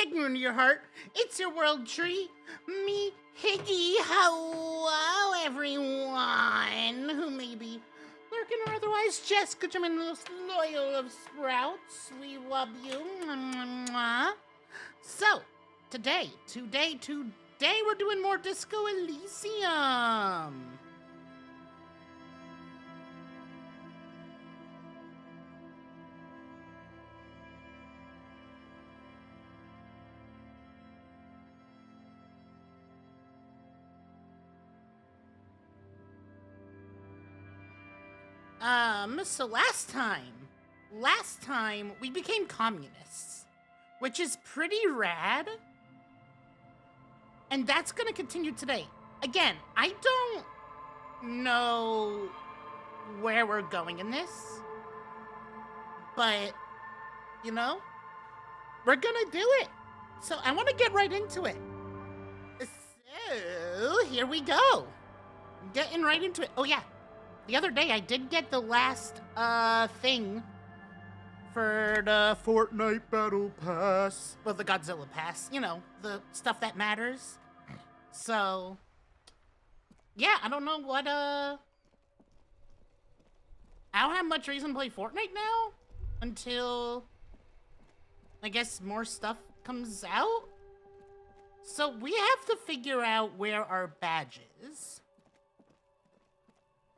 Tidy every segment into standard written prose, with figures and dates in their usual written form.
take me into your heart. It's your world tree. Me, Higgy. Hello, everyone who may be lurking or otherwise just because I'm in the most loyal of sprouts. We love you. Mwah. So, today, we're doing more Disco Elysium. So last time we became communists, which is pretty rad. And that's gonna continue today. Again, I don't know where we're going in this, but, you know, we're gonna do it. So I wanna get right into it. So, here we go. Getting right into it. Oh yeah. The other day, I did get the last, thing for the Fortnite Battle Pass. Well, the Godzilla Pass. You know, the stuff that matters. So, yeah, I don't know what, I don't have much reason to play Fortnite now until, I guess, more stuff comes out. So, we have to figure out where our badge is.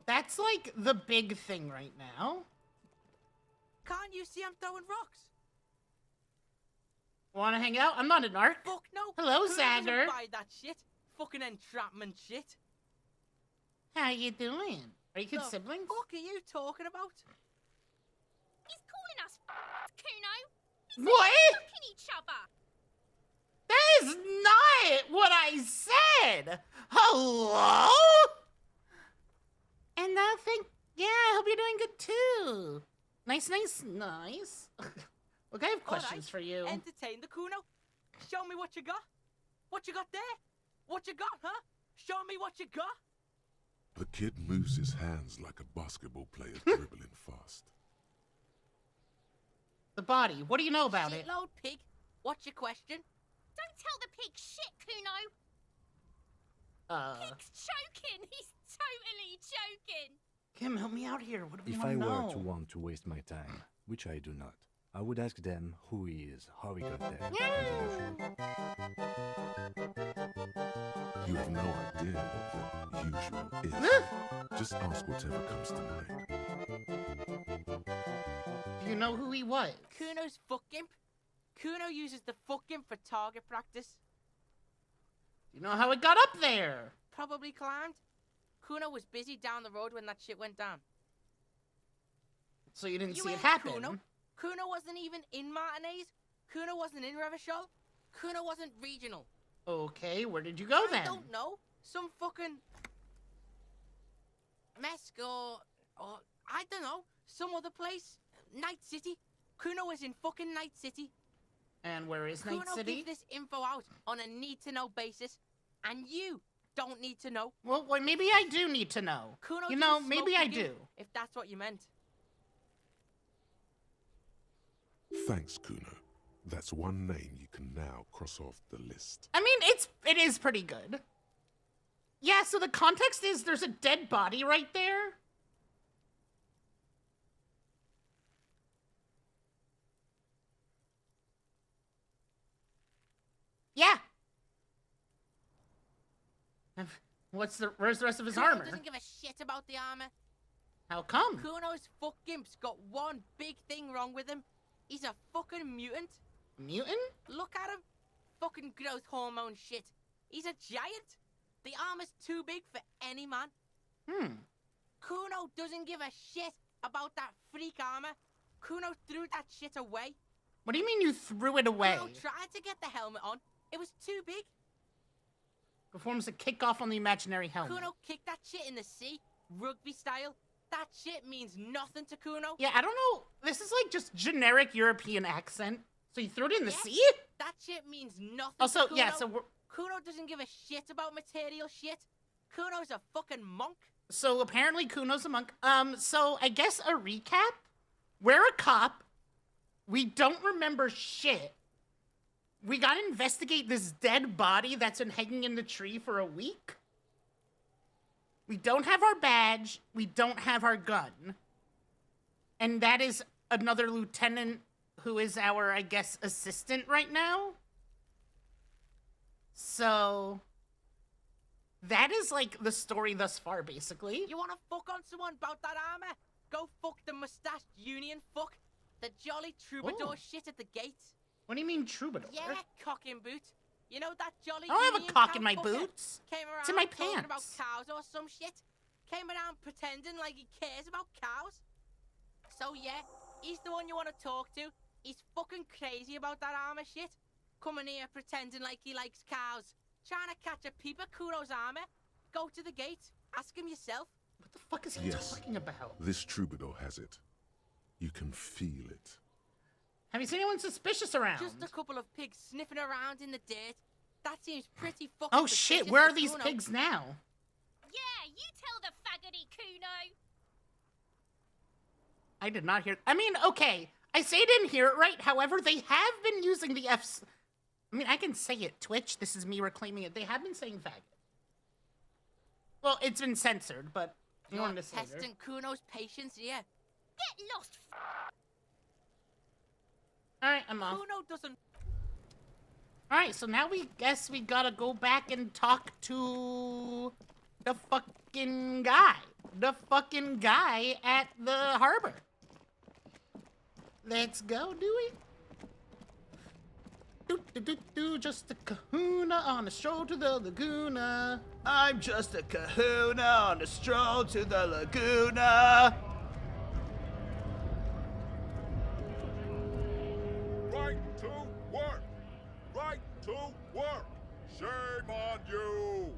That's like the big thing right now. Can't you see I'm throwing rocks? Wanna hang out? I'm not an narc. Fuck no. Hello, Who doesn't Zagger. buy that shit? Fucking entrapment shit. How you doing? Are you kids The siblings? fuck are you talking about? He's calling us Kuno. What? Fucking each other. That is not what I said. Hello? And I I hope you're doing good too. Nice. Look, I have questions Alright, for you. Entertain the Kuno. Show me what you got. What you got there? What you got, huh? Show me what you got. The kid moves his hands like a basketball player dribbling fast. The body. What do you know about it? Shitload pig. What's your question? Don't tell the pig shit, Kuno. Pig's choking. He's totally choking. Kim, help me out here. What do we If want I to know? were to want to waste my time, which I do not, I would ask them who he is, how he got there. You have no idea what the usual is. Just ask whatever comes to mind. Do you know who he was? Kuno's fuck imp. Kuno uses the fuck imp for target practice. Do you know how it got up there? Probably climbed. Kuno was busy down the road when that shit went down. So you didn't You see it ain't happen? Kuno. Kuno wasn't even in Martinez. Kuno wasn't in Revachol. Kuno wasn't regional. Okay, where did you go then? I don't know. Some fucking Mesk or I don't know. Some other place. Night City. Kuno was in fucking Night City. And where is Night Kuno City? gives this info out on a need-to-know basis, and you don't need to know. Well, maybe I do need to know. Kuno You didn't know, smoke maybe I again, do. if that's what you meant. Thanks, Kuno. That's one name you can now cross off the list. I mean, it is pretty good. Yeah, so the context is there's a dead body right there. Yeah. Where's the rest of his Kuno armor? doesn't give a shit about the armor. How come? Kuno's fuck gimp's got one big thing wrong with him. He's a fucking mutant. Mutant? Look at him. Fucking growth hormone shit. He's a giant. The armor's too big for any man. Kuno doesn't give a shit about that freak armor. Kuno threw that shit away. What do you mean you threw it away? Kuno tried to get the helmet on. It was too big. Performs a kickoff on the imaginary helmet. Kuno kicked that shit in the sea, rugby style. That shit means nothing to Kuno. Yeah, I don't know. This is like just generic European accent. So you threw it in the Yes, sea? That shit means nothing Also, to Kuno. yeah, so we're... Kuno doesn't give a shit about material shit. Kuno's a fucking monk. So apparently Kuno's a monk. So I guess a recap. We're a cop. We don't remember shit. We gotta investigate this dead body that's been hanging in the tree for a week. We don't have our badge. We don't have our gun. And that is another lieutenant who is our, I guess, assistant right now. So that is like the story thus far, basically. You wanna fuck on someone about that armor? Go fuck the mustached union fuck. The jolly troubadour shit at the gate. What do you mean troubadour? Yeah, cock in boot. You know that jolly I don't have a union cock in my cowfucker? boots. Came around It's in my talking about pants. cows or some shit. Came around pretending like he cares about cows. So yeah, he's the one you want to talk to. He's fucking crazy about that armor shit. Coming here pretending like he likes cows. Trying to catch a peep at Kuro's armor. Go to the gate. Ask him yourself. What the fuck is he Yes. talking about? This troubadour has it. You can feel it. Have you seen anyone suspicious around? Just a couple of pigs sniffing around in the dirt. That seems pretty fucking Oh shit, suspicious where to are these Kuno. pigs now? Yeah, you tell the faggoty Kuno. I did not hear. I mean, okay. I say I didn't hear it right. However, they have been using the F's. I mean, I can say it. Twitch, this is me reclaiming it. They have been saying faggot. Well, it's been censored, but you You're wanted to say it. testing Kuno's patience here. Get lost. Alright, I'm off. Kuno doesn't. Alright, so now we guess we gotta go back and talk to the fucking guy. The fucking guy at the harbor. Let's go do it. Do, just a kahuna on a stroll to the Laguna. I'm just a kahuna on a stroll to the Laguna. Right to work! Right to work! Shame on you!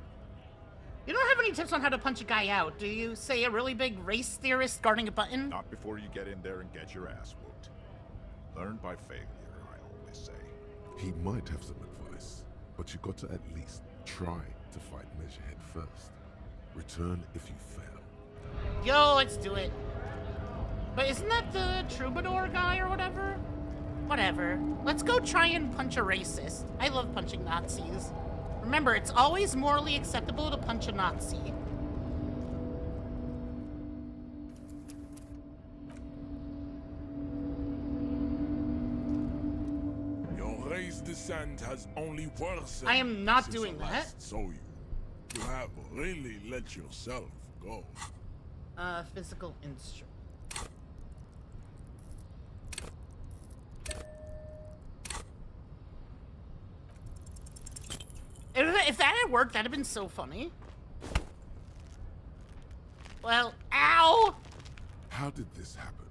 You don't have any tips on how to punch a guy out, do you? Say a really big race theorist guarding a button? Not before you get in there and get your ass whooped. Learn by failure, I always say. He might have some advice, but you got to at least try to fight Measurehead first. Return if you fail. Yo, let's do it. But isn't that the troubadour guy or whatever? Whatever. Let's go try and punch a racist. I love punching Nazis. Remember, it's always morally acceptable to punch a Nazi. Your race descent has only worsened. I am not since doing I that. last saw you. You have really let yourself go. Physical instrument. If that had worked, that'd have been so funny. Well, ow! How did this happen?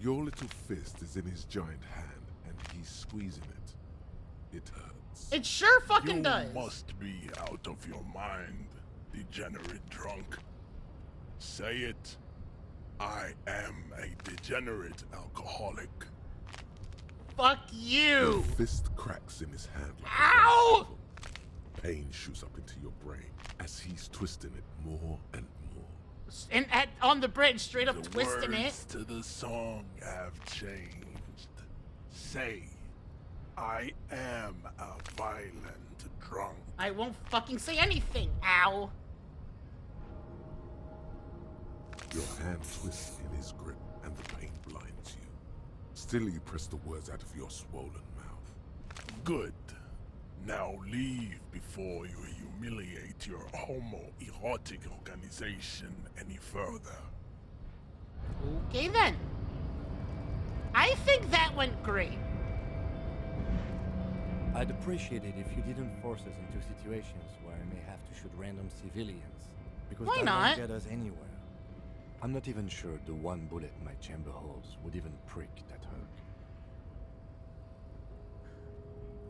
Your little fist is in his giant hand, and he's squeezing it. It hurts. It sure fucking You does. must be out of your mind, degenerate drunk. Say it. I am a degenerate alcoholic. Fuck you! The fist cracks in his hand like Ow! a rifle. Pain shoots up into your brain as he's twisting it more and more. And on the bridge, straight up The twisting it. words to the song have changed. Say, I am a violent drunk. I won't fucking say anything. Ow. Your hand twists in his grip, and the pain blinds you. Still, you press the words out of your swollen mouth. Good. Now leave before you humiliate your homoerotic organization any further. Okay then. I think that went great. I'd appreciate it if you didn't force us into situations where I may have to shoot random civilians. Because Why that not? won't get us anywhere. I'm not even sure the one bullet my chamber holds would even prick that hurt.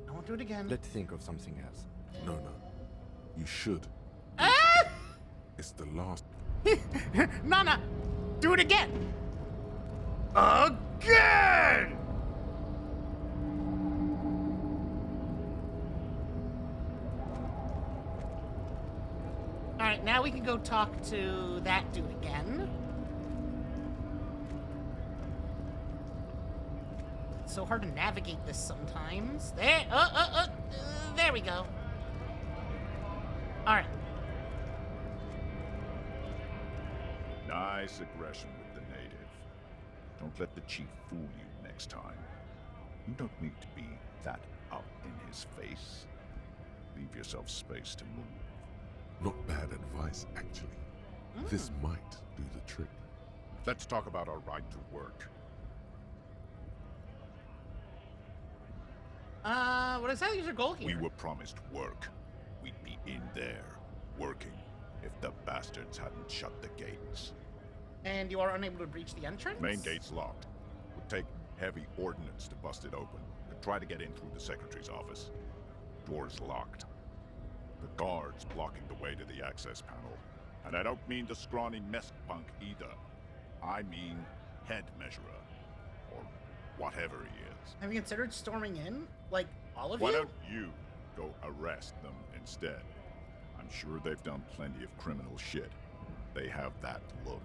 I won't do it again. Let's think of something else. No. You should. Ah! It's the last. Nana, do it again. Again! Alright, now we can go talk to that dude again. It's so hard to navigate this sometimes. There, there we go. All right. Nice aggression with the native. Don't let the chief fool you next time. You don't need to be that up in his face. Leave yourself space to move. Not bad advice, actually. This might do the trick. Let's talk about our right to work. What exactly is your goal here? We were promised work. We'd be in there, working, if the bastards hadn't shut the gates. And you are unable to breach the entrance? Main gate's locked. Would take heavy ordnance to bust it open. Could try to get in through the secretary's office. Door's locked. The guard's blocking the way to the access panel. And I don't mean the scrawny mess punk either. I mean head measurer. Or whatever he is. Have you considered storming in? Like, all of Why you? don't you go arrest them instead? I'm sure they've done plenty of criminal shit. They have that look.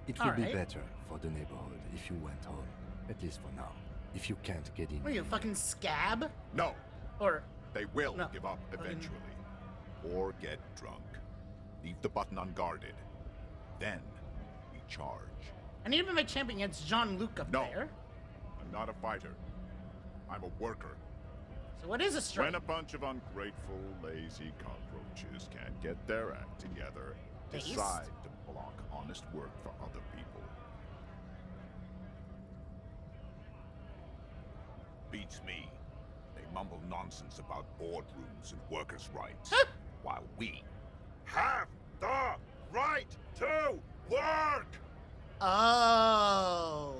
It would be Alright. better for the neighborhood if you went home. At least for now. If you can't get in. What are you, a fucking scab? No, Or, they will No. give up Fucking- eventually. Or get drunk. Leave the button unguarded. Then we charge. I need to be my champion against Jean-Luc up No. there. I'm not a fighter. I'm a worker. So what is a strike? When a bunch of ungrateful, lazy cockroaches can't get their act together, Based? decide to block honest work for other people. Beats me. They mumble nonsense about boardrooms and workers' rights, Huh? while we have the right to work! Oh.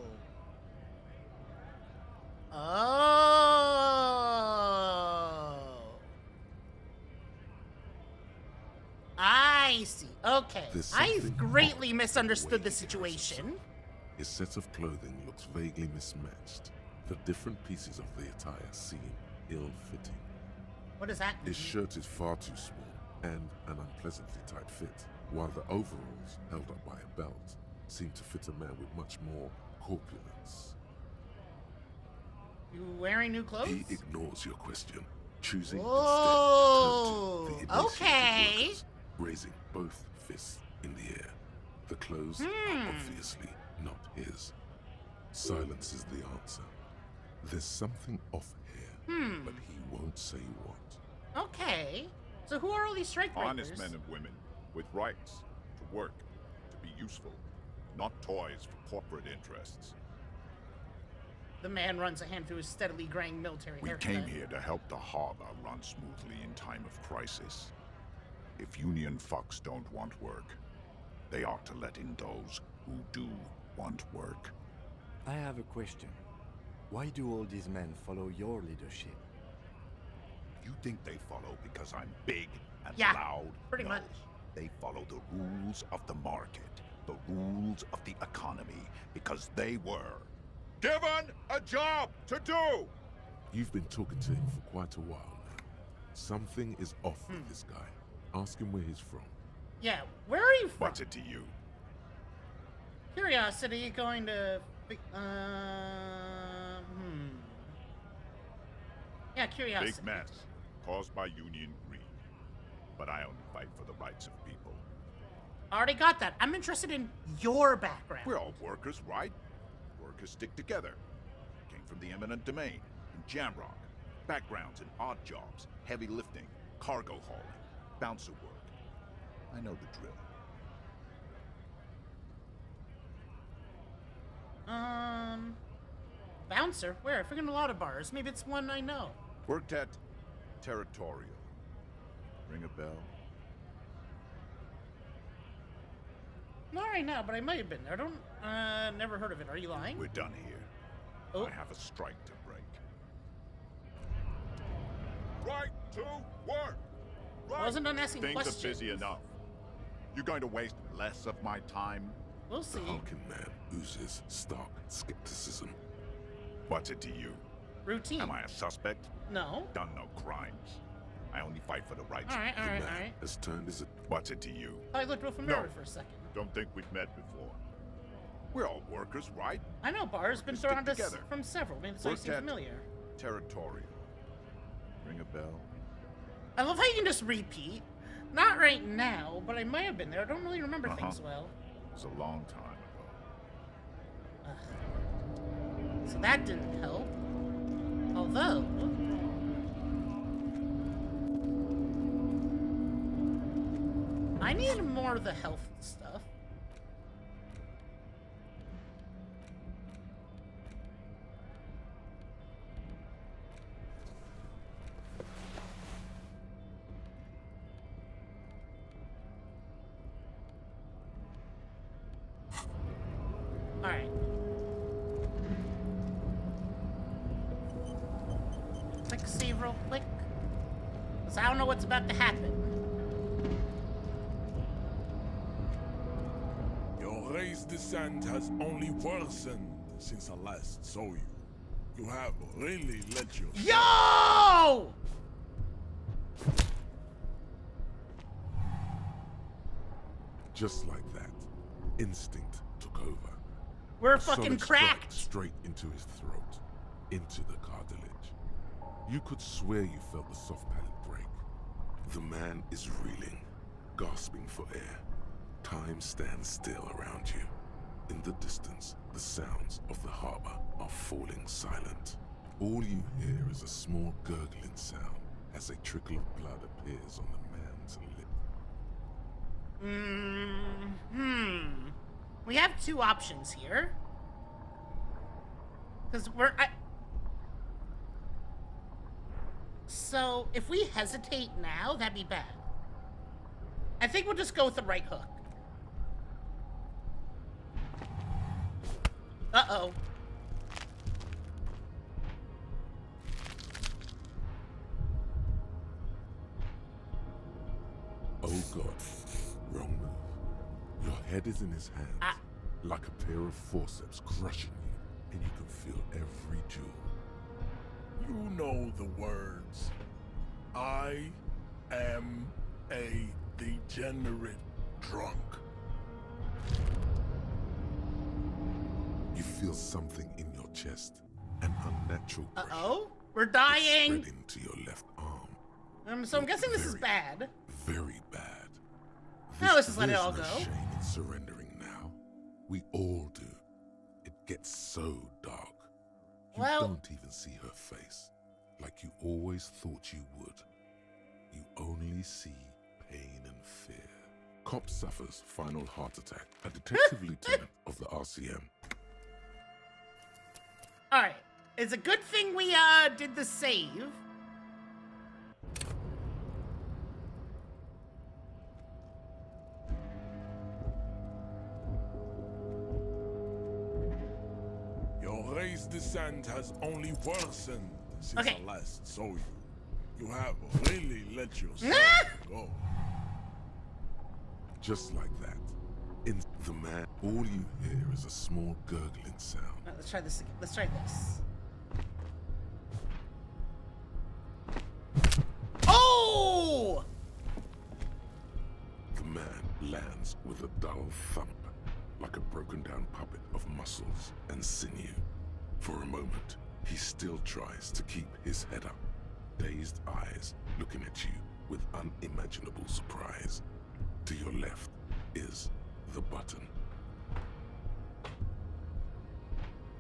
Oh. I see. Okay. There's I something greatly odd misunderstood with the the way he carries situation. himself. His sense of clothing looks vaguely mismatched. The different pieces of the attire seem ill-fitting. What does that mean? His shirt is far too small and an unpleasantly tight fit, while the overalls, held up by a belt, seem to fit a man with much more corpulence. You wearing new clothes? He ignores your question, choosing Whoa, instead to turn to the emaciated okay. workers, raising both fists in the air. The clothes are obviously not his. Silence is the answer. There's something off here, but he won't say what. Okay. So who are all these strike breakers? Honest men and women with rights to work, to be useful, not toys for corporate interests. The man runs a hand through his steadily graying military We haircut. came here to help the harbor run smoothly in time of crisis. If union fucks don't want work, they ought to let in those who do want work. I have a question. Why do all these men follow your leadership? You think they follow because I'm big and Yeah, loud? pretty No. much. They follow the rules of the market, the rules of the economy, because they were given a job to do! You've been talking to him for quite a while now. Something is off with this guy. Ask him where he's from. Yeah, where are you from? What's it to you? Curiosity going to... Yeah, curiosity. Big mess caused by union greed. But I only fight for the rights of people. Already got that. I'm interested in your background. We're all workers, right? Workers stick together. Came from the eminent domain, in Jamrock. Backgrounds in odd jobs, heavy lifting, cargo hauling, bouncer work. I know the drill. Bouncer? Where? I forget a lot of bars. Maybe it's one I know. Worked at Territorial. Ring a bell? Not right now, but I might have been there. I don't, never heard of it. Are you lying? We're done here. Oh. I have a strike to break. Right to work! Right. I wasn't done asking Things questions. are busy enough. You're going to waste less of my time? We'll The see. hulking man oozes stark skepticism. What's it to you? Routine. Am I a suspect? No. Done no crimes. I only fight for the rights. Alright, The alright, man alright. has turned his... What's it to you? I looked real familiar No. for a second. Don't think we've met before. We're all workers, right? I know, bars been Stick thrown at us together. from several. Maybe it's nice and Quartet. familiar. Territorial. Ring a bell? I love how you can just repeat. Not right now, but I might have been there. I don't really remember things well. It was a long time ago. So that didn't help. Although... I need more of the health stuff. Alright. Quick save real quick. Because I don't know what's about to happen. Your race descent has only worsened since I last saw you. You have really let your Yo! Just like that, instinct took over. We're A fucking solid strike cracked. straight into his throat, into the cartilage. You could swear you felt the soft palate break. The man is reeling, gasping for air. Time stands still around you. In the distance, the sounds of the harbor are falling silent. All you hear is a small gurgling sound as a trickle of blood appears on the man's lip. We have two options here. Because So, if we hesitate now, that'd be bad. I think we'll just go with the right hook. Uh-oh. Oh God, wrong move. Your head is in his hands, like a pair of forceps crushing you, and you can feel every jewel. You know the words. I am a degenerate drunk. You feel something in your chest, an unnatural pressure. Uh-oh. We're It's dying. spreading to your left arm. So I'm guessing this is Very, bad. Very bad. No, let's just let it there's all no go. shame in surrendering now. We all do. It gets so dark. You Well- don't even see her face, like you always thought you would. You only see pain and fear. Cop suffers final heart attack. A detective lieutenant of the RCM. Alright. It's a good thing we, did the save. Your race descent has only worsened since Okay. I last saw you. You have really let yourself go. Just like that. In the man, all you hear is a small gurgling sound. Alright, let's try this again. Let's try this. Oh! The man lands with a dull thump, like a broken down puppet of muscles and sinew. For a moment, he still tries to keep his head up, dazed eyes looking at you with unimaginable surprise. To your left is the button.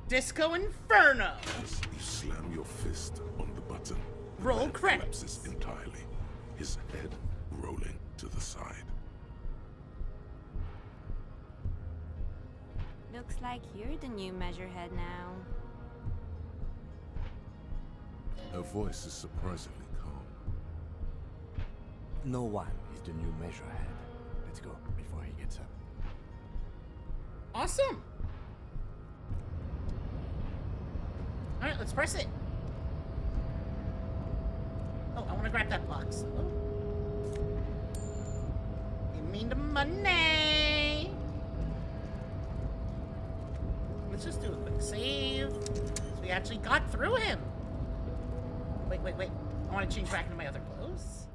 Disco Inferno. As you slam your fist on the button, the Roll man credits. collapses entirely, his head rolling to the side. Looks like you're the new measurehead now. Her voice is surprisingly calm. No one is the new measurehead. Let's go before he gets up. Awesome. Alright, let's press it. Oh, I want to grab that box. Oh. Give me the money. Let's just do a quick save. So we actually got through him. Wait. I want to change back into my other clothes.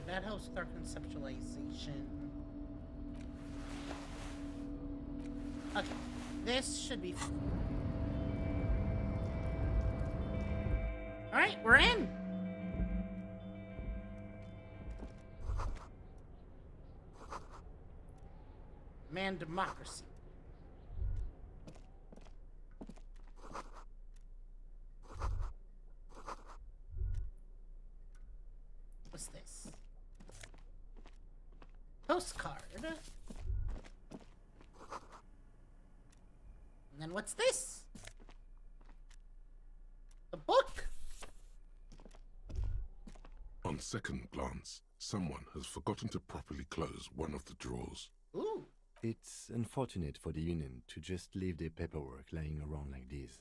That helps with our conceptualization. Okay, this should be fun. Alright, we're in! Man, democracy. What's this? Postcard. And then what's this? The book? On second glance, someone has forgotten to properly close one of the drawers. Ooh. It's unfortunate for the Union to just leave their paperwork lying around like this.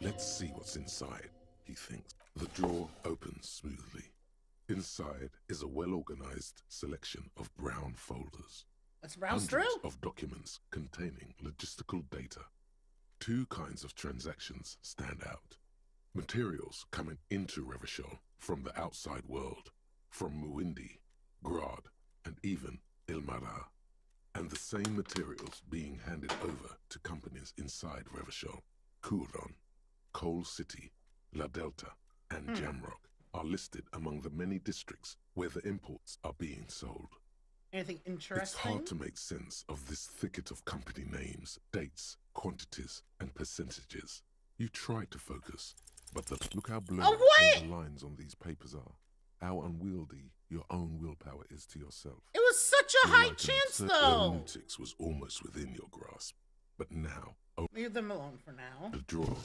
Let's see what's inside, he thinks. The drawer opens smoothly. Inside is a well-organized selection of brown folders. Let's browse Hundreds through. of documents containing logistical data. Two kinds of transactions stand out. Materials coming into Revachol from the outside world, from Muindi, Grad, and even Ilmara. And the same materials being handed over to companies inside Revachol. Kuron, Coal City, La Delta, and Jamrock are listed among the many districts where the imports are being sold. Anything interesting? It's hard to make sense of this thicket of company names, dates, quantities, and percentages. You try to focus, but look how blurry all the lines on these papers are. How unwieldy your own willpower is to yourself. It was such a high chance, though. Hermeneutics was almost within your grasp, but now Leave them alone for now. the drawer.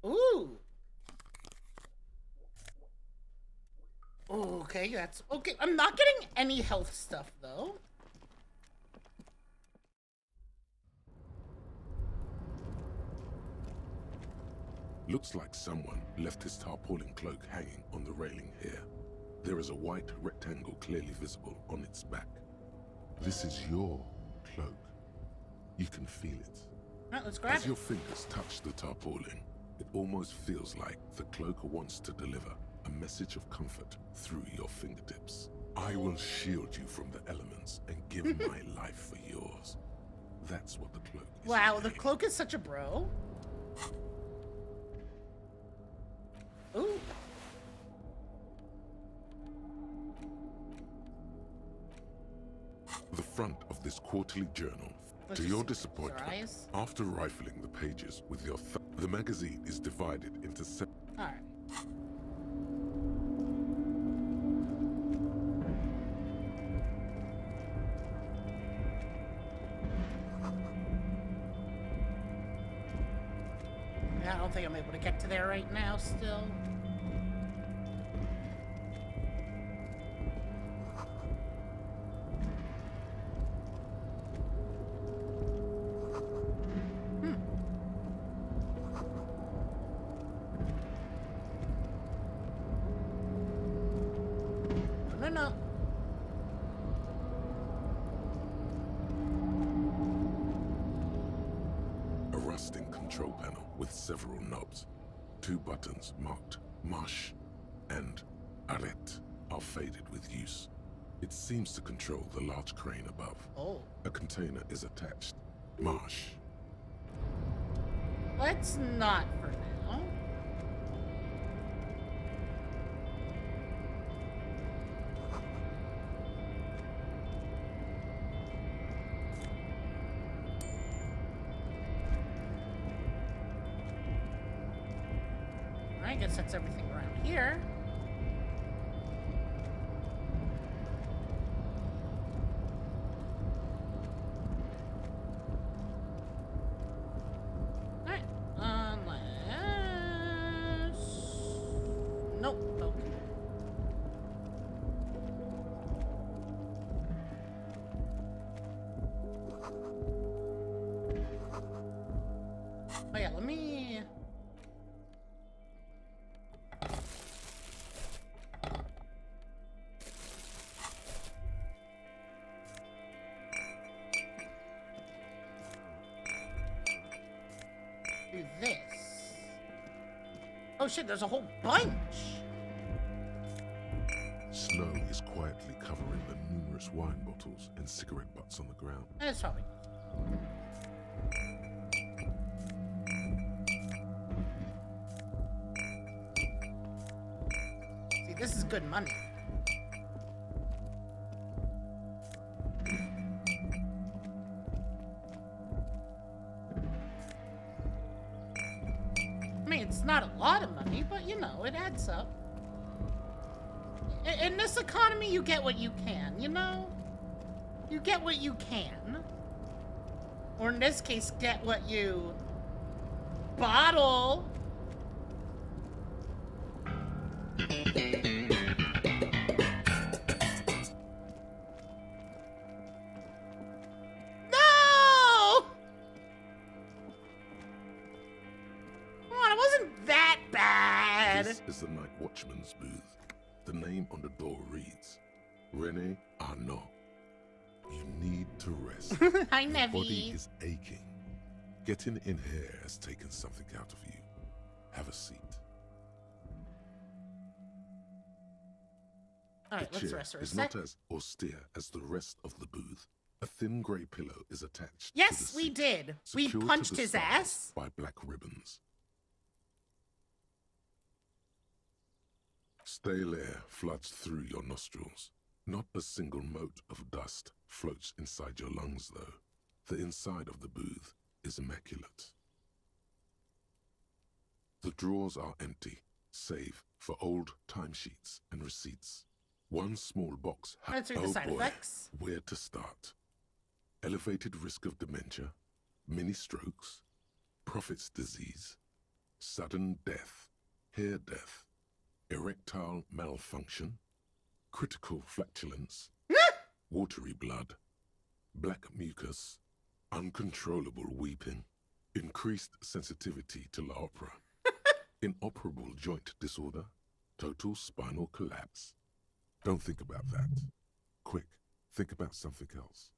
Ooh. Okay, that's okay. I'm not getting any health stuff though. Looks like someone left his tarpaulin cloak hanging on the railing here. There is a white rectangle clearly visible on its back. This is your cloak. You can feel it. Alright, let's grab As it. your fingers touch the tarpaulin, it almost feels like the cloak wants to deliver a message of comfort through your fingertips. I will shield you from the elements and give my life for yours. That's what the cloak is. Wow, the saying. cloak is such a bro. Ooh. The front of this quarterly journal. Let's To just your see disappointment, their eyes. after rifling the pages with your thumb, the magazine is divided into Alright. Yeah, I don't think I'm able to get to there right now still. No. a rusting control panel with several knobs. Two buttons marked Marsh and Arrête are faded with use. It seems to control the large crane above. Oh. A container is attached. Marsh. Let's not for now. I guess that's everything around here. Alright, unless... Nope, okay. Oh yeah, let me... do this. Oh shit, there's a whole bunch. Snow is quietly covering the numerous wine bottles and cigarette butts on the ground. That's probably. See, this is good money. I mean, it's not a lot of money, but you know, it adds up. In this economy, you get what you can, you know? You get what you can. Or in this case, get what you bottle. No! Come on, it wasn't that bad. This is the night watchman's booth. The name on the door reads, Rene Arnaud. You need to rest. Hi, Your Nevi. body is aching. Getting in here has taken something out of you. Have a seat. Alright, The let's chair rest for a is sec. not as austere as the rest of the booth. A thin grey pillow is attached to Yes, the we seat, did. We secured to punched the his side ass. by black ribbons. Stale air floods through your nostrils. Not a single mote of dust floats inside your lungs, though. The inside of the booth is immaculate. The drawers are empty, save for old timesheets and receipts. One small box Let's read the side boy, effects. where to start? Elevated risk of dementia, mini strokes, Prophet's disease, sudden death, hair death, erectile malfunction, critical flatulence, watery blood, black mucus, uncontrollable weeping, increased sensitivity to La Opera, inoperable joint disorder, total spinal collapse. Don't think about that. Quick, think about something else.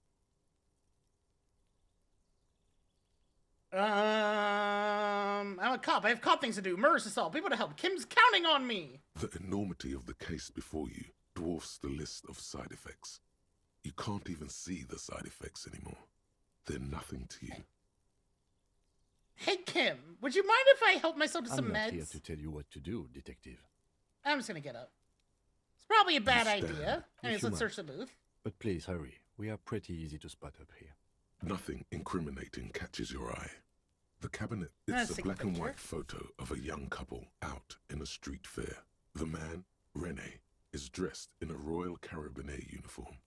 I'm a cop. I have cop things to do. Murderous assault. People to help. Kim's counting on me. The enormity of the case before you dwarfs the list of side effects. You can't even see the side effects anymore. They're nothing to you. Hey, Kim, would you mind if I help myself to some I'm not meds? here to tell you what to do, detective. I'm just gonna get up. It's probably a bad stand. idea. Anyways, you let's might. search the booth. But please hurry. We are pretty easy to spot up here. Nothing incriminating catches your eye. The cabinet Let's is a take a black and picture. white photo of a young couple out in a street fair. The man, Rene, is dressed in a Royal Carabinier uniform.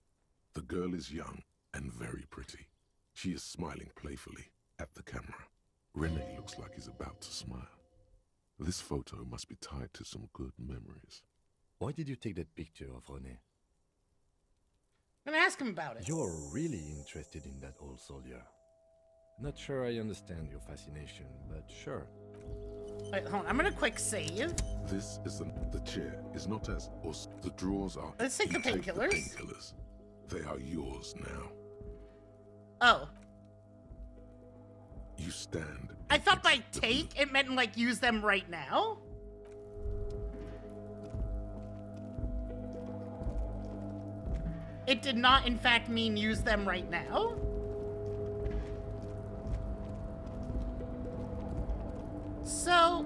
The girl is young and very pretty. She is smiling playfully at the camera. Rene looks like he's about to smile. This photo must be tied to some good memories. Why did you take that picture of René? I'm gonna ask him about it. You're really interested in that old soldier. Not sure I understand your fascination, but sure. Wait, hold on. I'm gonna quick save. This is the chair is not as the drawers are. Let's take you the painkillers. painkillers. They are yours now. Oh, You stand. I and thought by exit the take it meant like use them right now. It did not, in fact, mean use them right now. So,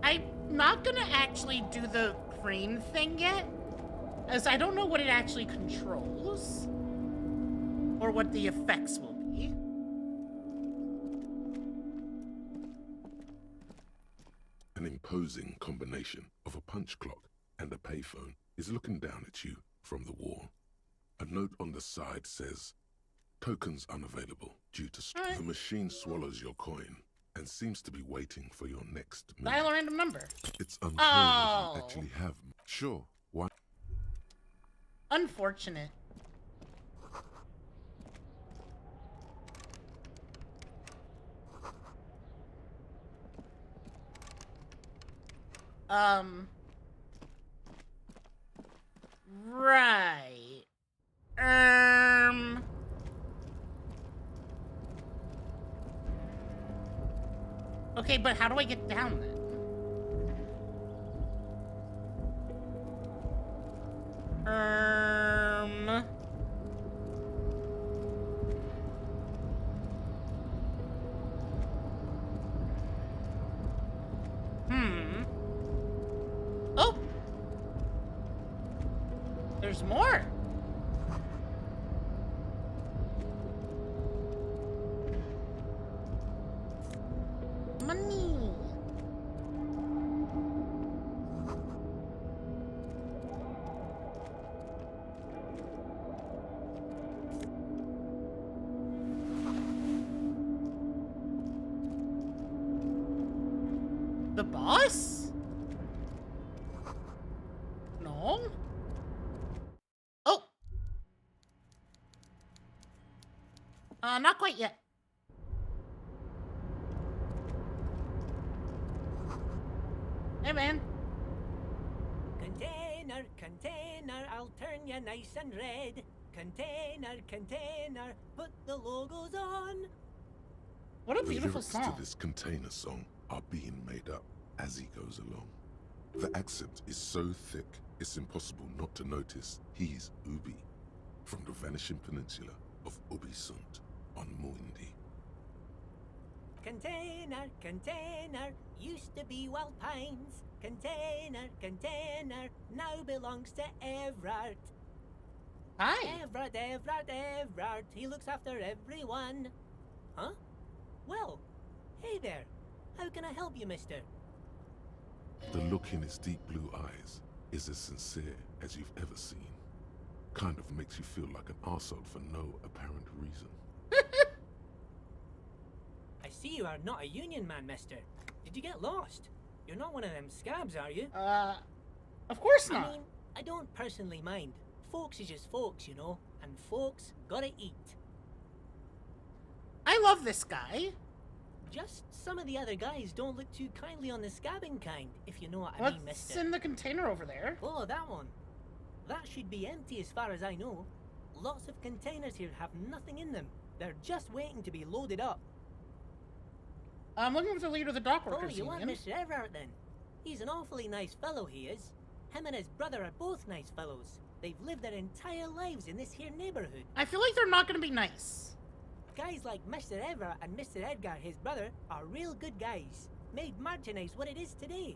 I'm not gonna actually do the crane thing yet, as I don't know what it actually controls, or what the effects will be. An imposing combination of a punch clock and a payphone is looking down at you from the wall. A note on the side says, tokens unavailable due to... Alright. The machine swallows your coin and seems to be waiting for your next move. Dial a random number. It's unclear Oh. if you actually have... Sure, why... Unfortunate. Right. Okay, but how do I get down then? Oh! There's more! Money! The boss? No? Oh! Not quite yet. Hey, man. Container, container, I'll turn you nice and red. Container, container, put the logos on. What a The beautiful lyrics song. to this container song are being made up as he goes along. The accent is so thick, it's impossible not to notice he's Ubi, from the vanishing peninsula of Ubisunt on Muindi. Container, container, used to be Wild Pines. Container, container, now belongs to Everard. Hi. Everard, Everard, Everard, he looks after everyone. Huh? Well, hey there. How can I help you, mister? The look in his deep blue eyes is as sincere as you've ever seen. Kind of makes you feel like an arsehole for no apparent reason. I see you are not a union man, mister. Did you get lost? You're not one of them scabs, are you? Of course not. I mean, I don't personally mind. Folks is just folks, you know, and folks gotta eat. I love this guy. Just some of the other guys don't look too kindly on the scabbing kind, if you know what I mean, What's mister. in the container over there? Oh, that one. That should be empty as far as I know. Lots of containers here have nothing in them. They're just waiting to be loaded up. I'm looking for the leader of the dock Oh, workers you want union. Mr. Everett then? He's an awfully nice fellow, he is. Him and his brother are both nice fellows. They've lived their entire lives in this here neighborhood. I feel like they're not going to be nice. Guys like Mr. Everett and Mr. Edgar, his brother, are real good guys. Made Martinez what it is today.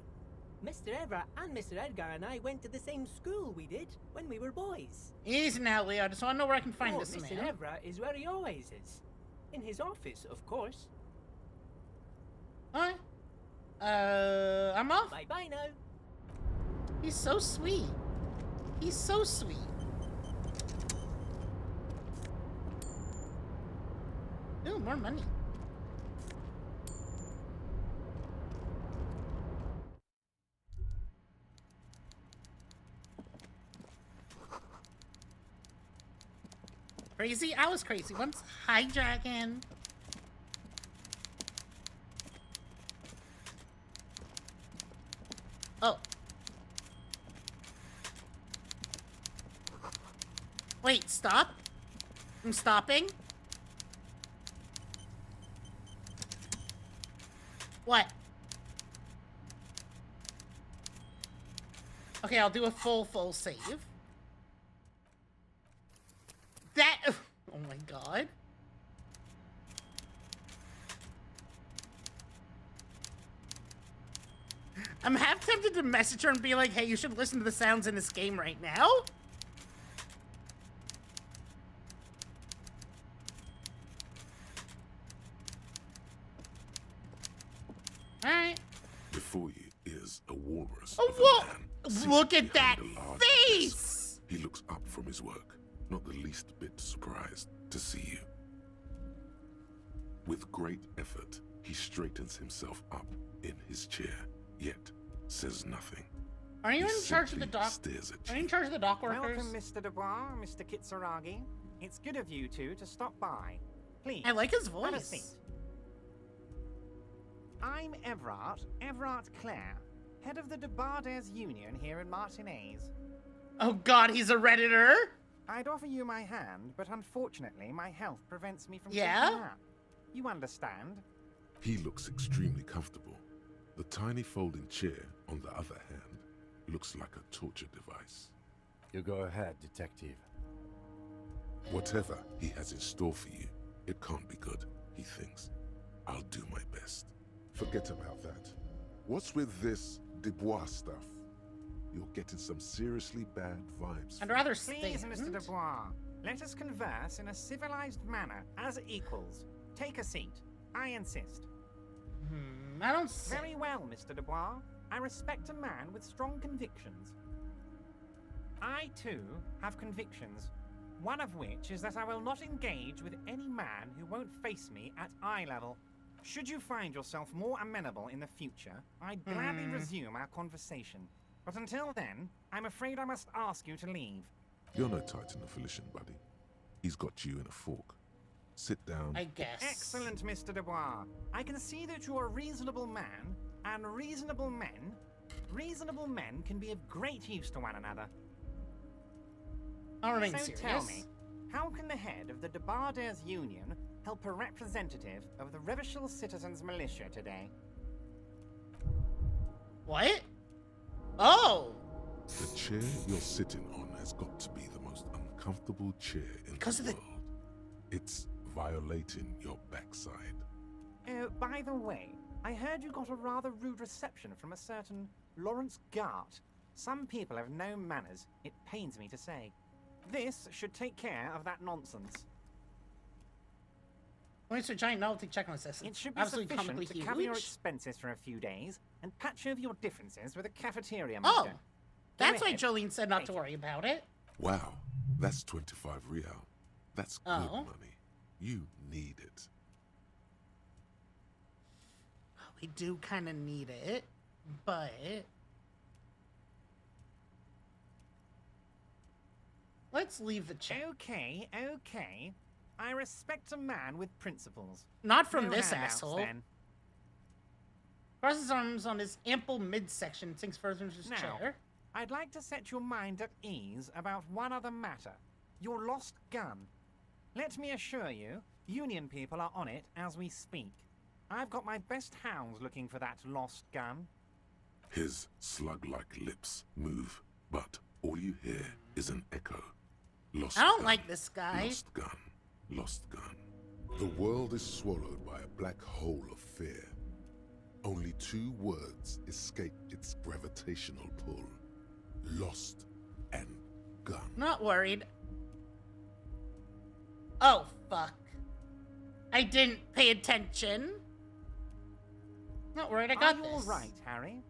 Mr. Everett and Mr. Edgar and I went to the same school we did when we were boys. Easy now, Leo. I just want to know where I can find this Mr. man. Everett is where he always is. In his office, of course. Alright. I'm off. Bye-bye now. He's so sweet. He's so sweet. Ooh, more money. Crazy? I was crazy once. Hi, dragon. Oh. Wait, stop. I'm stopping. What? Okay, I'll do a full save. That... Oh my god. I'm half tempted to message her and be like, hey, you should listen to the sounds in this game right now. Alright. Before you is a walrus Oh, of whoa! a man. sitting Look at that behind a large face! desk. He looks up from his work, not the least bit surprised to see you. With great effort, he straightens himself up in his chair, yet says nothing. Are you He in charge of the simply dock? stares at Are you you. in charge of the dock workers? Welcome, Mr. Dubois, Mr. Kitsuragi. It's good of you two to stop by. Please. I like his Have a voice. seat. I'm Everard Clare, head of the Debarders Union here in Martinez. Oh god, he's a Redditor? I'd offer you my hand, but unfortunately my health prevents me from Yeah? taking that. You understand? He looks extremely comfortable. The tiny folding chair, on the other hand, looks like a torture device. You go ahead, detective. Whatever he has in store for you, it can't be good, he thinks. I'll do my best. Forget about that. What's with this Dubois stuff? You're getting some seriously bad vibes. I'd rather Please, stand. Mr. Dubois, let us converse in a civilized manner, as equals. Take a seat. I insist. I don't see. Very well, Mr. Dubois. I respect a man with strong convictions. I, too, have convictions. One of which is that I will not engage with any man who won't face me at eye level. Should you find yourself more amenable in the future, I'd gladly resume our conversation. But until then, I'm afraid I must ask you to leave. You're no Titan of Felician, buddy. He's got you in a fork. Sit down. I guess. Excellent, Mr. Dubois. I can see that you're a reasonable man, and reasonable men can be of great use to one another. I'll remain So serious. tell me, how can the head of the Debarders Union help a representative of the Revachol Citizens Militia today? What? Oh! The chair you're sitting on has got to be the most uncomfortable chair in Because the of the- world. It's violating your backside. Oh, by the way, I heard you got a rather rude reception from a certain Lawrence Gart. Some people have no manners, it pains me to say. This should take care of that nonsense. Points to a giant novelty checklist. It should be Absolutely sufficient comically to cover your huge. expenses for a few days and patch over your differences with a cafeteria Oh, manager. that's Go why ahead. Jolene said not Take to it. worry about it. Wow, that's 25 real. That's good Oh. money. You need it. We do kind of need it, but let's leave the chat. Okay, okay. I respect a man with principles. Not from No this handouts, asshole. then. Crosses his arms on his ample midsection, sinks further into his Now, chair. I'd like to set your mind at ease about one other matter. Your lost gun. Let me assure you, Union people are on it as we speak. I've got my best hounds looking for that lost gun. His slug-like lips move, but all you hear is an echo. Lost I don't gun, like this guy. Lost gun. Lost gun. The world is swallowed by a black hole of fear. Only 2 words escape its gravitational pull. Lost and gun. Not worried. Oh, fuck. I didn't pay attention. Not worried, I got Are you this. all right, Harry?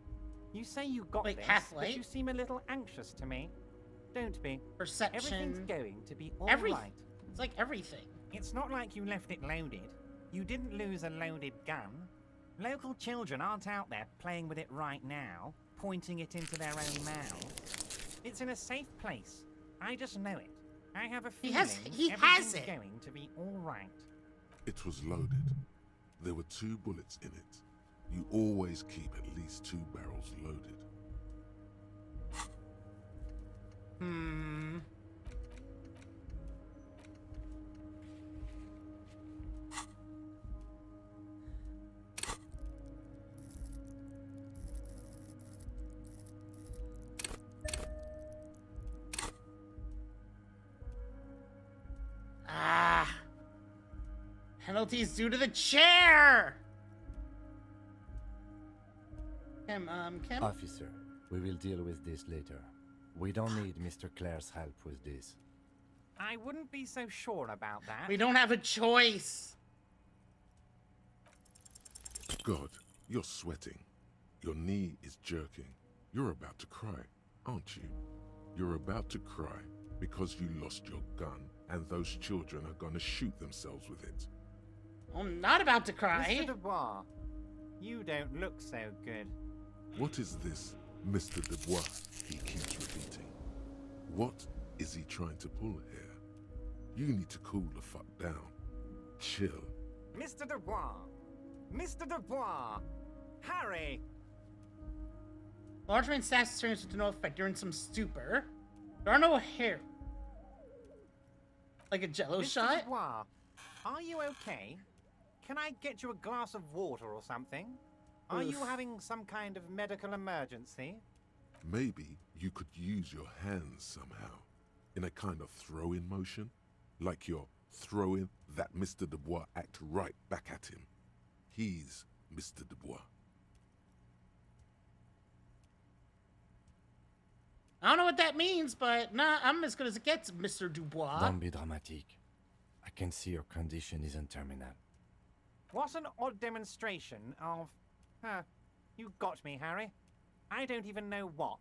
You say you got Wait, this, half-light? but you seem a little anxious to me. Don't be. Perception. Everything's going to be all Everything. right. It's like everything. It's not like you left it loaded. You didn't lose a loaded gun. Local children aren't out there playing with it right now, pointing it into their own mouths. It's in a safe place. I just know it. I have a feeling He has everything's it. going to be all right. It was loaded. There were 2 bullets in it. You always keep at least 2 barrels loaded. Ah. Penalties due to the chair. Kim? Officer, we will deal with this later. We don't need Mr. Clare's help with this. I wouldn't be so sure about that. We don't have a choice. God, you're sweating. Your knee is jerking. You're about to cry, aren't you? You're about to cry because you lost your gun and those children are gonna shoot themselves with it. I'm not about to cry. Mr. Dubois, you don't look so good. What is this Mr. Dubois he keeps repeating? What is he trying to pull here? You need to cool the fuck down. Chill. Mr. Dubois! Mr. Dubois! Harry! Large man staff turns into no effect. You're in some stupor. There are no hair. Like a jello Mr. shot? Dubois, are you okay? can I get you a glass of water or something? Are you having some kind of medical emergency? Maybe you could use your hands somehow, in a kind of throw-in motion, like you're throwing that Mr. Dubois act right back at him. He's Mr. Dubois. I don't know what that means, but nah, I'm as good as it gets, Mr. Dubois. Don't be dramatic. I can see your condition isn't terminal. What an odd demonstration of... you got me, Harry. I don't even know what.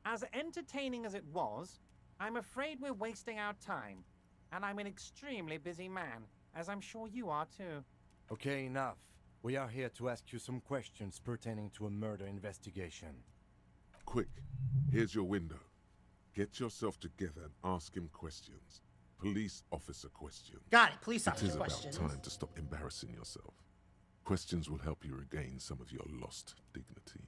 As entertaining as it was, I'm afraid we're wasting our time. And I'm an extremely busy man, as I'm sure you are too. Okay, enough. We are here to ask you some questions pertaining to a murder investigation. Quick, here's your window. Get yourself together and ask him questions. Police officer questions. Got it, police It officer is questions. about time to stop embarrassing yourself. Questions will help you regain some of your lost dignity.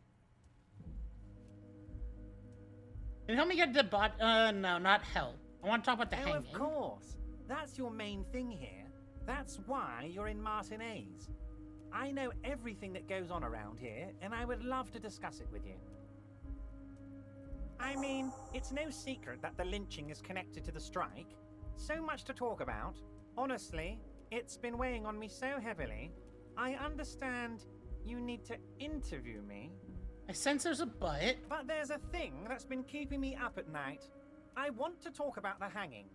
Can you help me get the no, not help. I want to talk about the hanging. Of course. That's your main thing here. That's why you're in Martinez. I know everything that goes on around here, and I would love to discuss it with you. I mean, it's no secret that the lynching is connected to the strike. So much to talk about. Honestly, it's been weighing on me so heavily. I understand you need to interview me. I sense there's a but. But there's a thing that's been keeping me up at night. I want to talk about the hanging.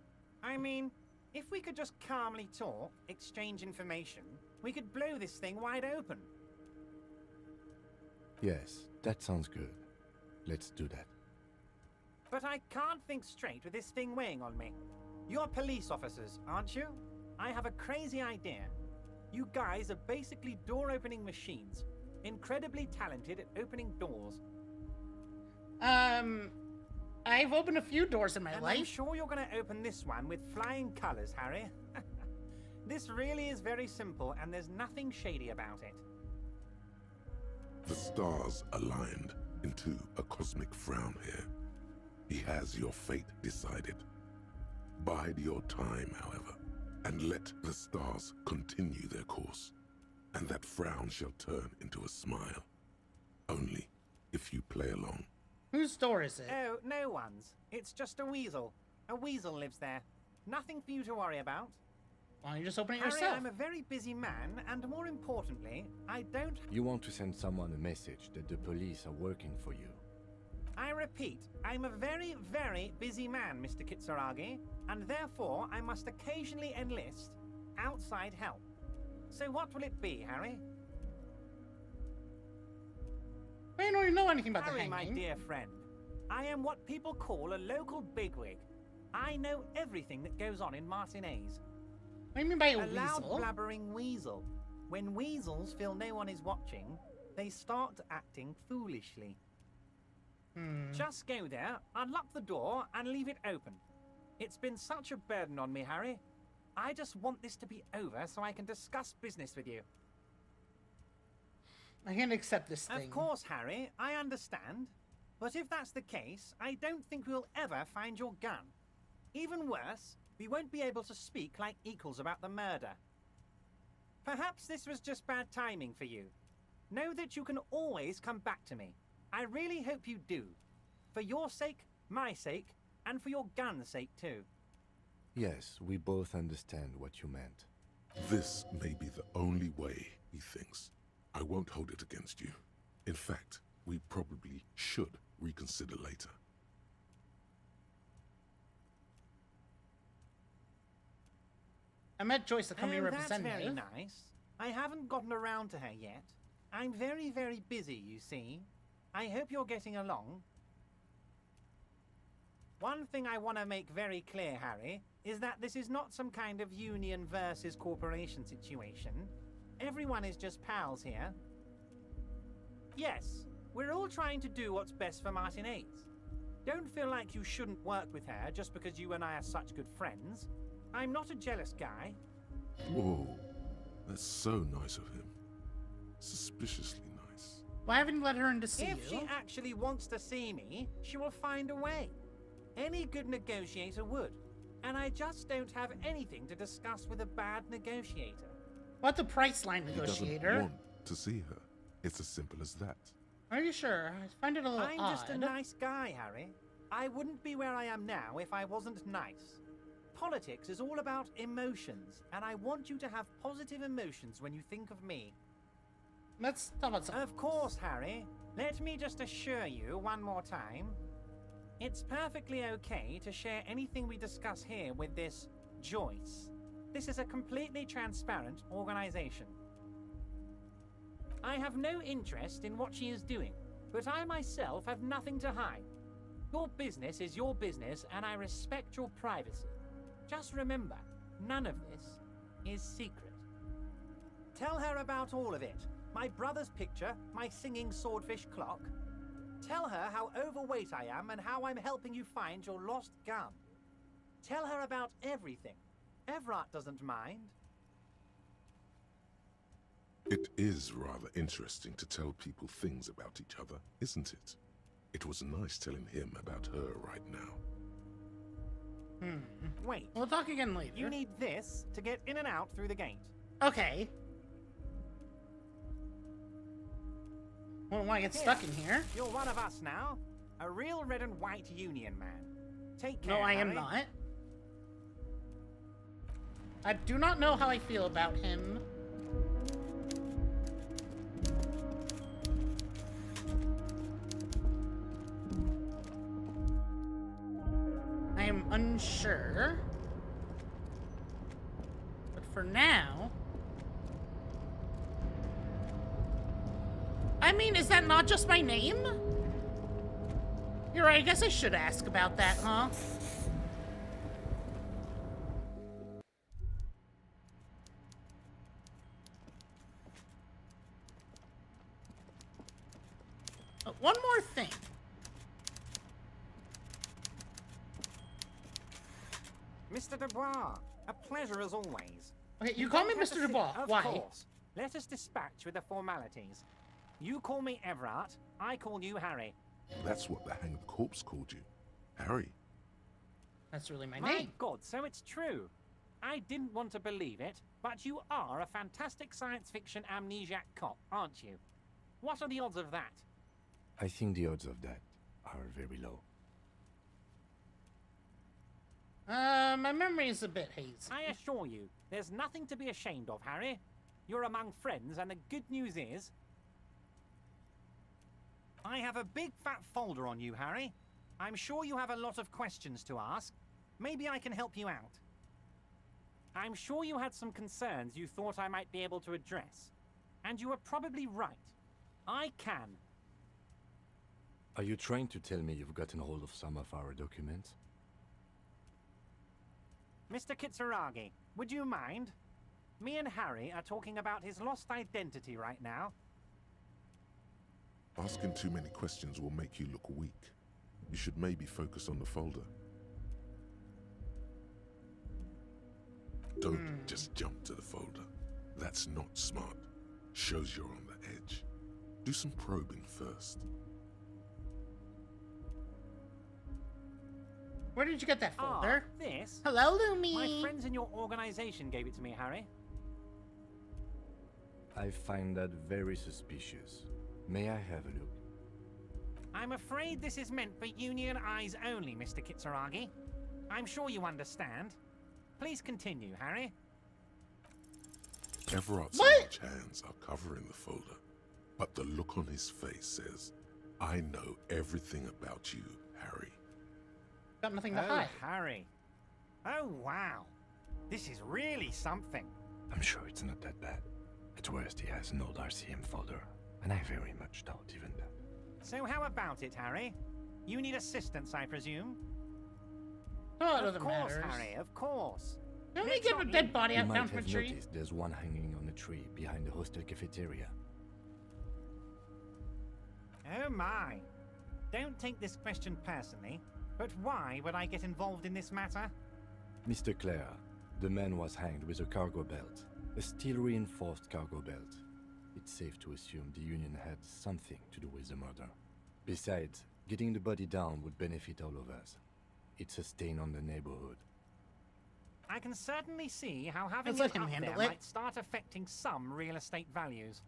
I mean, if we could just calmly talk, exchange information, we could blow this thing wide open. Yes, that sounds good. Let's do that. But I can't think straight with this thing weighing on me. You're police officers, aren't you? I have a crazy idea. You guys are basically door-opening machines. Incredibly talented at opening doors. I've opened a few doors in my life. I'm sure you're going to open this one with flying colors, Harry. This really is very simple, and there's nothing shady about it. The stars aligned into a cosmic frown here. He has your fate decided. Bide your time, however, and let the stars continue their course, and that frown shall turn into a smile. Only if you play along. Whose door is it? Oh, no one's. It's just a weasel. A weasel lives there. Nothing for you to worry about. Why don't you just open it Harry, yourself? I'm a very busy man, and more importantly, I don't... You want to send someone a message that the police are working for you. I repeat, I'm a very, very busy man, Mr. Kitsuragi, and therefore I must occasionally enlist outside help. So what will it be, Harry? I don't even know anything about Harry, the hanging. my dear friend, I am what people call a local bigwig. I know everything that goes on in Martinez. What do you mean by a loud weasel? blabbering weasel. When weasels feel no one is watching, they start acting foolishly. Just go there, unlock the door, and leave it open. It's been such a burden on me, Harry. I just want this to be over so I can discuss business with you. I can't accept this thing. Of course, Harry, I understand. But if that's the case, I don't think we'll ever find your gun. Even worse, we won't be able to speak like equals about the murder. Perhaps this was just bad timing for you. Know that you can always come back to me. I really hope you do. For your sake, my sake, and for your gun's sake too. Yes, we both understand what you meant. This may be the only way, he thinks. I won't hold it against you. In fact, we probably should reconsider later. I met Joyce, the company That's representative. very nice. I haven't gotten around to her yet. I'm very, very busy, you see. I hope you're getting along. One thing I want to make very clear, Harry, is that this is not some kind of union versus corporation situation. Everyone is just pals here. Yes, we're all trying to do what's best for Martinez. Don't feel like you shouldn't work with her just because you and I are such good friends. I'm not a jealous guy. Whoa, that's so nice of him. Suspiciously nice. Why haven't you let her in to see you? If she actually wants to see me, she will find a way. Any good negotiator would. And I just don't have anything to discuss with a bad negotiator. What the price line He negotiator? doesn't want to see her. It's as simple as that. Are you sure? I find it a little I'm odd. just a nice guy, Harry. I wouldn't be where I am now if I wasn't nice. Politics is all about emotions, and I want you to have positive emotions when you think of me. Let's talk about something. Of course, Harry. Let me just assure you one more time. It's perfectly okay to share anything we discuss here with this Joyce. This is a completely transparent organization. I have no interest in what she is doing, but I myself have nothing to hide. Your business is your business, and I respect your privacy. Just remember, none of this is secret. Tell her about all of it. My brother's picture, my singing swordfish clock. Tell her how overweight I am and how I'm helping you find your lost gum. Tell her about everything. Everett doesn't mind. It is rather interesting to tell people things about each other, isn't it? It was nice telling him about her right now. Wait. We'll talk again later. You need this to get in and out through the gate. Okay. Well, why get stuck in here? You're one of us now. A real red and white union man. Take care, No, I am Harry. not. I do not know how I feel about him. I am unsure. But for now... I mean, is that not just my name? You're right, I guess I should ask about that, huh? One more thing. Mr. Dubois, a pleasure as always. Okay, you call me don't have Mr. to sit- Dubois. Of Why? course. Let us dispatch with the formalities. You call me Everett, I call you Harry. That's what the hanged corpse called you. Harry. That's really my My name. God, so it's true. I didn't want to believe it, but you are a fantastic science fiction amnesiac cop, aren't you? What are the odds of that? I think the odds of that are very low. My memory is a bit hazy. I assure you, there's nothing to be ashamed of, Harry. You're among friends, and the good news is... I have a big fat folder on you, Harry. I'm sure you have a lot of questions to ask. Maybe I can help you out. I'm sure you had some concerns you thought I might be able to address. And you were probably right. I can. Are you trying to tell me you've gotten hold of some of our documents? Mr. Kitsuragi, would you mind? Me and Harry are talking about his lost identity right now. Asking too many questions will make you look weak. You should maybe focus on the folder. Don't just jump to the folder. That's not smart. Shows you're on the edge. Do some probing first. Where did you get that folder? This? Hello, Lumi. My friends in your organization gave it to me, Harry. I find that very suspicious. May I have a look? I'm afraid this is meant for Union eyes only, Mr. Kitsuragi. I'm sure you understand. Please continue, Harry. Everett's large hands are covering the folder, but the look on his face says, I know everything about you, Harry. Got nothing to hide. Harry. Oh, wow. This is really something. I'm sure it's not that bad. At worst, he has an old RCM folder, and I very much doubt even that. So how about it, Harry? You need assistance, I presume? Oh, it Of doesn't course, matter. Harry, of course. Don't we Let's get a not dead leave- body You out might down from a have tree? noticed there's one hanging on a tree behind the hostel cafeteria. Oh my. Don't take this question personally, but why would I get involved in this matter? Mr. Clare, the man was hanged with a cargo belt, a steel-reinforced cargo belt. It's safe to assume the Union had something to do with the murder. Besides, getting the body down would benefit all of us. It's a stain on the neighborhood. I can certainly see how having Let's you let him up handle there it. might start affecting some real estate values.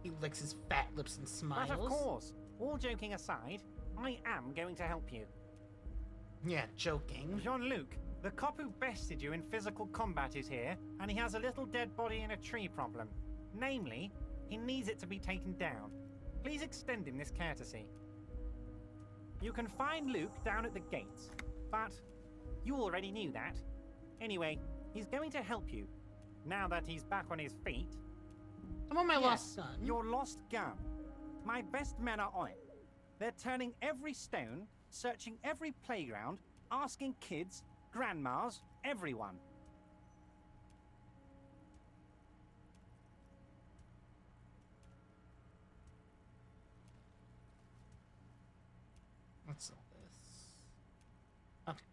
He licks his fat lips and smiles. But of course, all joking aside, I am going to help you. Yeah, joking. Jean-Luc, the cop who bested you in physical combat is here, and he has a little dead body in a tree problem. Namely, he needs it to be taken down. Please extend him this courtesy. You can find Luke down at the gates, but you already knew that. Anyway, he's going to help you, now that he's back on his feet. I'm on my lost gun. Your lost gun. My best men are on it. They're turning every stone, searching every playground, asking kids, grandmas, everyone. What's all this? Okay.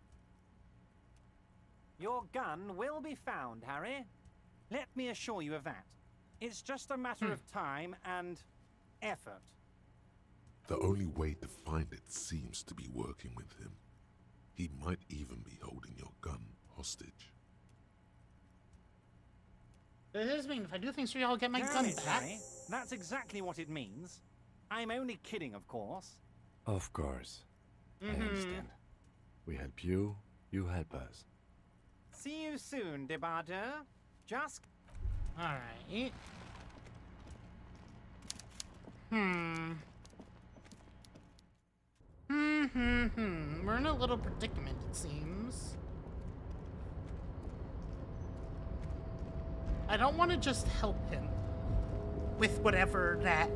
Your gun will be found, Harry. Let me assure you of that. It's just a matter of time and effort. The only way to find it seems to be working with him. He might even be holding your gun hostage. Does this mean if I do things for you, I'll get my Damn gun it, back? Harry. That's exactly what it means. I'm only kidding, of course. Of course. I understand. We help you, you help us. See you soon, Debardeur. Just... Alright. We're in a little predicament, it seems. I don't want to just help him with whatever that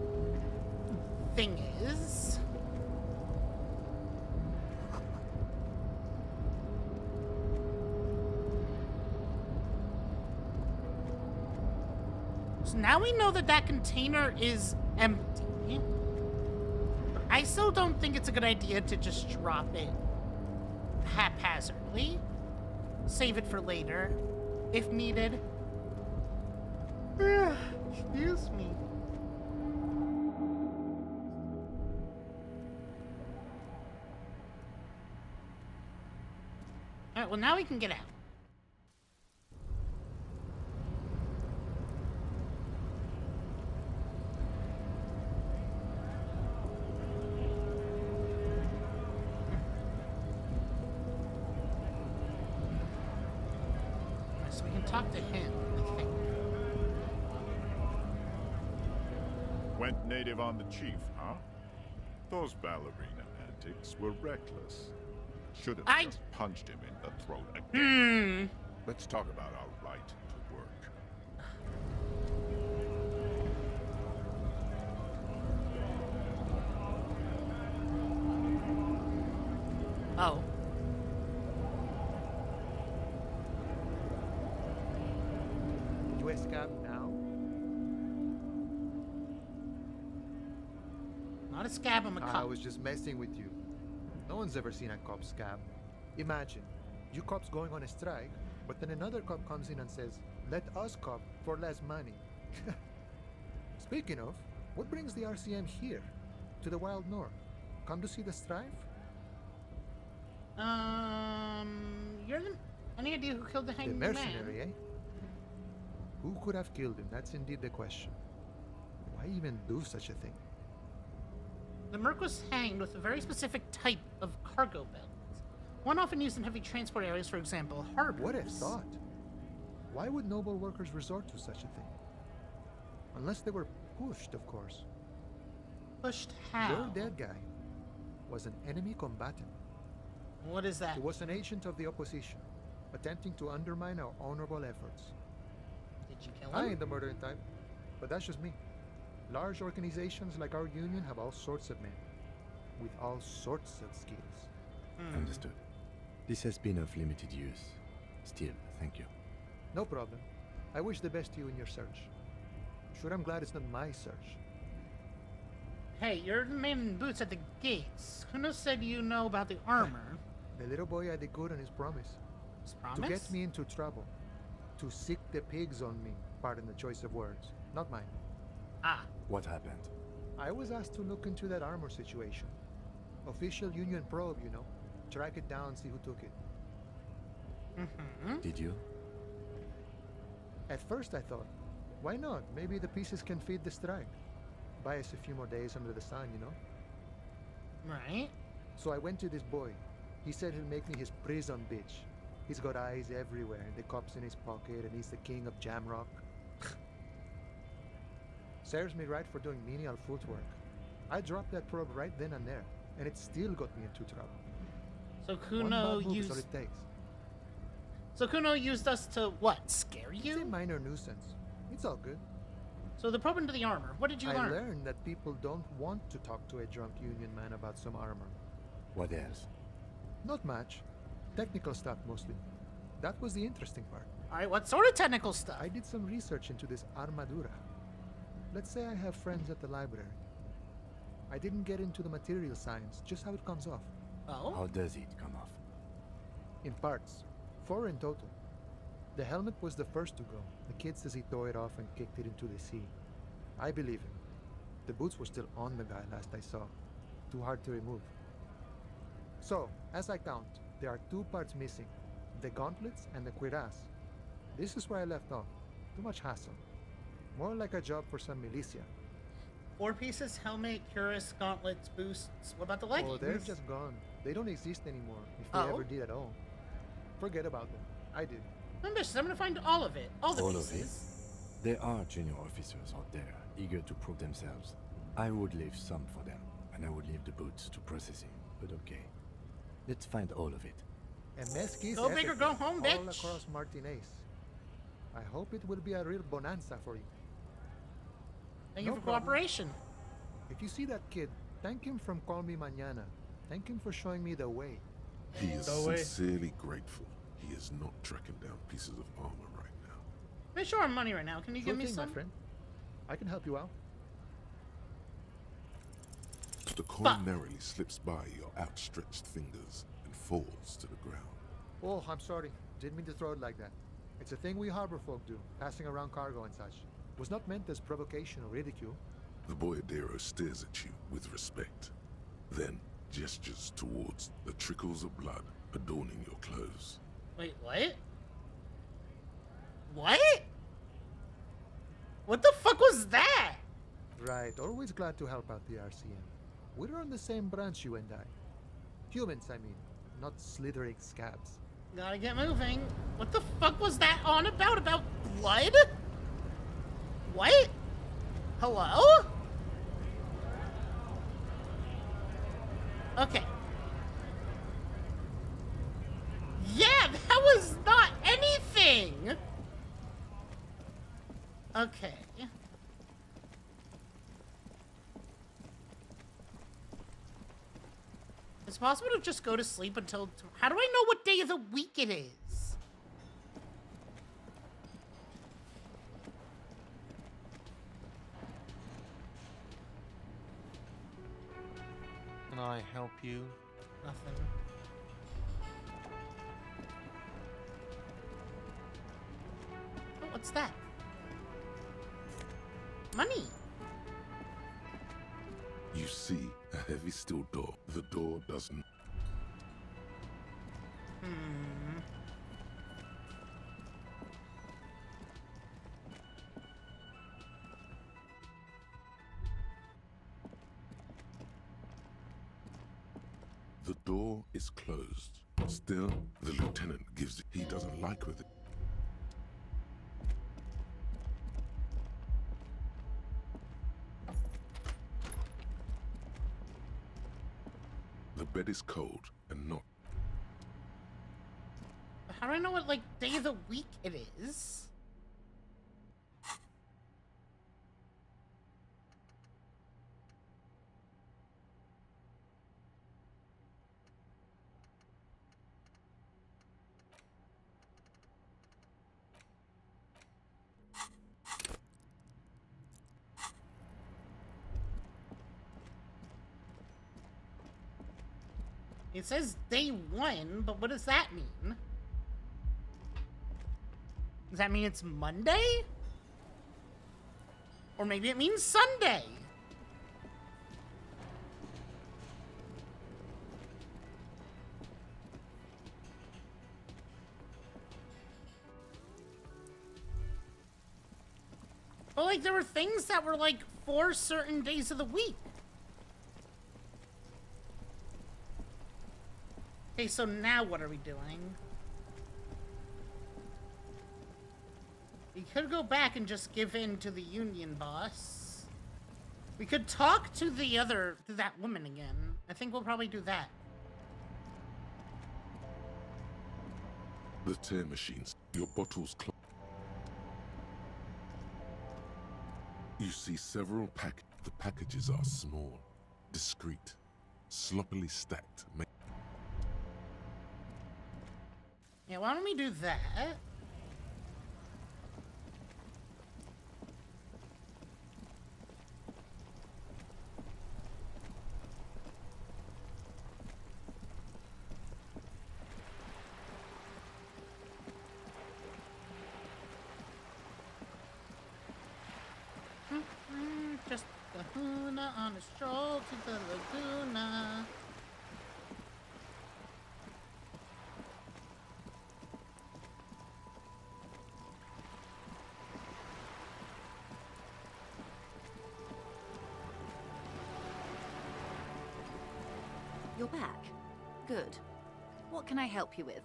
thing is. So now we know that that container is empty. I still don't think it's a good idea to just drop it haphazardly. Save it for later, if needed. Excuse me. Alright, well now we can get out. So we can talk to him, I think. Went native on the chief, huh? Those ballerina antics were reckless. Should have just punched him in the throat again. Let's talk about our right to work. Oh. You escape now? Not a scab, I'm a cop. I was just messing with you. No one's ever seen a cop scab. Imagine, you cops going on a strike, but then another cop comes in and says, let us cop for less money. Speaking of, what brings the RCM here? To the Wild North? Come to see the strife? You're the... Any idea who killed the The hanged man? mercenary, eh? Who could have killed him? That's indeed the question. Why even do such a thing? The Merc was hanged with a very specific type of cargo belt. One often used in heavy transport areas, for example, harbors. What a thought. Why would noble workers resort to such a thing? Unless they were pushed, of course. Pushed how? Your dead guy was an enemy combatant. What is that? He was an agent of the opposition, attempting to undermine our honorable efforts. Did you kill him? I ain't the murdering type, but that's just me. Large organizations like our union have all sorts of men, with all sorts of skills. Understood. This has been of limited use. Still, thank you. No problem. I wish the best to you in your search. Sure, I'm glad it's not my search. Hey, you're the man in boots at the gates. Kuno said you know about the armor. The little boy had the good on his promise. His promise? To get me into trouble. To sick the pigs on me. Pardon the choice of words. Not mine. Ah. What happened? I was asked to look into that armor situation. Official union probe, you know. Track it down, see who took it. Did you? At first I thought, why not? Maybe the pieces can feed the strike. Buy us a few more days under the sun, you know? Right. So I went to this boy. He said he'll make me his prison bitch. He's got eyes everywhere, the cop's in his pocket, and he's the king of Jamrock. Serves me right for doing menial footwork. I dropped that probe right then and there, and it still got me into trouble. So One bad Kuno move is used. all it takes. So Kuno used us to what? Scare It's a you? minor nuisance. It's all good. So the probe into the armor. What did you I learn? learned that people don't want to talk to a drunk union man about some armor. What else? Not much. Technical stuff mostly. That was the interesting part. All right. What sort of technical stuff? I did some research into this armadura. Let's say I have friends at the library. I didn't get into the material science, just how it comes off. Oh. How does it come off? In parts. 4 in total. The helmet was the first to go. The kid says he tore it off and kicked it into the sea. I believe him. The boots were still on the guy last I saw. Too hard to remove. So, as I count, there are 2 parts missing. The gauntlets and the cuirass. This is where I left off. Too much hassle. More like a job for some militia. 4 pieces, helmet, cuirass, gauntlets, boosts. What about the leggings? Oh, they're just gone. They don't exist anymore, if they Oh. ever did at all. Forget about them. I did. Ambitious. I'm gonna find all of it. All the All of pieces. it? There are junior officers out there, eager to prove themselves. I would leave some for them, and I would leave the boots to processing. But okay. Let's find all of it. A mesquite Go big or go home, all bitch. across Martinez. I hope it will be a real bonanza for you. Thank you No for problem. cooperation. If you see that kid, thank him from Call Me Mañana. Thank him for showing me the way. He is No way. sincerely grateful. He is not tracking down pieces of armor right now. I'm sure I'm money right now. Can you Sure give me thing, some? my friend. I can help you out. The coin narrowly slips by your outstretched fingers and falls to the ground. Oh, I'm sorry. Didn't mean to throw it like that. It's a thing we harbor folk do, passing around cargo and such. Was not meant as provocation or ridicule. The boyadero stares at you with respect, then gestures towards the trickles of blood adorning your clothes. Wait, what? What? What the fuck was that? Right, always glad to help out the RCM. We're on the same branch, you and I. Humans, I mean, not slithering scabs. Gotta get moving. What the fuck was that on about? About blood? What? Hello? Okay. Yeah, that was not anything! Okay. It's possible to just go to sleep until... How do I know what day of the week it is? Can I help you? Nothing. Oh, what's that? Money. You see a heavy steel door. The door doesn't. The door is closed. Still, the lieutenant gives it. He doesn't like with it. The bed is cold and not. How do I know what, like, day of the week it is? It says day 1, but what does that mean? Does that mean it's Monday? Or maybe it means Sunday. But, like, there were things that were, like, for certain days of the week. Okay, so now what are we doing? We could go back and just give in to the union boss. We could talk to that woman again. I think we'll probably do that. The tear machines. Your bottles close. You see several The packages are small, discreet, sloppily stacked. Yeah, why don't we do that? Just Laguna on a stroll to the Laguna. You're back. Good. What can I help you with?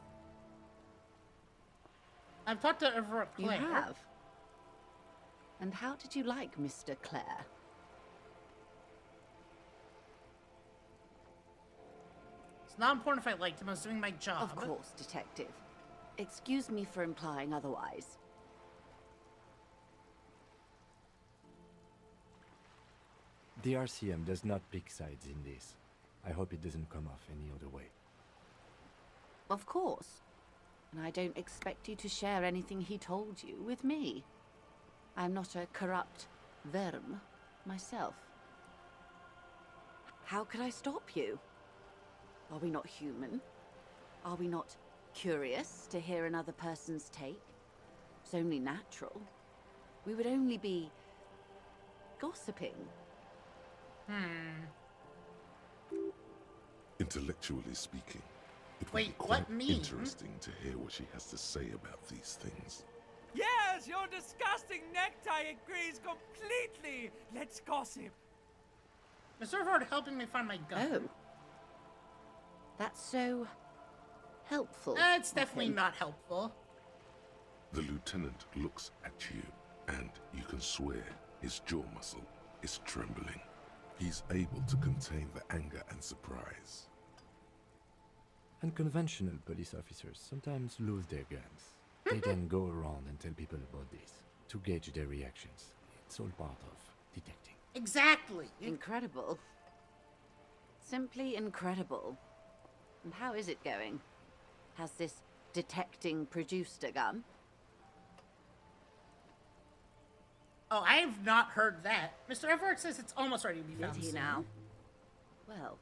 I've talked to Everett Claire. You have? And how did you like Mr. Clare? It's not important if I liked him. I was doing my job. Of course, Detective. Excuse me for implying otherwise. The RCM does not pick sides in this. I hope it doesn't come off any other way. Of course. And I don't expect you to share anything he told you with me. I'm not a corrupt verm myself. How could I stop you? Are we not human? Are we not curious to hear another person's take? It's only natural. We would only be gossiping. Intellectually speaking, it would Wait, be quite what mean? interesting to hear what she has to say about these things. Yes, your disgusting necktie agrees completely. Let's gossip. Mr. Everett helping me find my gun. Oh. That's so helpful. It's definitely not helpful. The lieutenant looks at you, and you can swear his jaw muscle is trembling. He's able to contain the anger and surprise. Unconventional police officers sometimes lose their guns. They then go around and tell people about this, to gauge their reactions. It's all part of detecting. Exactly. Incredible. Simply incredible. And how is it going? Has this detecting produced a gun? Oh, I have not heard that. Mr. Everett says it's almost ready to be found Did he soon. now? Well,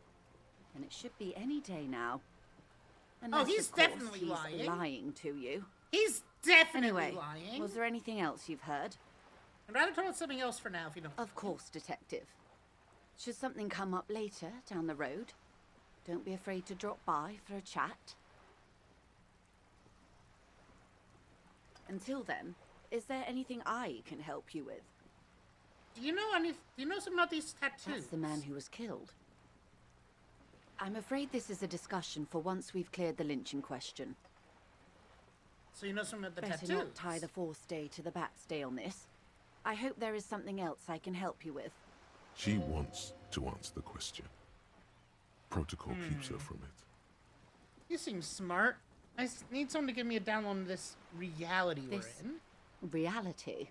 then it should be any day now. Oh, Unless, he's of course, definitely he's lying. lying to you. He's definitely Anyway, lying. was there anything else you've heard? I'd rather talk about something else for now, if you don't. Of course, Detective. Should something come up later down the road, don't be afraid to drop by for a chat. Until then, is there anything I can help you with? Do you know something about these tattoos? That's the man who was killed. I'm afraid this is a discussion for once we've cleared the lynching question. So you know something about the Better tattoos? not tie the fourth day to the bat's day on this. I hope there is something else I can help you with. She wants to answer the question. Protocol keeps her from it. You seem smart. I need someone to give me a download on this reality This we're in. reality.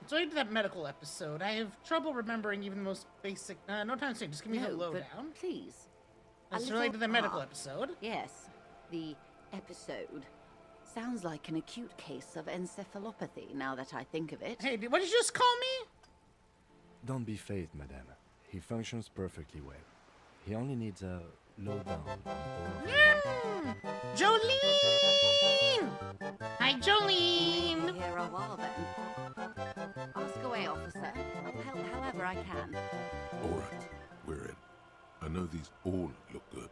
It's related to that medical episode. I have trouble remembering even the most basic... no time to say. Just give me the No, but lowdown. please. It's related to the medical episode. Yes, the episode. Sounds like an acute case of encephalopathy, now that I think of it. Hey, what did you just call me? Don't be phased, madame. He functions perfectly well. He only needs a lowdown on all of Jolene! Hi, Jolene! Maybe here a while then. Ask away, officer. I'll help however I can. All right, we're in. I know these all look good,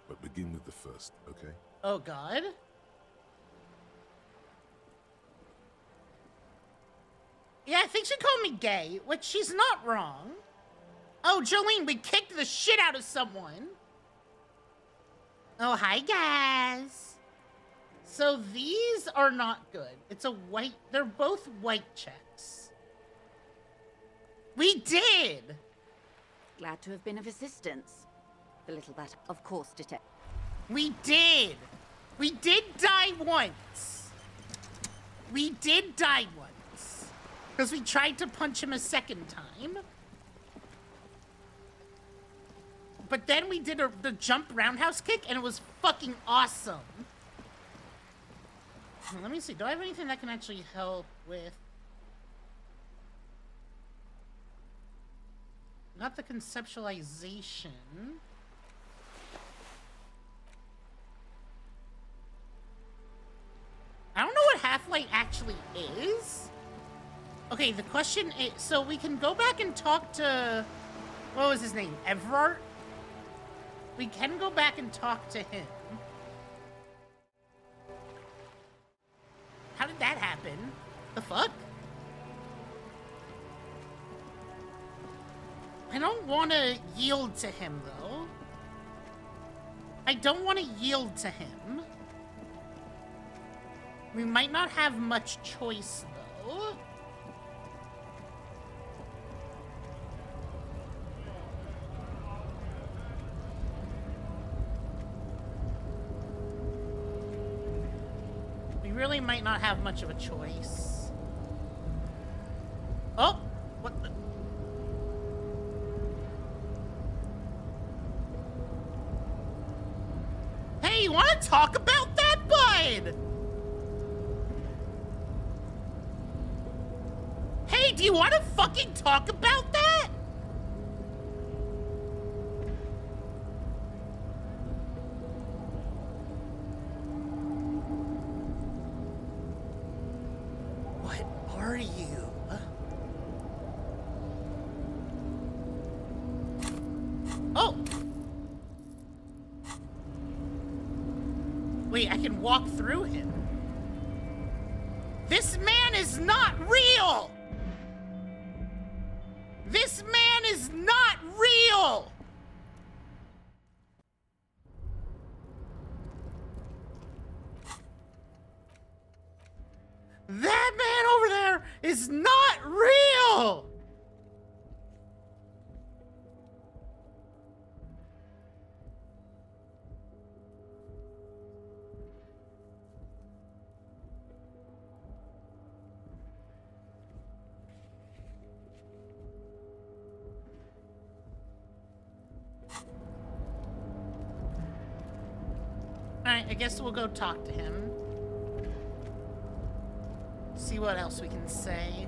but begin with the first, okay? Oh, God. Yeah, I think she called me gay, which she's not wrong. Oh, Jolene, we kicked the shit out of someone. Oh, hi, guys. So these are not good. It's a white... They're both white checks. We did! Glad to have been of assistance. The little bat, of course, detect. We did! We did die once. We did die once. Because we tried to punch him a second time. But then we did the jump roundhouse kick, and it was fucking awesome. Let me see. Do I have anything that can actually help with... Not the conceptualization. I don't know what Half-Light actually is. Okay, the question is... So we can go back and talk to... What was his name? Everard? We can go back and talk to him. How did that happen? The fuck? I don't want to yield to him, though. I don't want to yield to him. We might not have much choice, though. We really might not have much of a choice. Oh! What the... Hey, you want to talk about that, bud? Hey, do you want to fucking talk about that? What are you? Oh! Wait, I can walk through him. This man is not real! This man is not real! That man over there is not real! Alright, I guess we'll go talk to him. See what else we can say.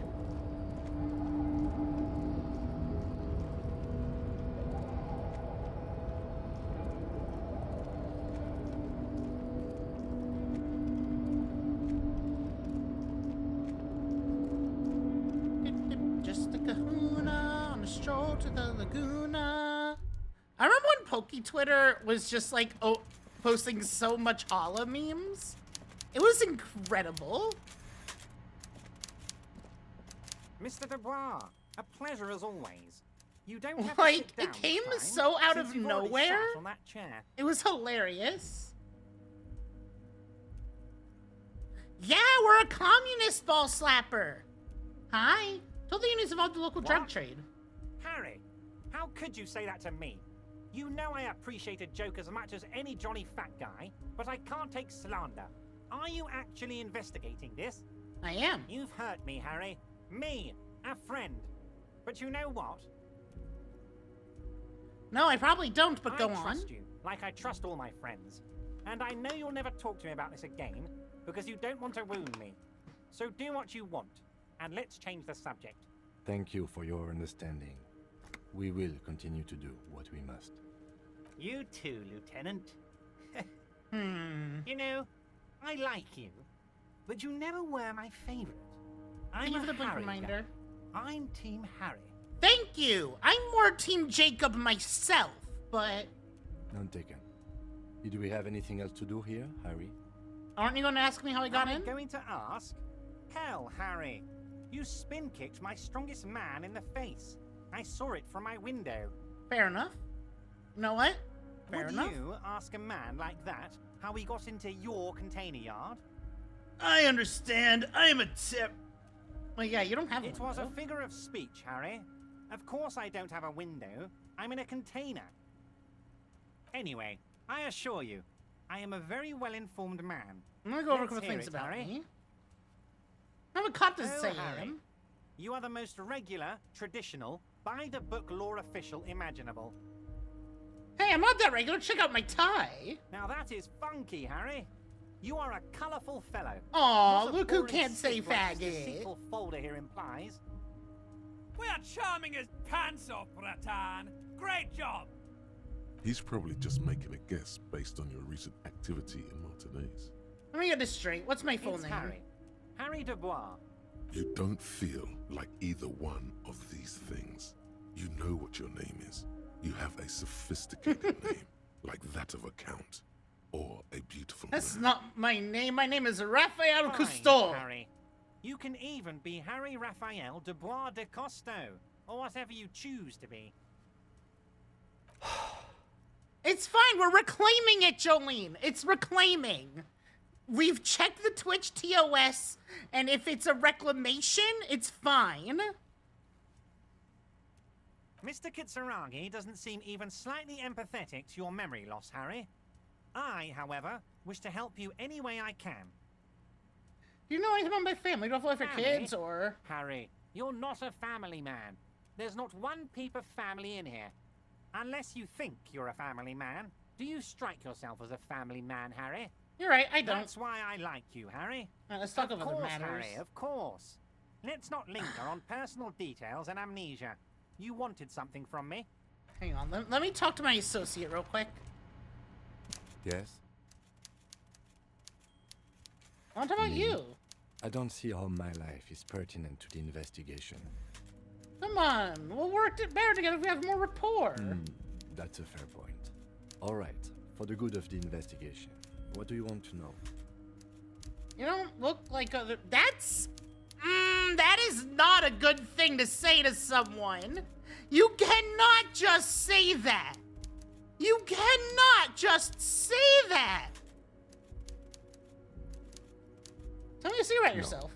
Just a kahuna on a stroll to the Laguna. I remember when Poke Twitter was just like, oh, posting so much Hala memes. It was incredible. Mr. Dubois, a pleasure as always. You don't have Like, to sit down it came this time, so out since of you've already nowhere. sat on that chair. It was hilarious. Yeah, we're a communist ball slapper. Hi. Told the unions about the local drug What? trade. Harry, how could you say that to me? You know I appreciate a joke as much as any jolly fat guy, but I can't take slander. Are you actually investigating this? I am. You've hurt me, Harry. Me, a friend. But you know what? No, I probably don't, but I go on. trust you, like I trust all my friends. And I know you'll never talk to me about this again, because you don't want to wound me. So do what you want, and let's change the subject. Thank you for your understanding. We will continue to do what we must. You too, Lieutenant. You know, I like you, but you never were my favorite. I'm Thank you a for the blink Harry reminder. guy. I'm Team Harry. Thank you. I'm more Team Jacob myself, but... None taken. Do we have anything else to do here, Harry? Aren't you going to ask me how I got in? I'm going to ask? Hell, Harry. You spin-kicked my strongest man in the face. I saw it from my window. Fair enough. You know what? Fair Would enough. you ask a man like that how he got into your container yard? I understand. I am a tip. Well, yeah, you don't have a It was a window. figure of speech, Harry. Of course I don't have a window. I'm in a container. Anyway, I assure you, I am a very well-informed man. I'm gonna go over a Let's couple hear things it, about Harry. me. I have a cop to Oh, say Harry, him. you are the most regular, traditional, by-the-book law official imaginable. Hey, I'm not that regular. Check out my tie. Now that is funky, Harry. You are a colourful fellow. Aw, Not a look who boring can't say stick like this faggot. deceitful folder here implies. We are charming his pants off, Bratan. Great job. He's probably just making a guess based on your recent activity in Martinez. Let me get this straight. What's my full It's name? Harry. Harry Dubois. You don't feel like either one of these things. You know what your name is. You have a sophisticated name, like that of a count, or a beautiful That's man. not my name. My name is Raphael Fine, Cousteau. Harry. You can even be Harry Raphael Dubois de Costo, or whatever you choose to be. It's fine. We're reclaiming it, Jolene. It's reclaiming. We've checked the Twitch TOS, and if it's a reclamation, it's fine. Mr. Kitsuragi doesn't seem even slightly empathetic to your memory loss, Harry. I, however, wish to help you any way I can. Do you know anything about my family? Do I have for Family? kids, or... Harry, you're not a family man. There's not one peep of family in here. Unless you think you're a family man. Do you strike yourself as a family man, Harry? You're right, I don't. That's why I like you, Harry. Let's talk of about other course, matters. Harry, of course. Let's not linger on personal details and amnesia. You wanted something from me. Hang on, let me talk to my associate real quick. Yes? What about Me? you? I don't see how my life is pertinent to the investigation. Come on, we'll work better together if we have more rapport. That's a fair point. All right, for the good of the investigation, what do you want to know? You don't look like other... That's... that is not a good thing to say to someone. You cannot just say that. You cannot just say that. Tell me a secret about yourself.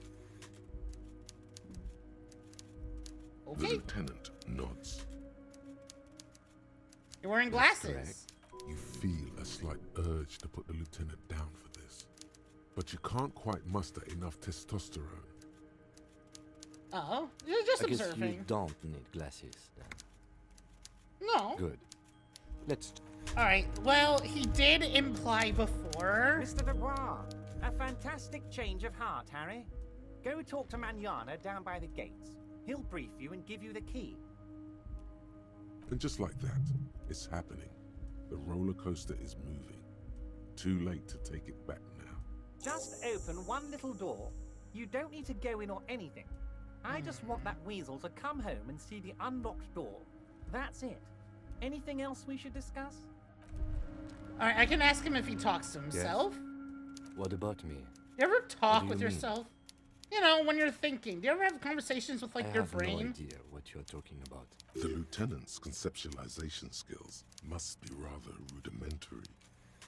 The Okay. lieutenant nods. You're wearing That's glasses. correct. You feel a slight urge to put the lieutenant down for this, but you can't quite muster enough testosterone. Oh, you're just I guess observing. you don't need glasses, then. No. Good. Let's... All right. Well, he did imply before. Mr. Dubois, a fantastic change of heart, Harry. Go talk to Manana down by the gates. He'll brief you and give you the key. And just like that, it's happening. The roller coaster is moving. Too late to take it back now. Just open one little door. You don't need to go in or anything. I just want that weasel to come home and see the unlocked door. That's it. Anything else we should discuss? All right, I can ask him if he talks to himself. What about me? You ever talk do with you mean? yourself? You know, when you're thinking. Do you ever have conversations with like I your have brain? no idea what you're talking about. The lieutenant's conceptualization skills must be rather rudimentary.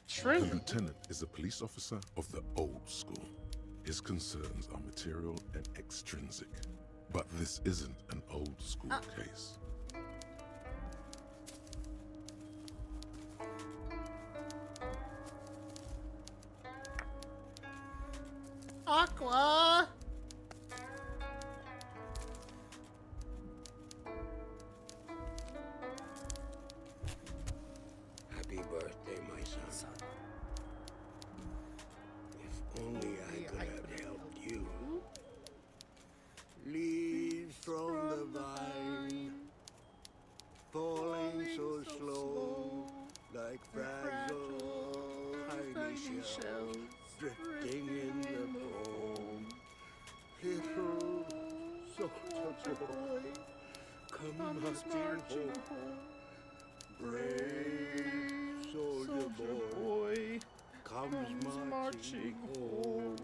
True. The lieutenant is a police officer of the old school. His concerns are material and extrinsic. But this isn't an old school case. Aqua. Happy birthday, my son. If only I could have helped you. Leaves from the vine, falling so slow, like fragile tiny shells, drifting in the foam. Little soldier boy, come marching home. Brave soldier boy, comes marching home.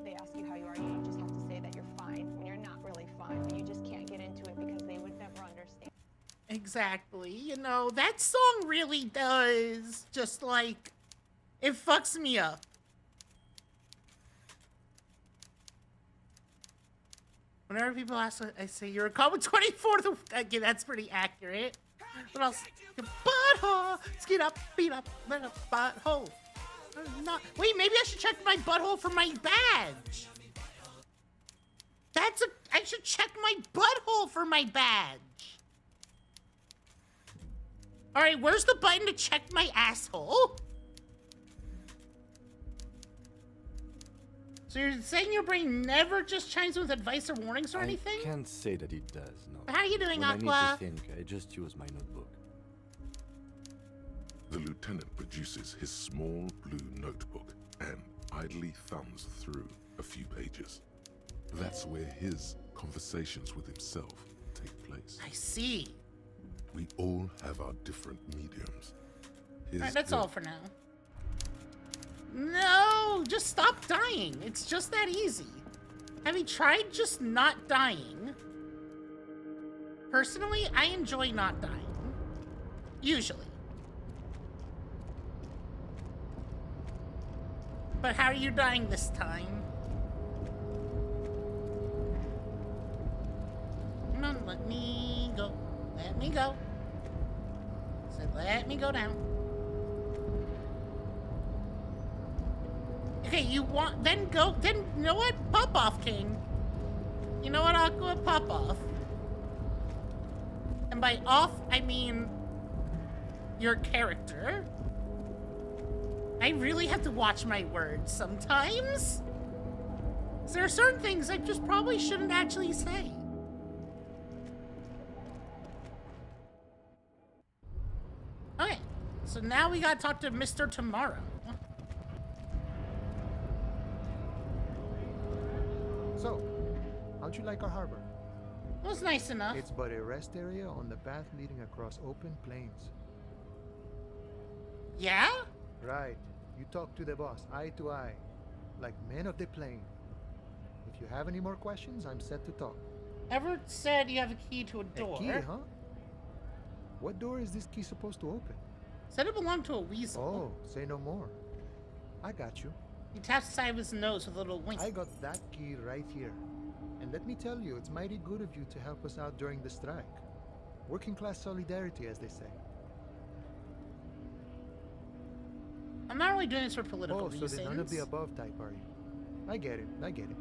they ask you how you are, you just have to say that you're fine when you're not really fine, but you just can't get into it because they would never understand. Exactly. You know, that song really does just like, it fucks me up. Whenever people ask, I say, you're a Common 24. Okay, that's pretty accurate. What else? Butthole. Skid up, beat up, let up, butthole. Not. Wait, maybe I should check my butthole for my badge. I should check my butthole for my badge. All right, where's the button to check my asshole? So you're saying your brain never just chimes with advice or warnings or anything? I can't say that it does, no. How are you doing, when Aqua? I need to think, I just use my notebook. The lieutenant produces his small blue notebook and idly thumbs through a few pages. That's where his conversations with himself take place. I see. We all have our different mediums. All right, that's all for now. No, just stop dying. It's just that easy. Have you tried just not dying? Personally, I enjoy not dying. Usually. But how are you dying this time? Come on, let me go. Let me go. Said, let me go down. Okay, you want, then go, then, you know what? Pop off, King. You know what, Aqua? Pop off. And by off, I mean your character. I really have to watch my words sometimes. There are certain things I just probably shouldn't actually say. Okay, so now we gotta talk to Mr. Tomorrow. So, how'd you like our harbor? It was nice enough. It's but a rest area on the path leading across open plains. Yeah? Right. You talk to the boss, eye to eye, like men of the plain. If you have any more questions, I'm set to talk. Everett said you have a key to a door. A key, huh? What door is this key supposed to open? Said it belonged to a weasel. Oh, say no more. I got you. He taps the side of his nose with a little wink. I got that key right here. And let me tell you, it's mighty good of you to help us out during the strike. Working class solidarity, as they say. I'm not really doing this for political reasons. So the none of the above type, are you? I get it, I get it.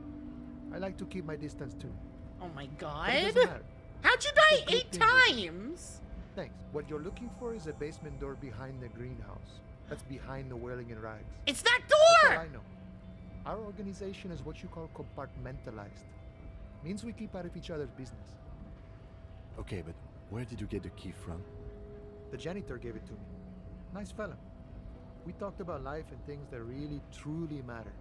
I like to keep my distance too. Oh my But god. it doesn't matter. How'd you die 8 times? Thanks. What you're looking for is a basement door behind the greenhouse. That's behind the whirling in rags. It's that That's door! all I know. Our organization is what you call compartmentalized. Means we keep out of each other's business. Okay, but where did you get the key from? The janitor gave it to me. Nice fella. We talked about life and things that really, truly matter.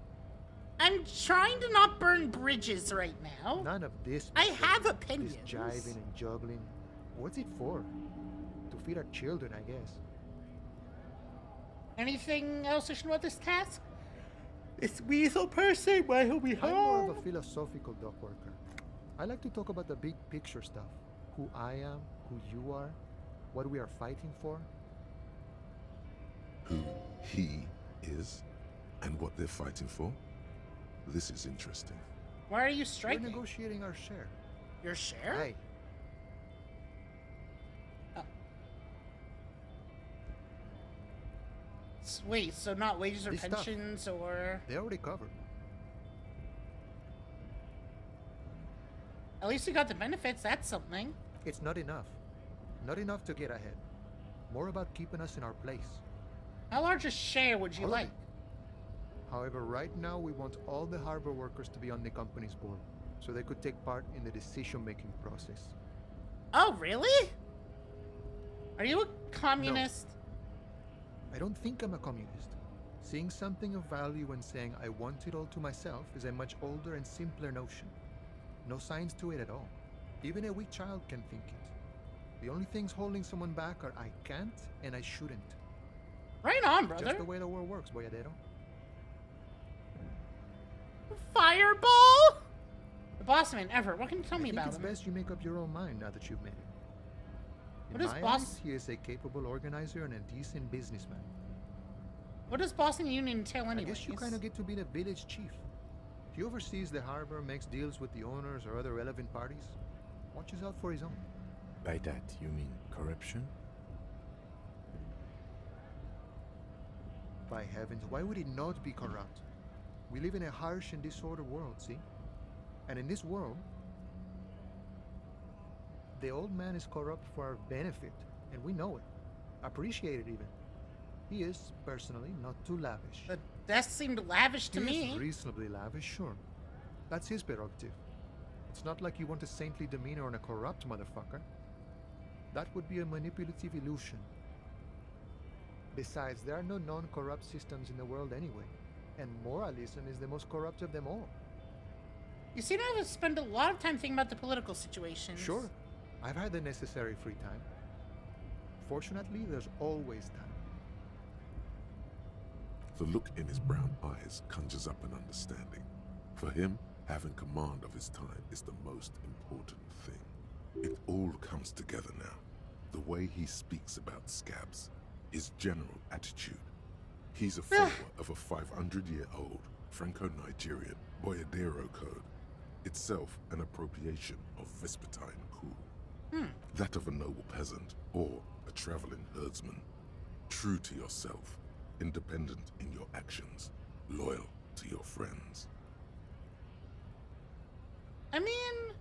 I'm trying to not burn bridges right now. None of this. I have opinions. This jiving and juggling. What's it for? To feed our children, I guess. Anything else I should know about this task? This weasel person, why he'll be I'm home. more of a philosophical dock worker. I like to talk about the big picture stuff. Who I am, who you are, what we are fighting for. Who he is and what they're fighting for? This is interesting. Why are you striking? We're negotiating our share. Your share? Hey. Wait, so not wages or This stuff, pensions or... They already covered. At least you got the benefits, that's something. It's not enough. Not enough to get ahead. More about keeping us in our place. How large a share would you All of like? it. However, right now we want all the harbor workers to be on the company's board, so they could take part in the decision-making process. Oh, really? Are you a communist? I don't think I'm a communist. Seeing something of value and saying I want it all to myself is a much older and simpler notion. No science to it at all. Even a weak child can think it. The only things holding someone back are I can't and I shouldn't. Right on, brother. Just the way the world works, boyadero. Fireball? The boss man ever. What can you tell me about It's him? best you make up your own mind now that you've met him. What In is my boss? eyes, he is a capable organizer and a decent businessman. What does Boston Union entail anyway? I guess you kind of get to be the village chief. He oversees the harbor, makes deals with the owners or other relevant parties, watches out for his own. By that, you mean corruption? By heavens, why would he not be corrupt? We live in a harsh and disordered world, see? And in this world, the old man is corrupt for our benefit, and we know it. Appreciate it even. He is, personally, not too lavish. The death seemed lavish to He me. is reasonably lavish, sure. That's his prerogative. It's not like you want a saintly demeanor on a corrupt motherfucker. That would be a manipulative illusion. Besides, there are no non-corrupt systems in the world anyway, and moralism is the most corrupt of them all. You seem to have spent a lot of time thinking about the political situation. Sure, I've had the necessary free time. Fortunately, there's always time. The look in his brown eyes conjures up an understanding. For him, having command of his time is the most important thing. It all comes together now. The way he speaks about scabs, his general attitude. He's a follower of a 500-year-old Franco-Nigerian Boyadero code, itself an appropriation of Vespertine cool. That of a noble peasant or a traveling herdsman. True to yourself, independent in your actions, loyal to your friends. I mean,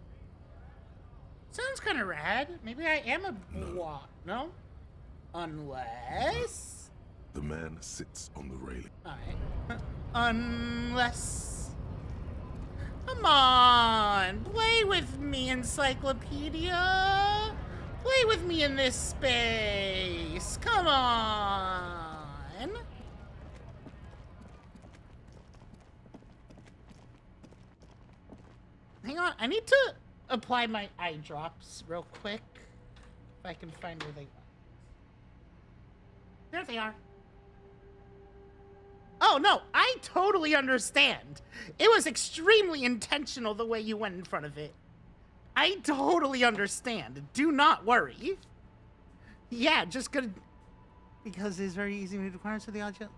sounds kind of rad. Maybe I am a bois. No? Unless... The man sits on the railing. Alright. Unless... Come on! Play with me, Encyclopedia! Play with me in this space! Come on! Hang on, I need to apply my eye drops real quick. If I can find where they went. There they are. Oh, no, I totally understand. It was extremely intentional the way you went in front of it. I totally understand. Do not worry. Yeah, just gonna... Because it's very easy to acquire to the object.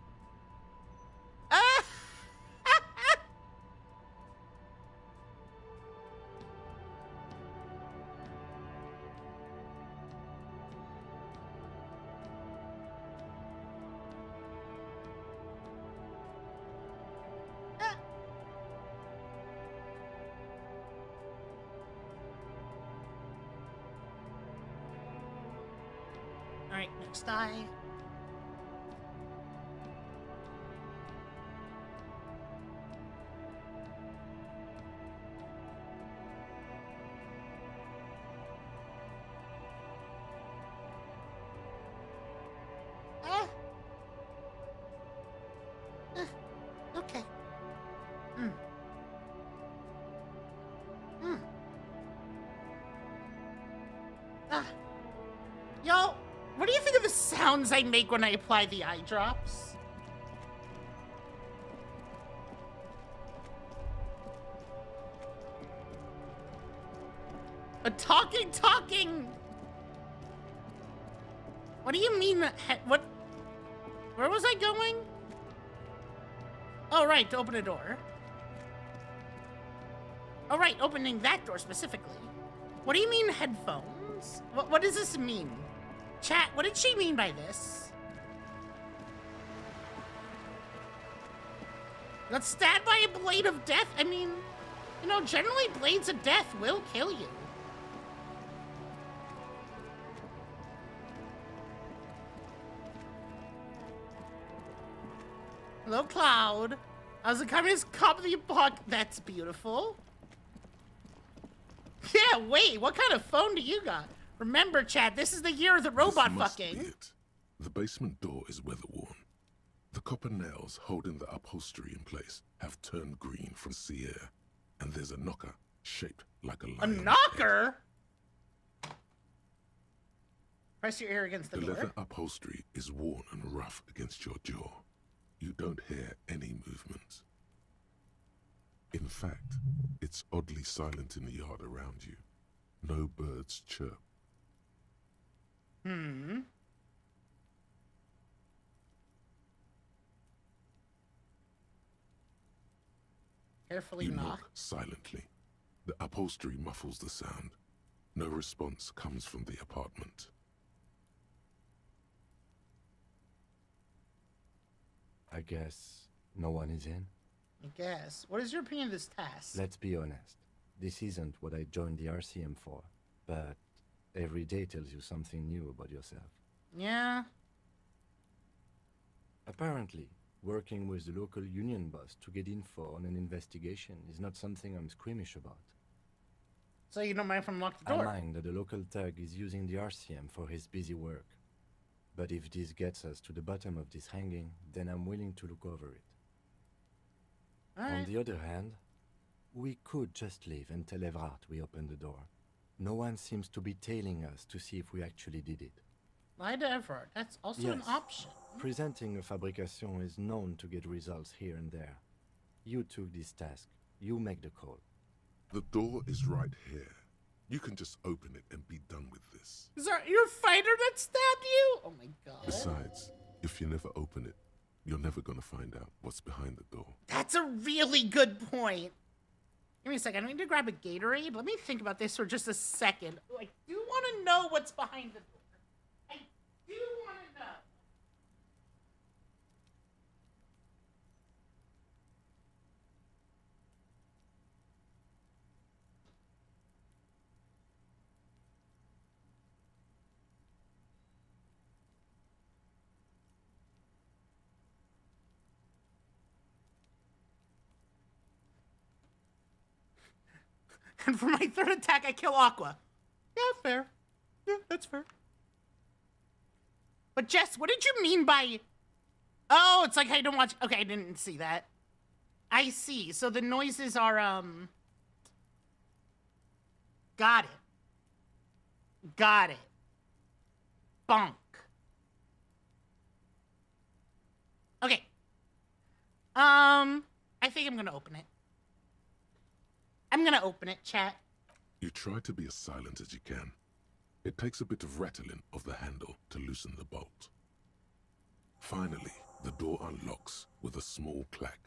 Ah! Alright, next eye. Okay. Yo, what do you think of the sounds I make when I apply the eye drops? A talking! What do you mean? What? Where was I going? Oh, right, to open a door. Oh, right, opening that door specifically. What do you mean headphones? What does this mean? Chat, what did she mean by this? Got stabbed by a blade of death? I mean, you know, generally blades of death will kill you. Hello, Cloud. How's the communist cop of the epoch? That's beautiful. Yeah, wait, what kind of phone do you got? Remember, Chad, this is the year of the robot This must fucking. be it. The basement door is weather-worn. The copper nails holding the upholstery in place have turned green from sea air, and there's a knocker shaped like a A lion. knocker? Press your ear against the The door. leather upholstery is worn and rough against your jaw. You don't hear any movement. fact, it's oddly silent in the yard around you. No birds chirp. Carefully You knock. knock silently. The upholstery muffles the sound. No response comes from the apartment. I guess no one is in? I guess. What is your opinion of this task? Let's be honest. This isn't what I joined the RCM for, but every day tells you something new about yourself. Yeah. Apparently, working with the local union boss to get info on an investigation is not something I'm squeamish about. So you don't mind if I unlock the I door? mind that the local thug is using the RCM for his busy work. But if this gets us to the bottom of this hanging, then I'm willing to look over it. On the other hand, we could just leave and tell Evrart we opened the door. No one seems to be tailing us to see if we actually did it. Lie to Everard. That's also an option. Presenting a fabrication is known to get results here and there. You took this task. You make the call. The door is right here. You can just open it and be done with this. Is that your fighter that stabbed you? Oh my god. Besides, if you never open it, you're never gonna find out what's behind the door. That's a really good point. Give me a second. I need to grab a Gatorade. Let me think about this for just a second. I do want to know what's behind the door. I do want to know. And for my third attack, I kill Aqua. Yeah, fair. Yeah, that's fair. But Jess, what did you mean by... Oh, it's like I don't watch... Okay, I didn't see that. I see. So the noises are, Got it. Got it. Bonk. Okay. I think I'm gonna open it. I'm gonna open it, chat. You try to be as silent as you can. It takes a bit of rattling of the handle to loosen the bolt. Finally, the door unlocks with a small clack.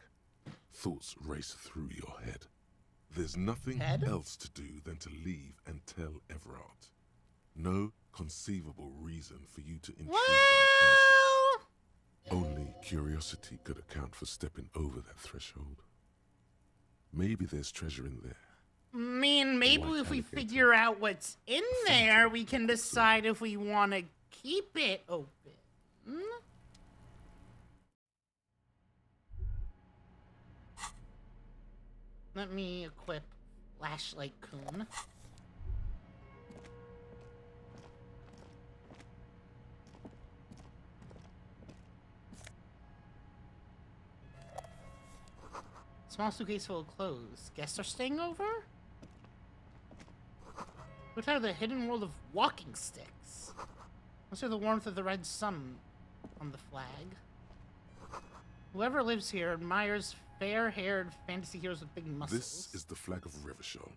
Thoughts race through your head. There's nothing else to do than to leave and tell Everard. No conceivable reason for you to intrude. Only curiosity could account for stepping over that threshold. Maybe there's treasure in there. I mean, maybe if we figure out what's in there, we can decide if we want to keep it open. Let me equip Flashlight Coon. Small suitcase full of clothes. Guests are staying over? What are the hidden world of walking sticks? Must have the warmth of the red sun on the flag. Whoever lives here admires fair-haired fantasy heroes with big muscles. This is the flag of Revachol,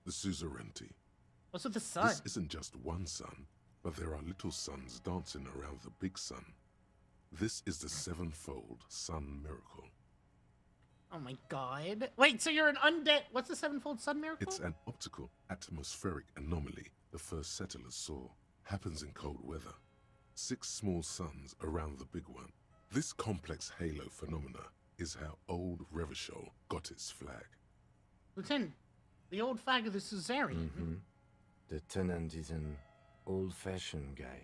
the suzerainty. What's with the sun? This isn't just one sun, but there are little suns dancing around the big sun. This is the sevenfold sun miracle. Oh my god. Wait, so you're an undead... What's the sevenfold sun miracle? It's an optical atmospheric anomaly the first settlers saw. Happens in cold weather. 6 small suns around the big one. This complex halo phenomena is how old Revachol got its flag. Lieutenant, the old flag of the suzerain. The tenant is an old-fashioned guy.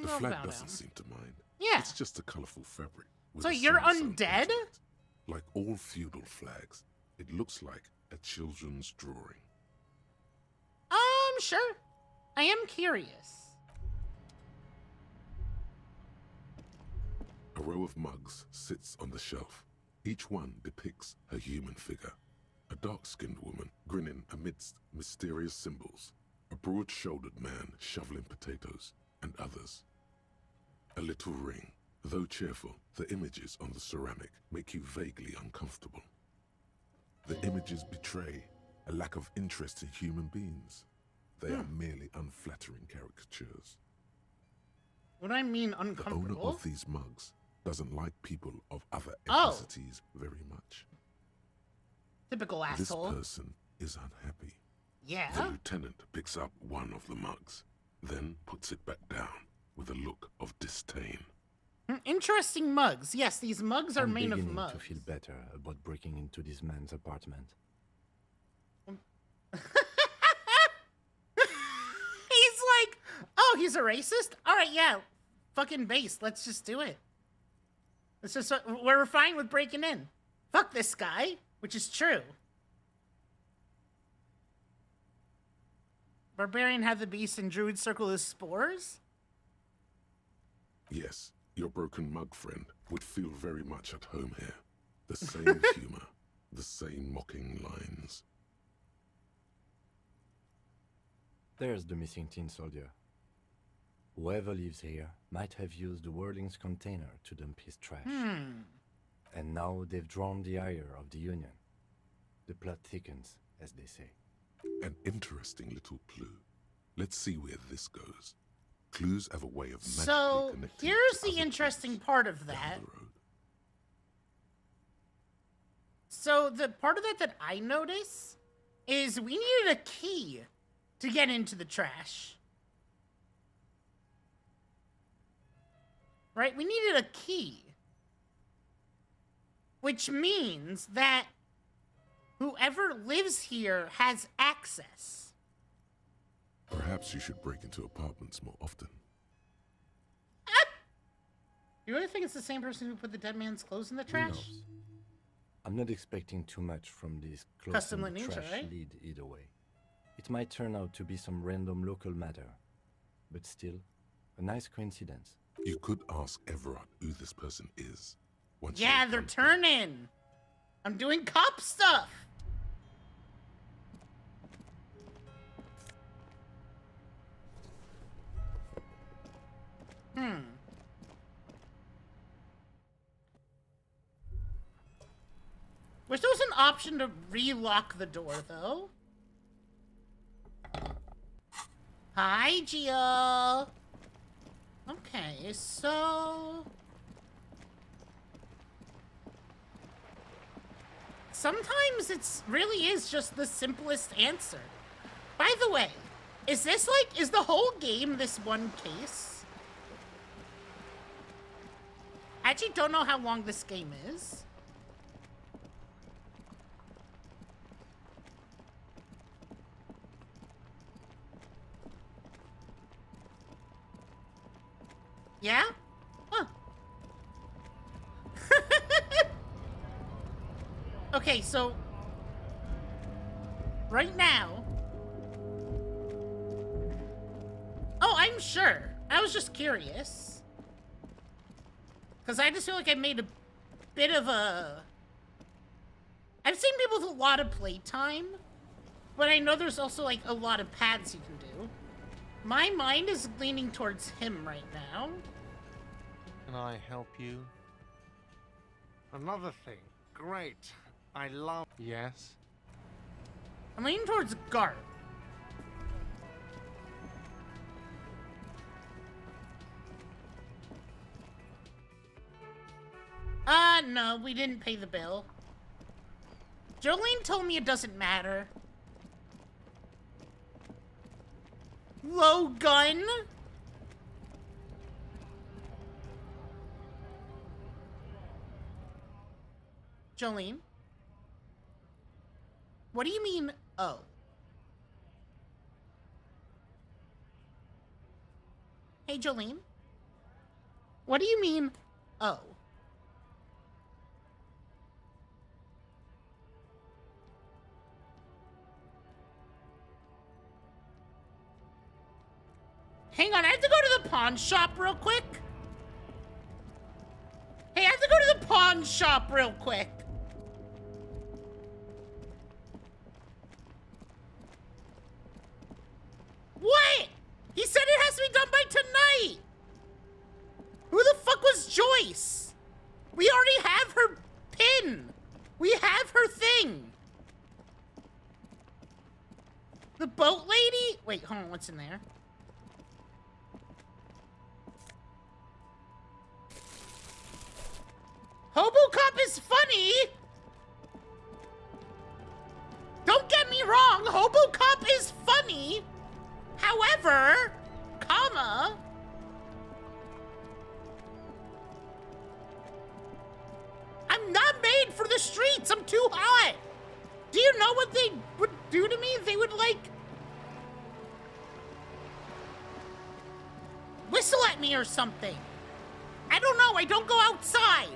The flag doesn't seem to mind. Yeah. It's just a colorful fabric. with So a you're sun undead? into it. Like all feudal flags, it looks like a children's drawing. Sure. I am curious. A row of mugs sits on the shelf. Each one depicts a human figure. A dark-skinned woman grinning amidst mysterious symbols. A broad-shouldered man shoveling potatoes, and others. A little ring, Though cheerful, the images on the ceramic make you vaguely uncomfortable. The images betray a lack of interest in human beings. They are merely unflattering caricatures. What do I mean The owner uncomfortable? of these mugs doesn't like people of other ethnicities very much. Typical asshole. This person is unhappy. Yeah. The lieutenant picks up one of the mugs, then puts it back down with a look of disdain. Interesting mugs. Yes, these mugs are I'm made of beginning mugs. to feel better about breaking into this man's apartment. He's like, oh, he's a racist? All right, yeah. Fucking base. Let's just do it. It's just, we're fine with breaking in. Fuck this guy, which is true. Barbarian had the beast and druid circle his spores? Yes, your broken mug friend would feel very much at home here. The same humor, the same mocking lines. There's the missing tin soldier. Whoever lives here might have used the Whirling's container to dump his trash. And now they've drawn the ire of the Union. The plot thickens, as they say. An interesting little clue. Let's see where this goes. Clues have a way of magically So, connecting here's to the other interesting clues part of down that. the road. So, the part of that that I notice is we needed a key to get into the trash. Right? We needed a key. Which means that whoever lives here has access. Perhaps you should break into apartments more often. You really think it's the same person who put the dead man's clothes in the Who trash? knows? I'm not expecting too much from this close Custom in the ninja, trash right? lead either way. It might turn out to be some random local matter, but still, a nice coincidence. You could ask Everard who this person is. Once Yeah, you're they're done. turning. I'm doing cop stuff. Wish there was an option to relock the door, though. Hi, Gio. Okay, so... sometimes it's really is just the simplest answer. By the way, is this like, is the whole game this one case? I actually don't know how long this game is. Yeah? Huh. Okay, so right now. Oh, I'm sure. I was just curious. Because I just feel like I made a bit of a... I've seen people with a lot of playtime, but I know there's also like a lot of paths you can do. My mind is leaning towards him right now. Can I help you? Another thing. Great. I love... Yes? I'm leaning towards Garp. No, we didn't pay the bill. Jolene told me it doesn't matter. Low gun? Jolene? What do you mean, oh? Hey, Jolene? What do you mean, oh? Hang on, I have to go to the pawn shop real quick. Hey, I have to go to the pawn shop real quick. What? He said it has to be done by tonight. Who the fuck was Joyce? We already have her pin. We have her thing. The boat lady? Wait, hold on, what's in there? Hobocop is funny. Don't get me wrong, Hobocop is funny. However, comma, I'm not made for the streets. I'm too hot. Do you know what they would do to me? They would, like, whistle at me or something. I don't know. I don't go outside.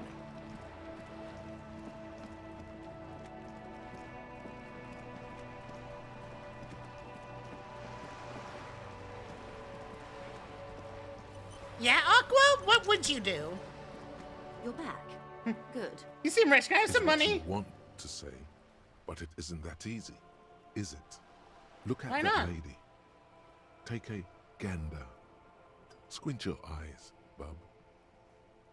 Yeah, Aqua? What would you do? You're back. Good. You seem rich. Can I have It's some what money? you want to say, but it isn't that easy, is it? Look at Why that not? lady. Take a gander. Squint your eyes, bub.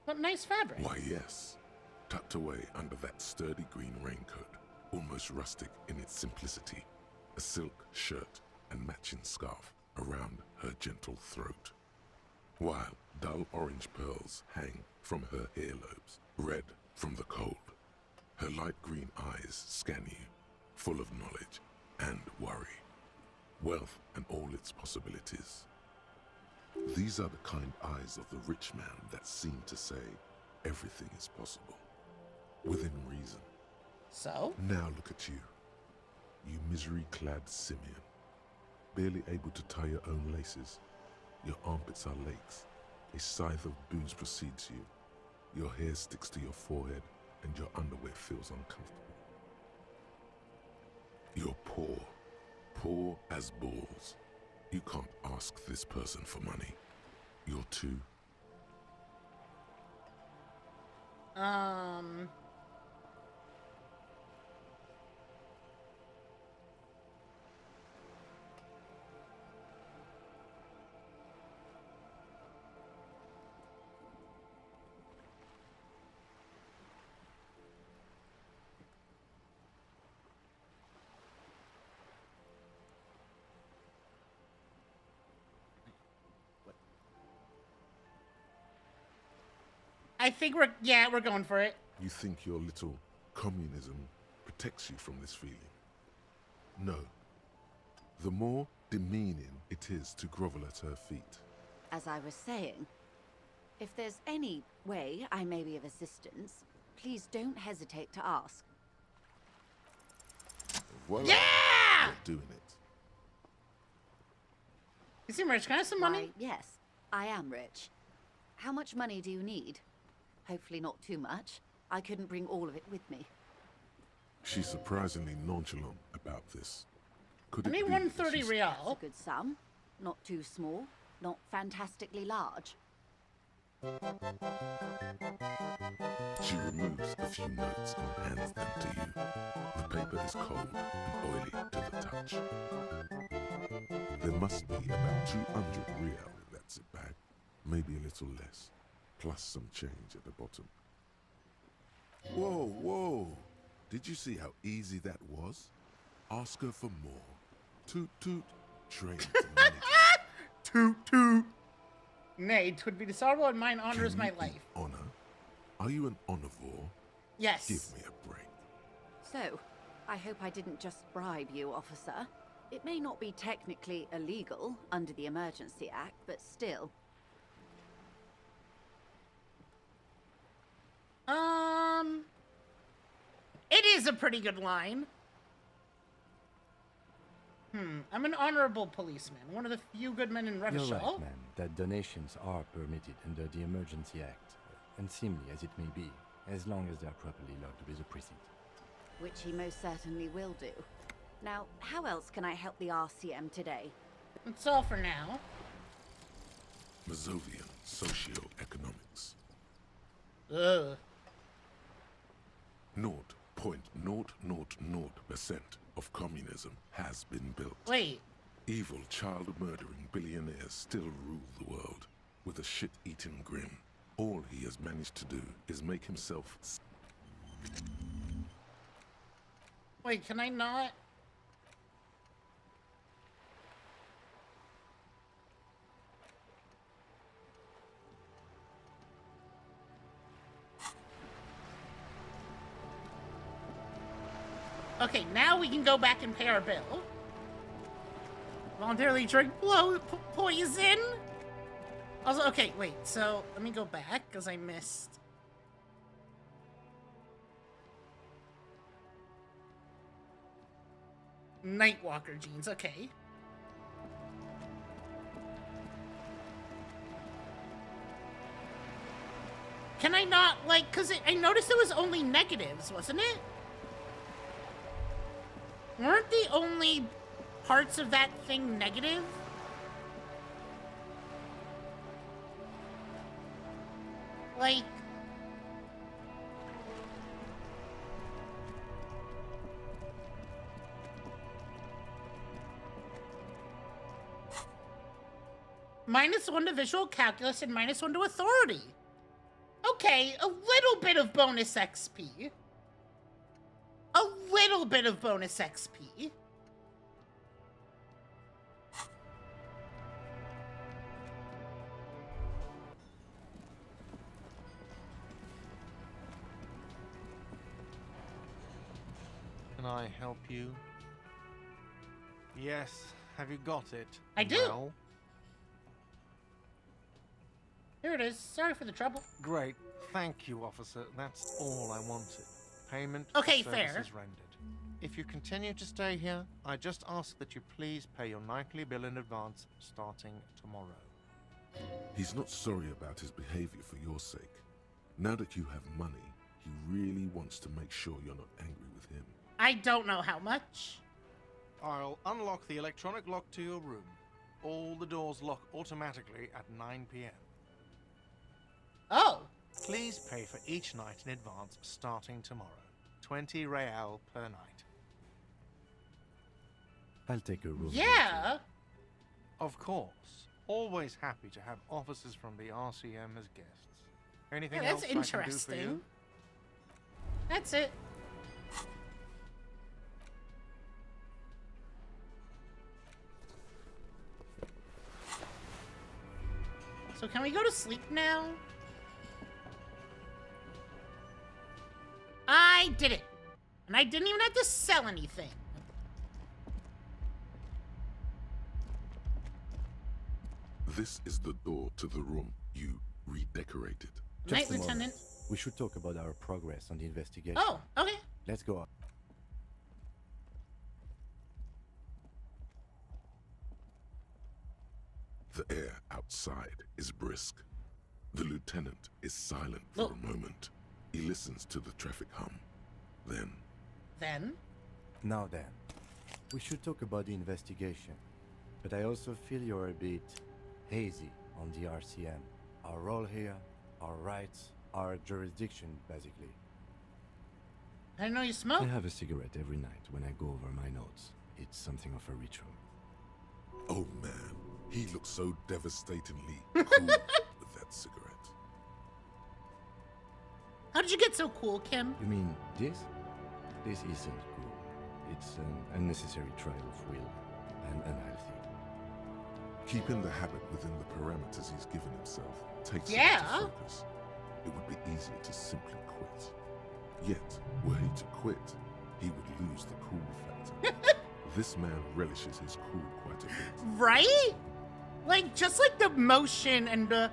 What nice fabric. Why, yes. Tucked away under that sturdy green raincoat, almost rustic in its simplicity, a silk shirt and matching scarf around her gentle throat, while dull orange pearls hang from her earlobes, red from the cold. Her light green eyes scan you, full of knowledge and worry, wealth and all its possibilities. These are the kind eyes of the rich man that seem to say everything is possible, within reason. So? Now look at you, you misery-clad simian, barely able to tie your own laces. Your armpits are lakes. A scythe of booze precedes you. Your hair sticks to your forehead, and your underwear feels uncomfortable. You're poor, poor as balls. You can't ask this person for money. You're too... I think we're going for it. You think your little communism protects you from this feeling? No. The more demeaning it is to grovel at her feet. As I was saying, if there's any way I may be of assistance, please don't hesitate to ask. Voila, Yeah! you're doing it. You seem rich. Can I have some money? Why, yes, I am rich. How much money do you need? Hopefully not too much. I couldn't bring all of it with me. She's surprisingly nonchalant about this. Could I it need be 130 that she's- real. That's a good sum. Not too small, not fantastically large. She removes a few notes and hands them to you. The paper is cold and oily to the touch. There must be about 200 real in that zip bag, maybe a little less, plus some change at the bottom. Whoa, whoa! Did you see how easy that was? Ask her for more. Toot toot, train to manage. Toot toot. Nay, 'twould be dishonorable and mine honors Can my you eat life. honor? Are you an omnivore? Yes. Give me a break. So, I hope I didn't just bribe you, officer. It may not be technically illegal under the Emergency Act, but still. It is a pretty good line. I'm an honorable policeman, one of the few good men in You're Revachol. right, ma'am, that donations are permitted under the Emergency Act, unseemly as it may be, as long as they're properly logged with the precinct. Which he most certainly will do. Now, how else can I help the RCM today? That's all for now. Mazovian socioeconomics. Ugh. 0.000% of communism has been built. Wait. Evil, child-murdering billionaires still rule the world with a shit-eating grin. All he has managed to do is make himself... Wait, can I not? Okay, now we can go back and pay our bill. Voluntarily drink poison? Also, okay, wait, so let me go back, because I missed. Nightwalker jeans, okay. Can I not, like, because I noticed it was only negatives, wasn't it? Weren't the only parts of that thing negative? Like... -1 to visual calculus and -1 to authority. Okay, a little bit of bonus XP. A little bit of bonus XP. Can I help you? Yes. Have you got it? I do. Well? Here it is. Sorry for the trouble. Great. Thank you, officer. That's all I wanted. Payment Okay, for fair. services rendered. If you continue to stay here, I just ask that you please pay your nightly bill in advance starting tomorrow. He's not sorry about his behavior for your sake. Now that you have money, he really wants to make sure you're not angry with him. I don't know how much. I'll unlock the electronic lock to your room. All the doors lock automatically at 9 p.m. Oh. Please pay for each night in advance starting tomorrow. 20 real per night. I'll take a room. Yeah. Of course. Always happy to have officers from the RCM as guests. Anything Yeah, that's else I can do for interesting. you? That's it. So can we go to sleep now? I did it. And I didn't even have to sell anything. This is the door to the room you redecorated. Night, Just a moment. Lieutenant. We should talk about our progress on the investigation. Oh, okay. Let's go. The air outside is brisk. The lieutenant is silent for a moment. He listens to the traffic hum. Then? Now then, we should talk about the investigation. But I also feel you're a bit hazy on the RCM. Our role here, our rights, our jurisdiction, basically. I didn't know you smoked. I have a cigarette every night when I go over my notes. It's something of a ritual. Oh man, he looks so devastatingly cool with that cigarette. How did you get so cool, Kim? You mean this? This isn't cool. It's an unnecessary trial of will and unhealthy. Keeping the habit within the parameters he's given himself takes him Yeah. into focus. It would be easier to simply quit. Yet, were he to quit, he would lose the cool factor. This man relishes his cool quite a bit. Right? Like, just like the motion and the...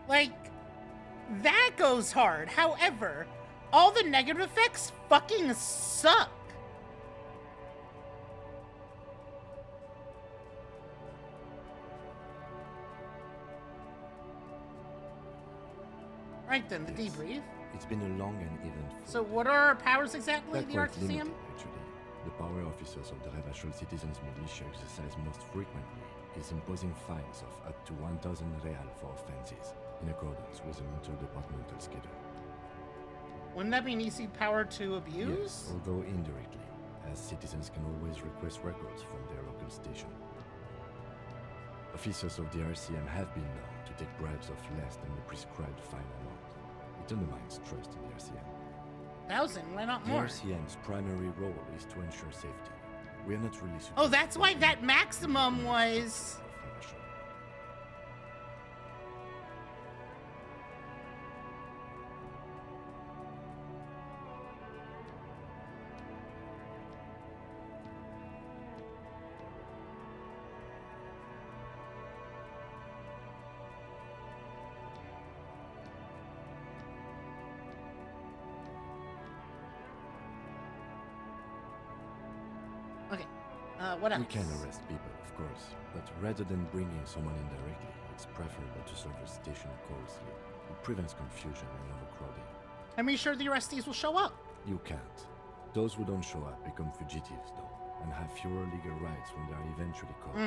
Like, that goes hard. However, all the negative effects fucking suck. Right then, the debrief. It's been a long and eventful. So what are our powers exactly, They're the quite RCM? limited, actually. The power officers of the Rebachol Citizens Militia exercise most frequently is imposing fines of up to 1,000 real for offenses, in accordance with an interdepartmental schedule. Wouldn't that be an easy power to abuse? Yes, although indirectly, as citizens can always request records from their local station. Officers of the RCM have been known to take bribes of less than the prescribed fine amount. It undermines trust in the RCM. 1,000? Why not The more? RCM's primary role is to ensure safety. We are not really Oh, that's why that maximum was... Okay, what else? We can arrest people, of course, but rather than bringing someone in directly, it's preferable to serve a station closely. It prevents confusion and overcrowding. Are we sure the arrestees will show up? You can't. Those who don't show up become fugitives, though, and have fewer legal rights when they are eventually caught.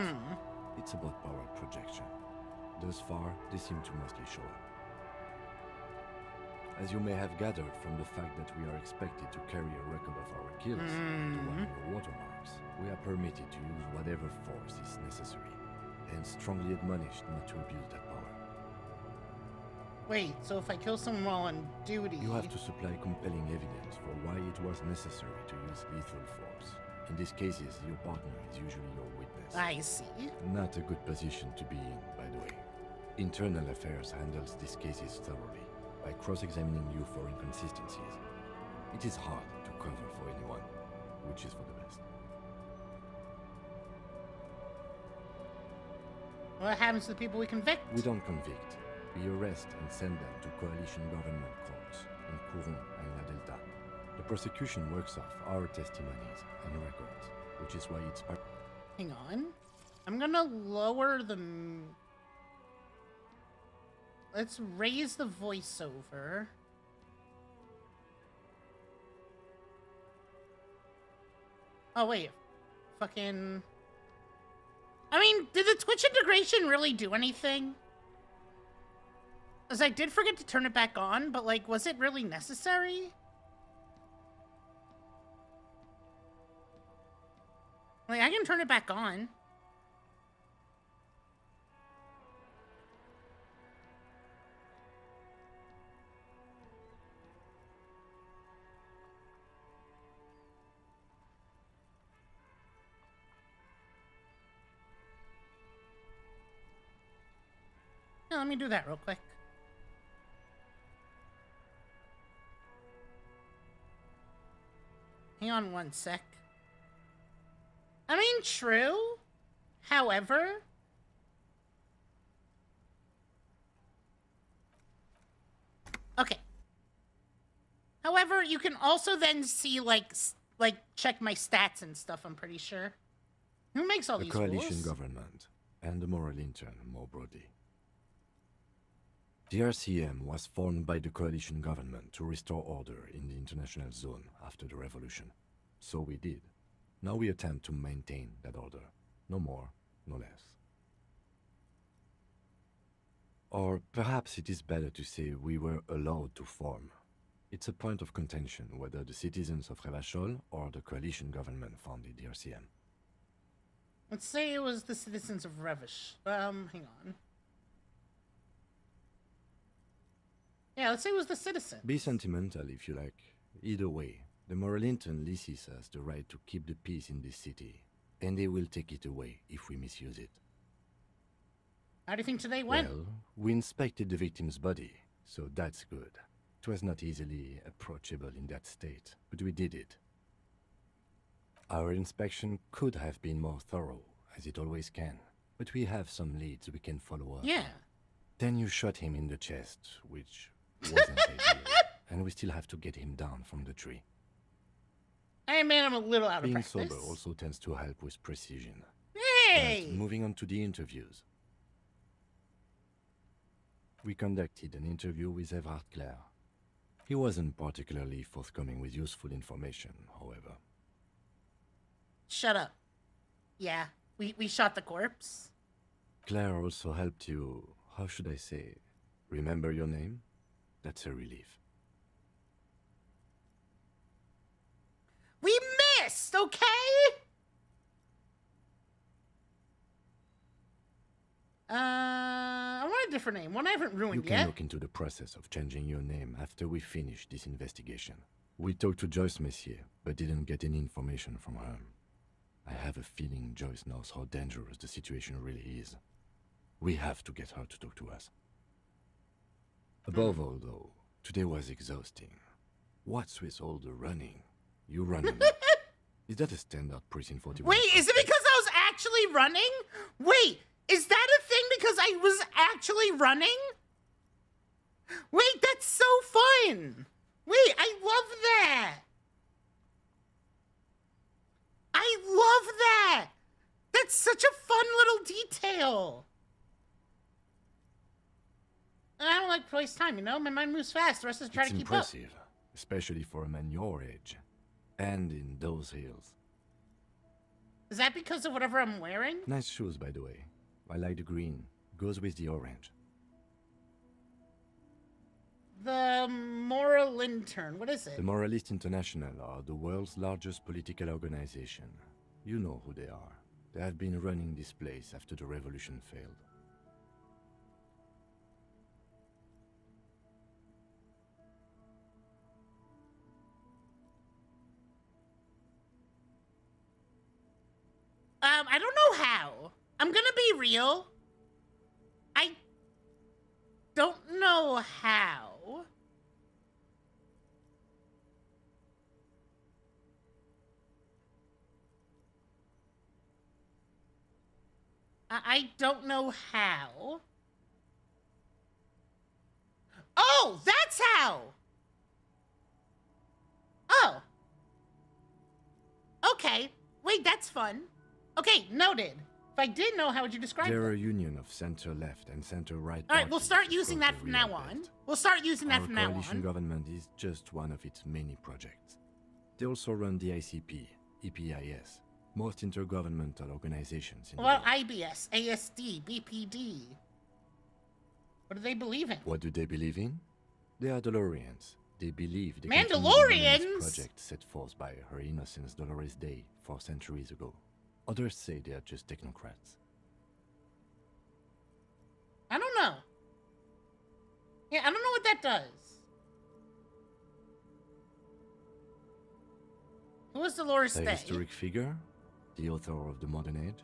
It's about power projection. Thus far, they seem to mostly show up. As you may have gathered from the fact that we are expected to carry a record of our kills and to wire our watermarks, we are permitted to use whatever force is necessary, and strongly admonished not to abuse that power. Wait, so if I kill someone while on duty... You have to supply compelling evidence for why it was necessary to use lethal force. In these cases, your partner is usually your witness. I see. Not a good position to be in, by the way. Internal Affairs handles these cases thoroughly, by cross-examining you for inconsistencies. It is hard to cover for anyone, which is for the best. What happens to the people we convict? We don't convict. We arrest and send them to coalition government courts in Courron and La Delta. The prosecution works off our testimonies and records, which is why it's part... Hang on. I'm gonna lower the... Let's raise the voiceover. Oh, wait. Fucking... I mean, did the Twitch integration really do anything? Because I did forget to turn it back on, but, like, was it really necessary? Like, I can turn it back on. Yeah, let me do that real quick. Hang on one sec. I mean, true. However... Okay. However, you can also then see, like, check my stats and stuff, I'm pretty sure. Who makes all these rules? The coalition government, and the moral intern, more broadly. The RCM was formed by the coalition government to restore order in the international zone after the revolution. So we did. Now we attempt to maintain that order. No more, no less. Or perhaps it is better to say we were allowed to form. It's a point of contention whether the citizens of Revachol or the coalition government founded the RCM. Let's say it was the citizens of Revish. Hang on. Yeah, let's say it was the citizens. Be sentimental if you like. Either way, the Moralinton leases us the right to keep the peace in this city, and they will take it away if we misuse it. How do you think today went? Well, we inspected the victim's body, so that's good. It was not easily approachable in that state, but we did it. Our inspection could have been more thorough, as it always can, but we have some leads we can follow up. Yeah. Then you shot him in the chest, which wasn't ideal, and we still have to get him down from the tree. Hey man, I'm a little out of Being practice. sober also tends to help with precision. Hey! But moving on to the interviews. We conducted an interview with Everard Clare. He wasn't particularly forthcoming with useful information, however. Shut up. Yeah, we shot the corpse. Claire also helped you, how should I say, remember your name? That's a relief. We missed, okay? I want a different name. One I haven't ruined You can yet. look into the process of changing your name after we finish this investigation. We talked to Joyce Messier, but didn't get any information from her. I have a feeling Joyce knows how dangerous the situation really is. We have to get her to talk to us. Above all, though, today was exhausting. What's with all the running? You run a lot. Is that a standard Precinct 41? Wait, is it because I was actually running? Wait, is that a thing because I was actually running? Wait, that's so fun. Wait, I love that. I love that. That's such a fun little detail. I don't like to waste time, you know? My mind moves fast. The rest is trying It's to keep impressive, especially for a man your age. And in those hills. up. Is that because of whatever I'm wearing? Nice shoes, by the way. I like the green. Goes with the orange. The Moral Intern. What is it? The Moralist International are the world's largest political organization. You know who they are. They have been running this place after the revolution failed. I don't know how. I'm gonna be real. I don't know how. I don't know how. Oh, that's how. Oh. Okay. Wait, that's fun. Okay, noted. If I did know, how would you describe They're it? a union of center-left and center-right All right, we'll parties start using across that the from now real on. belt. We'll start using that Our from now coalition on. government is just one of its many projects. They also run the ICP, EPIS, most intergovernmental organizations in the Well, world. IBS, ASD, BPD. What do they believe in? What do they believe in? They are Dolorians. They believe they Mandalorians? continue the project set forth by Her Innocence Dolores Day 4 centuries ago. Others say they are just technocrats. I don't know. Yeah, I don't know what that does. Who is Dolores A Day? historic figure? The author of the modern age?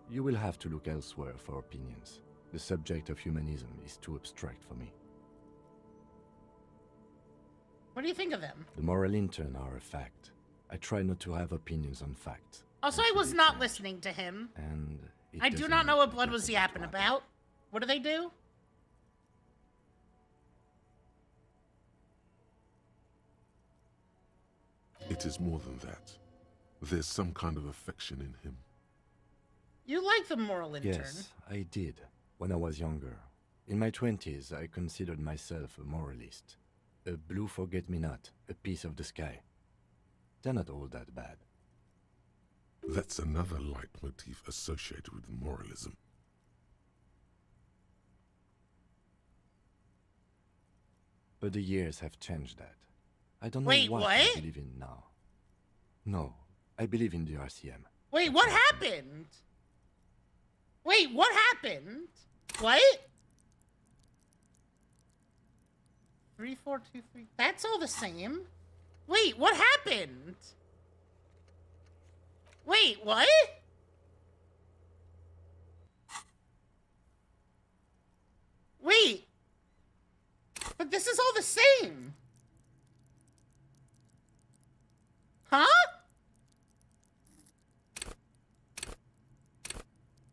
You will have to look elsewhere for opinions. The subject of humanism is too abstract for me. What do you think of them? The moral intern are a fact. I try not to have opinions on facts. Also, I was not listening to him. And I do not know what Blood was yapping about. What do they do? It is more than that. There's some kind of affection in him. You like the Moral Intern. Yes, I did. When I was younger. In my 20s, I considered myself a moralist. A blue forget-me-not, a piece of the sky. They're not all that bad. That's another leitmotif associated with moralism. But the years have changed that. I don't know Wait, what what? I believe in now. No, I believe in the RCM. Wait, what happened? Wait, what happened? What? 3, 4, 2, 3. That's all the same. Wait, what happened? Wait, what? Wait. But this is all the same. Huh?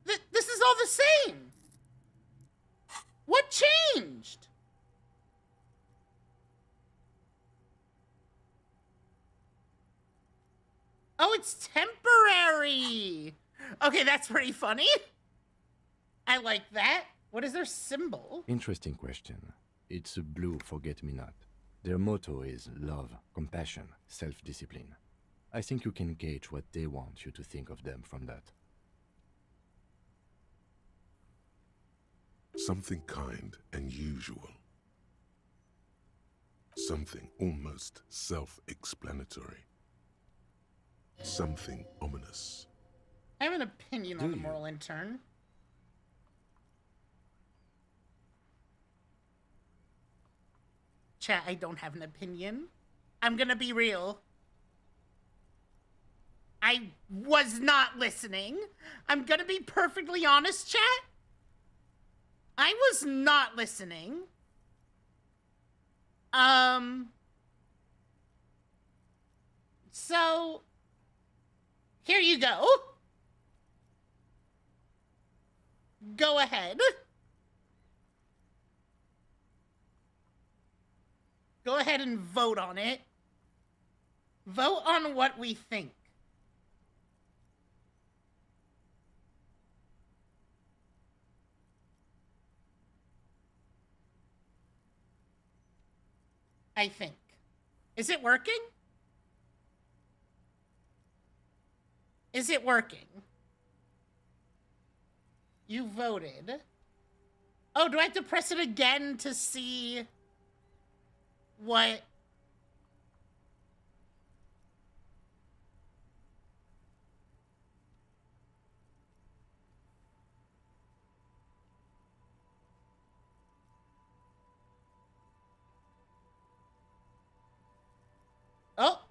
This is all the same. What changed? Oh, it's temporary. Okay, that's pretty funny. I like that. What is their symbol? Interesting question. It's a blue forget-me-not. Their motto is love, compassion, self-discipline. I think you can gauge what they want you to think of them from that. Something kind and usual. Something almost self-explanatory. Something ominous. I have an opinion on the Moral Intern. chat, I don't have an opinion. I'm gonna be real. I was not listening. I'm gonna be perfectly honest, chat. I was not listening. So, here you go. Go ahead. Go ahead and vote on it. Vote on what we think. I think. Is it working? Is it working? You voted. Oh, do I have to press it again to see what? Oh.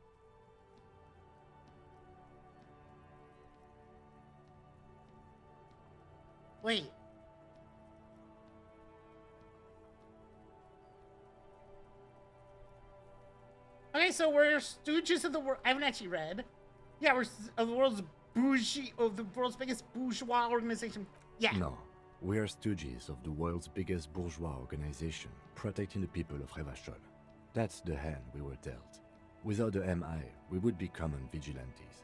Wait. Okay, so we're stooges of the world. I haven't actually read. Yeah, we're of the world's biggest bourgeois organization. Yeah. No, we are stooges of the world's biggest bourgeois organization, protecting the people of Revachol. That's the hand we were dealt. Without the MI, we would be common vigilantes.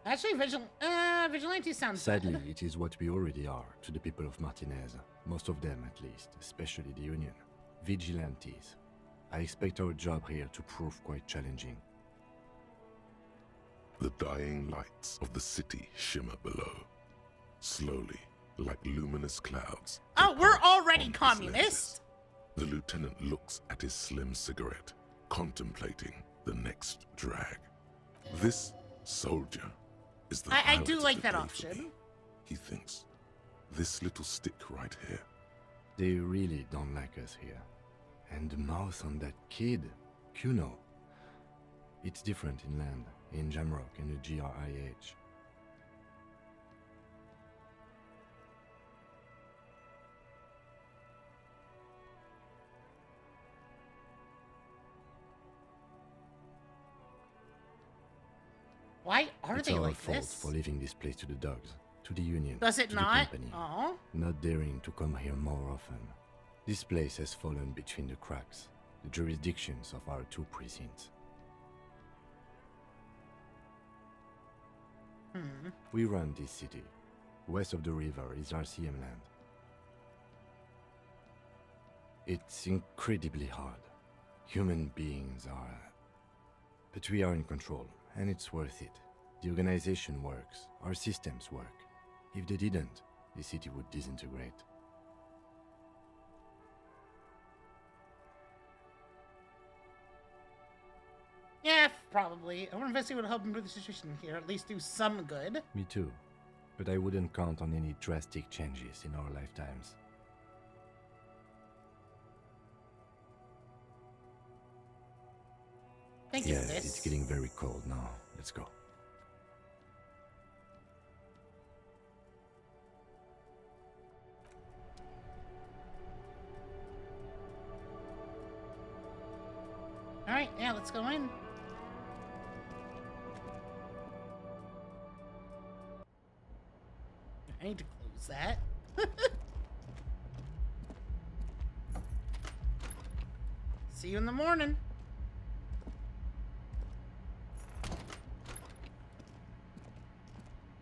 Actually, vigilante sounds Sadly, bad. it is what we already are to the people of Martinez. Most of them, at least, especially the Union. Vigilantes. I expect our job here to prove quite challenging. The dying lights of the city shimmer below. Slowly, like luminous clouds. Oh, we're already communists. The lieutenant looks at his slim cigarette, contemplating the next drag. This soldier is the I do pilot like of the that day for option. me. He thinks, this little stick right here. They really don't like us here. And the mouth on that kid, Kuno. It's different in land, in Jamrock and the GRIH. Why are It's they our like fault this? for leaving this place to the dogs, to the Union, Does it to not? the company. Oh. Not daring to come here more often. This place has fallen between the cracks, the jurisdictions of our two precincts. We run this city. West of the river is RCM land. It's incredibly hard. Human beings are... But we are in control, and it's worth it. The organization works, our systems work. If they didn't, the city would disintegrate. Yeah, probably. I wonder if investing would help improve the situation here, at least do some good. Me too. But I wouldn't count on any drastic changes in our lifetimes. Thank you Yeah, for this. it's getting very cold now. Let's go. Alright, yeah, let's go in. I need to close that. See you in the morning.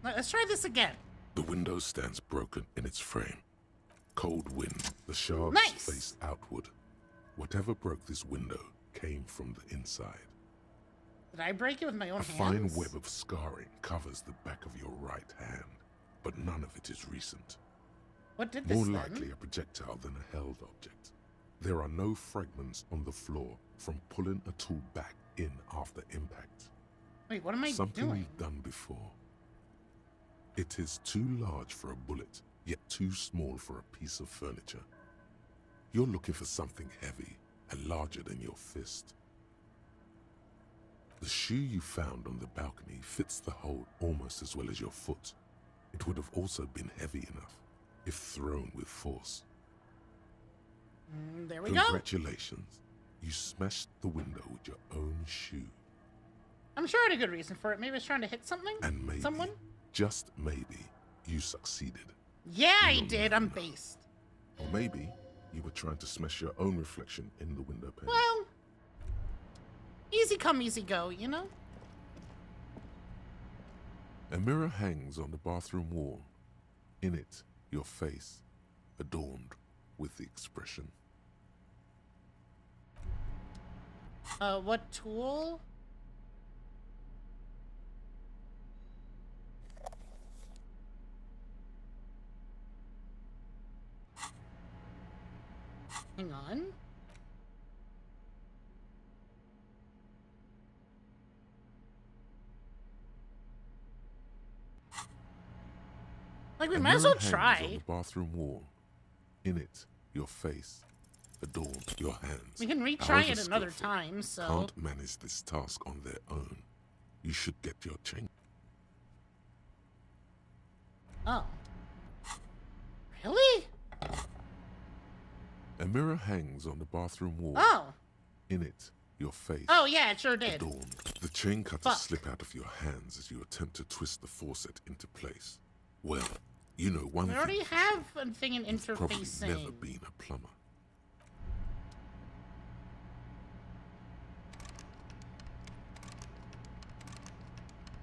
Let's try this again. The window stands broken in its frame. Cold wind, the shards Nice. face outward. Whatever broke this window came from the inside. Did I break it with my own A hands? fine web of scarring covers the back of your right hand, but none of it is recent. What did this More then? likely a projectile than a held object. There are no fragments on the floor from pulling a tool back in after impact. Wait, what am I Something doing? you've done before. It is too large for a bullet yet too small for a piece of furniture. You're looking for something heavy and larger than your fist. The shoe you found on the balcony fits the hole almost as well as your foot. It would have also been heavy enough if thrown with force. There we go. Congratulations. You smashed the window with your own shoe. I'm sure I had a good reason for it. Maybe I was trying to hit something? And maybe, Someone? just maybe, you succeeded. Yeah, I did. I'm based. Or maybe you were trying to smash your own reflection in the window pane. Well, easy come, easy go, you know? A mirror hangs on the bathroom wall. In it, your face, adorned with the expression. What tool? Hang on. Like, we might as well try. On the bathroom wall. In it, your face, adorned your hands. We can retry However it another skillful, time, so... Can't manage this task on their own. You should get your change. Oh. Really? A mirror hangs on the bathroom wall. Oh. In it, your face. Oh, yeah, it sure did. Adorned. The chain cutters Fuck. slip out of your hands as you attempt to twist the faucet into place. Well, you know one We thing. already have a thing in You've probably interfacing. never been a plumber.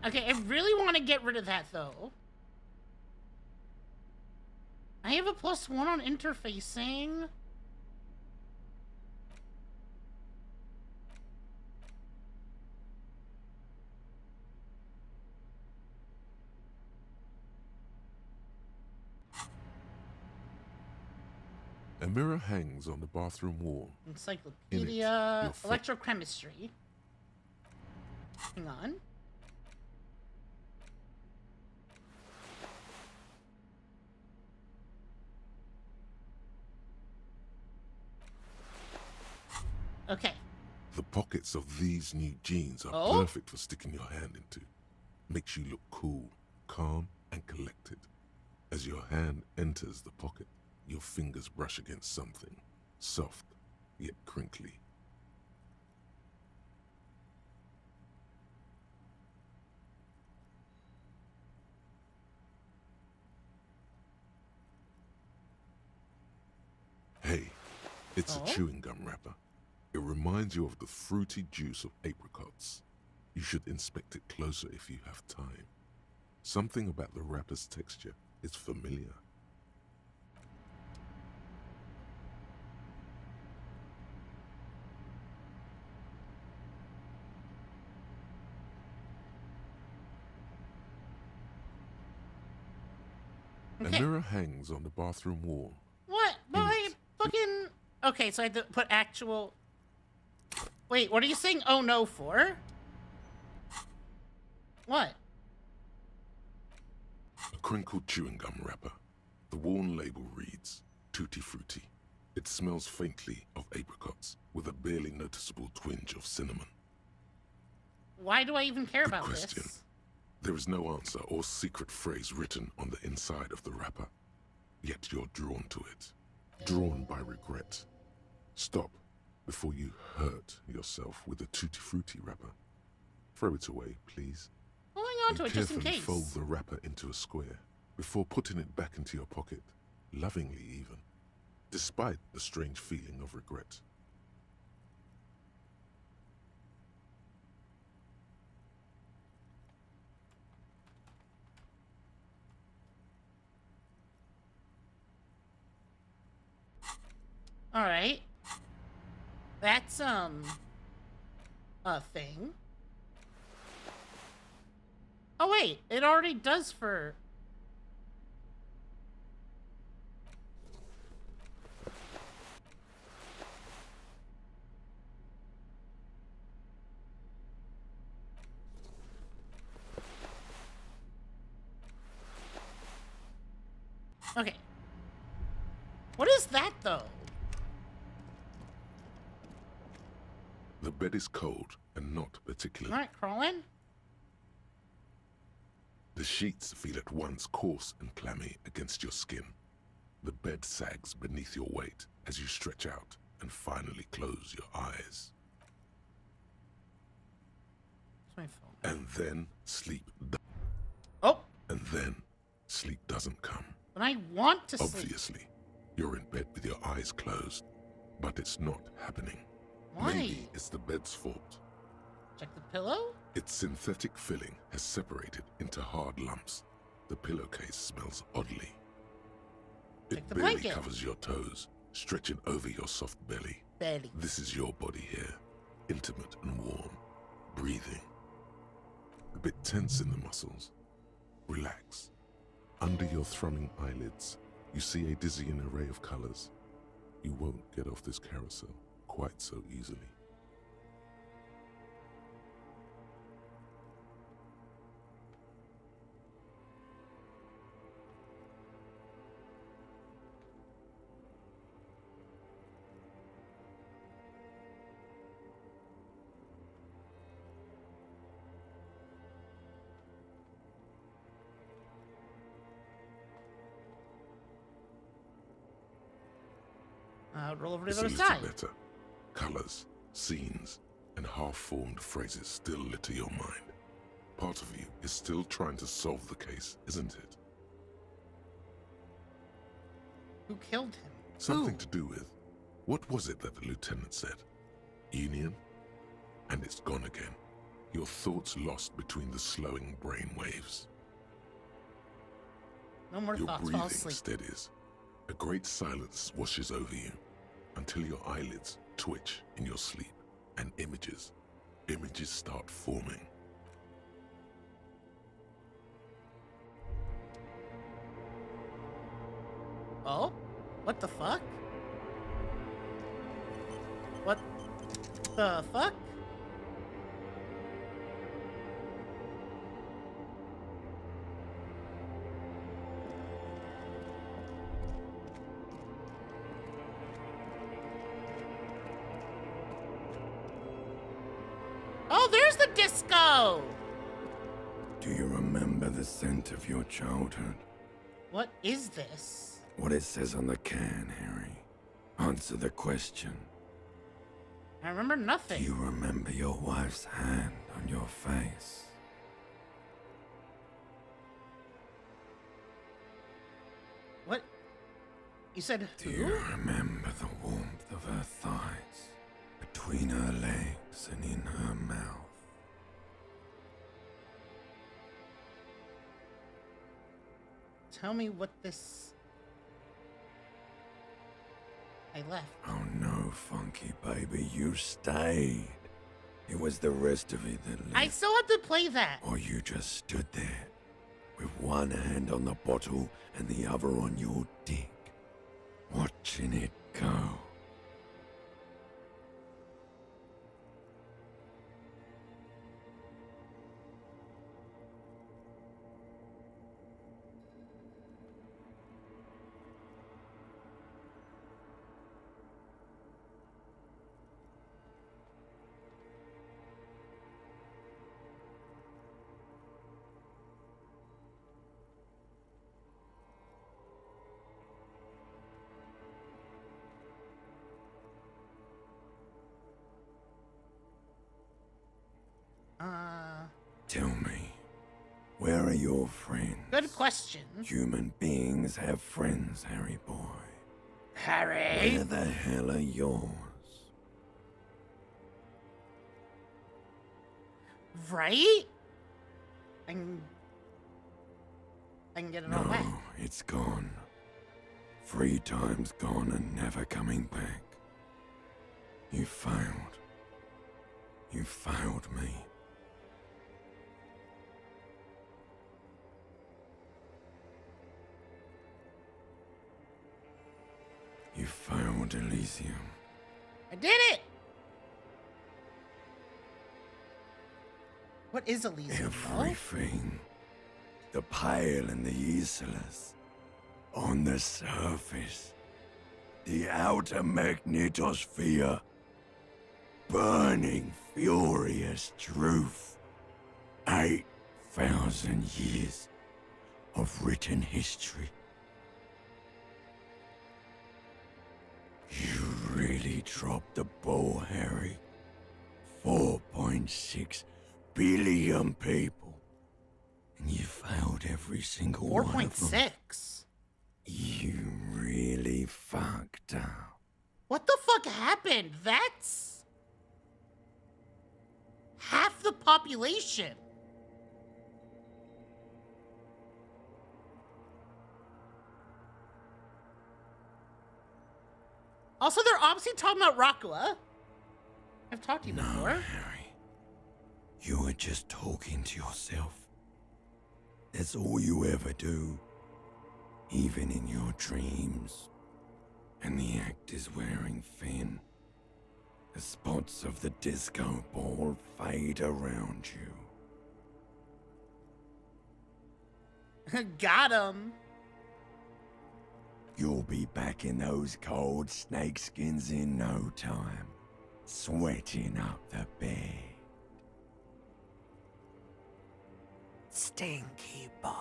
Okay, I really want to get rid of that, though. I have a +1 on interfacing. A mirror hangs on the bathroom wall. Encyclopedia, electrochemistry. Hang on. Okay. The pockets of these new jeans are Oh? perfect for sticking your hand into. Makes you look cool, calm, and collected. As your hand enters the pocket, your fingers brush against something, soft, yet crinkly. Hey, it's Oh? a chewing gum wrapper. It reminds you of the fruity juice of apricots. You should inspect it closer if you have time. Something about the wrapper's texture is familiar. Okay. A mirror hangs on the bathroom wall. What? But I fucking... Okay, so I had to put actual... Wait, what are you saying oh no for? What? A crinkled chewing gum wrapper. The worn label reads, Tutti Frutti. It smells faintly of apricots, with a barely noticeable twinge of cinnamon. Why do I even care Good about question. this? There is no answer or secret phrase written on the inside of the wrapper. Yet you're drawn to it. Drawn by regret. Stop before you hurt yourself with a Tutti Frutti wrapper. Throw it away, please. Holding on to it just in Carefully case. fold the wrapper into a square before putting it back into your pocket, lovingly even, despite the strange feeling of regret. Alright. That's, a thing. Oh, wait. It already does for... Okay. What is that, though? The bed is cold and not particularly. All right, crawl in. The sheets feel at once coarse and clammy against your skin. The bed sags beneath your weight as you stretch out and finally close your eyes. Where's my phone? And then sleep. Oh! And then sleep doesn't come. But I want to sleep. Obviously, you're in bed with your eyes closed, but it's not happening. Why? Maybe it's the bed's fault. Check the pillow? Its synthetic filling has separated into hard lumps. The pillowcase smells oddly. Check It the barely blanket. covers your toes, stretching over your soft belly. Belly. This is your body here, intimate and warm, breathing. A bit tense in the muscles. Relax. Under your thrumming eyelids, you see a dizzying array of colors. You won't get off this carousel quite so easily. Roll over to It's the a other little side. better. Colors, scenes, and half-formed phrases still litter your mind. Part of you is still trying to solve the case, isn't it? Who killed him? Something to do with, what was it that the lieutenant said? Union? And it's gone again. Your thoughts lost between the slowing brain waves. No more Your thoughts. Fall breathing asleep. steadies. A great silence washes over you until your eyelids twitch in your sleep and images start forming. Oh? What the fuck? What the fuck? Oh, there's the disco! Do you remember the scent of your childhood? What is this? What it says on the can, Harry. Answer the question. I remember nothing. Do you remember your wife's hand on your face? What? You said Do who? you remember the warmth of her thighs, between her legs and in her mouth? Tell me what this... I left. Oh no, Funky baby, you stayed. It was the rest of it that left. I still have to play that. Or you just stood there, with one hand on the bottle and the other on your dick, watching it go. Tell me, where are your friends? Good question. Human beings have friends, Harry boy. Harry? Where the hell are yours? Right? I can get it all back. No, it's gone. 3 times gone and never coming back. You failed. You failed me. You failed Elysium. I did it! What is Elysium, though? Everything. The Pale and the Useless. On the surface, the outer magnetosphere, burning furious truth. 8,000 years of written history. You really dropped the ball, Harry. 4.6 billion people. And you failed every single one of them. 4.6? You really fucked up. What the fuck happened? That's half the population. Also, they're obviously talking about Rockula. I've talked to you before. Harry. You were just talking to yourself. That's all you ever do. Even in your dreams. And the actor's wearing thin. The spots of the disco ball fade around you. Got him. You'll be back in those cold snakeskins in no time. Sweating up the bed. Stinky boy.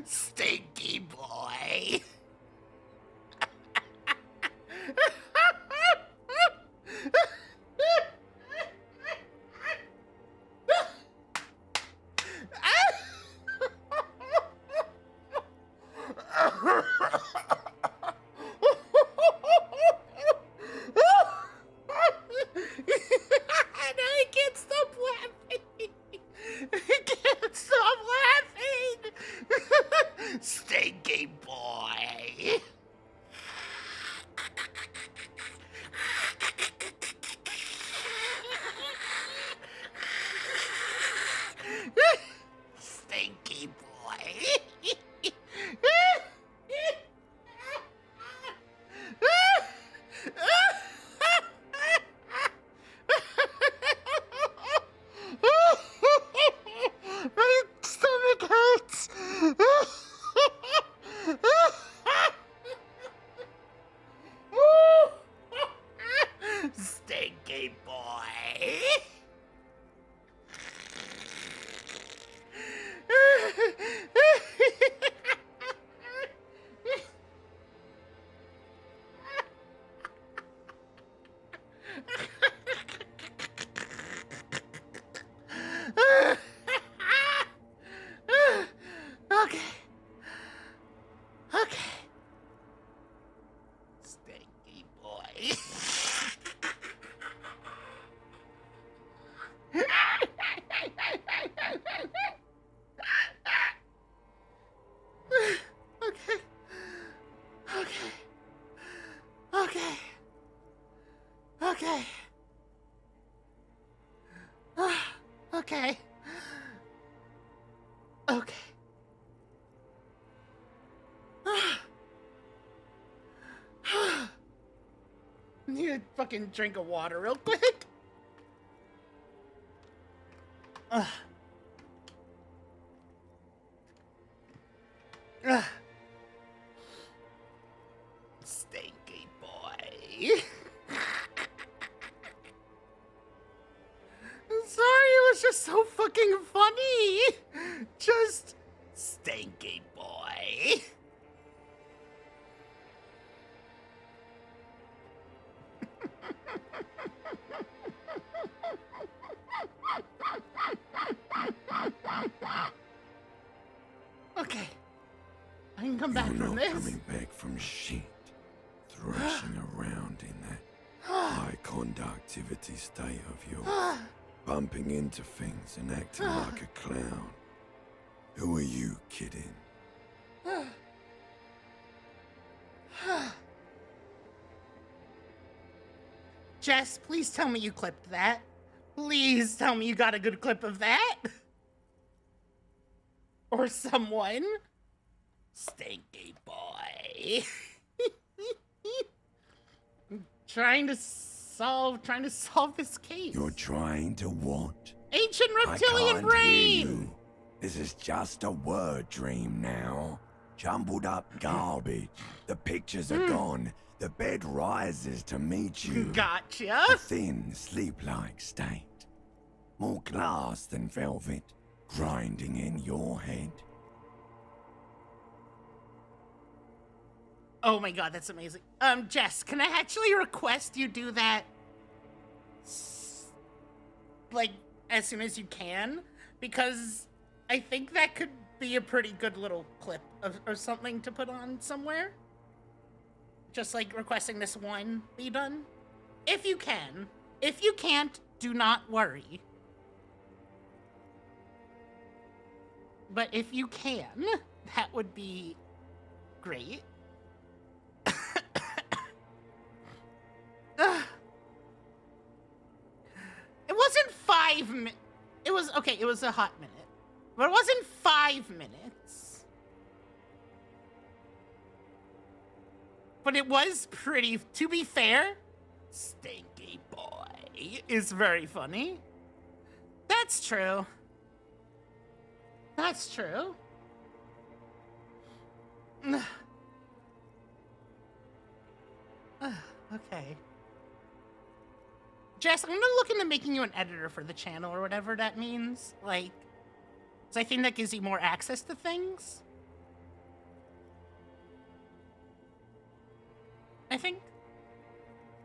Stinky boy. I can't stop laughing. I can't stop laughing. Stinky boy. Stinky boy. My stomach hurts. Stinky boy. Okay. Okay. Stinky boy. Okay. Okay. Okay. Okay. Okay. Okay. Need a fucking drink of water real quick. Ugh. Ugh. Stinky boy. I'm sorry, it was just so fucking funny. Just stinky boy. Okay. I can come back You're from not this. coming back from shit. Thrashing around in that high conductivity state of yours. Bumping into things and acting like a clown. Who are you kidding? Jess, please tell me you clipped that. Please tell me you got a good clip of that. Or someone. Stinky boy. trying to solve this case. You're trying to what? Ancient I reptilian can't brain. hear you. This is just a word dream now. Jumbled up garbage. The pictures are gone. The bed rises to meet you. Gotcha. A thin, sleep-like state. More glass than velvet, grinding in your head. Oh my god, that's amazing. Jess, can I actually request you do that like as soon as you can? Because I think that could be a pretty good little clip or something to put on somewhere. Just like requesting this one be done. If you can. If you can't, do not worry. But if you can, that would be great. It wasn't 5 minutes. It was, okay, it was a hot minute. But it wasn't 5 minutes. But it was pretty, to be fair, Stinky Boy is very funny. That's true. That's true. Okay. Jess, I'm gonna look into making you an editor for the channel or whatever that means. Like, 'cause I think that gives you more access to things. I think.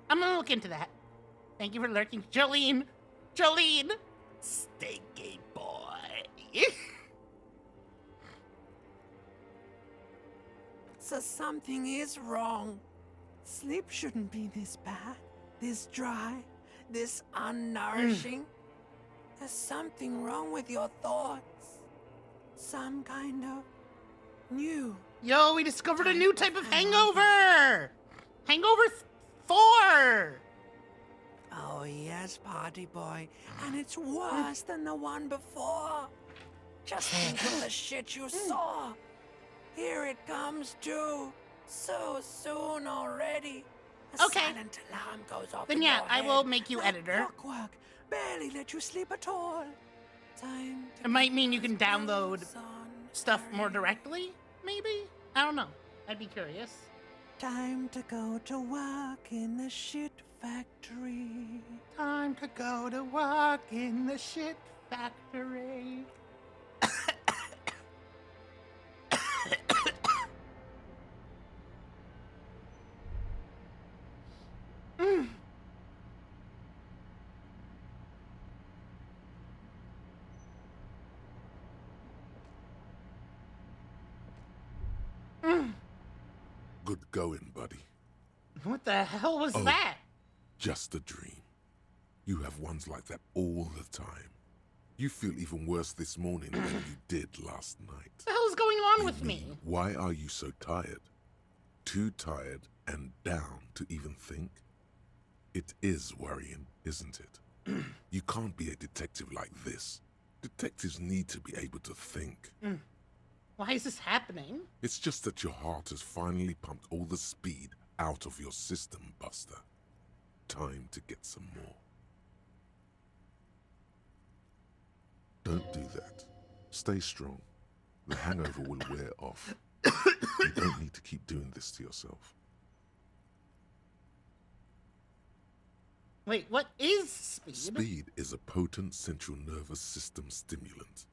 I'm gonna look into that. Thank you for lurking. Jolene! Jolene! Stinky boy. So something is wrong. Sleep shouldn't be this bad, this dry, this unnourishing. There's something wrong with your thoughts. Some kind of new. Yo, we discovered a new type of hangover! Hangover 4! Oh yes, party boy. And it's worse than the one before. Just think of the shit you saw. Here it comes too. So soon already. A Okay. silent alarm goes off Then in yeah, your I head. will make you Like editor. clockwork. Barely let you sleep at all. Time to It might mean you can download stuff more directly, maybe? I don't know. I'd be curious. Time to go to work in the shit factory. Time to go to work in the shit factory. Good going, buddy. What the hell was Oh. that? Just a dream. You have ones like that all the time. You feel even worse this morning than you did last night. What the hell is going on with me? Why are you so tired? Too tired and down to even think? It is worrying, isn't it? You can't be a detective like this. Detectives need to be able to think. Why is this happening? It's just that your heart has finally pumped all the speed out of your system, Buster. Time to get some more. Don't do that. Stay strong. The hangover will wear off. You don't need to keep doing this to yourself. Wait, what is speed? Speed is a potent central nervous system stimulant.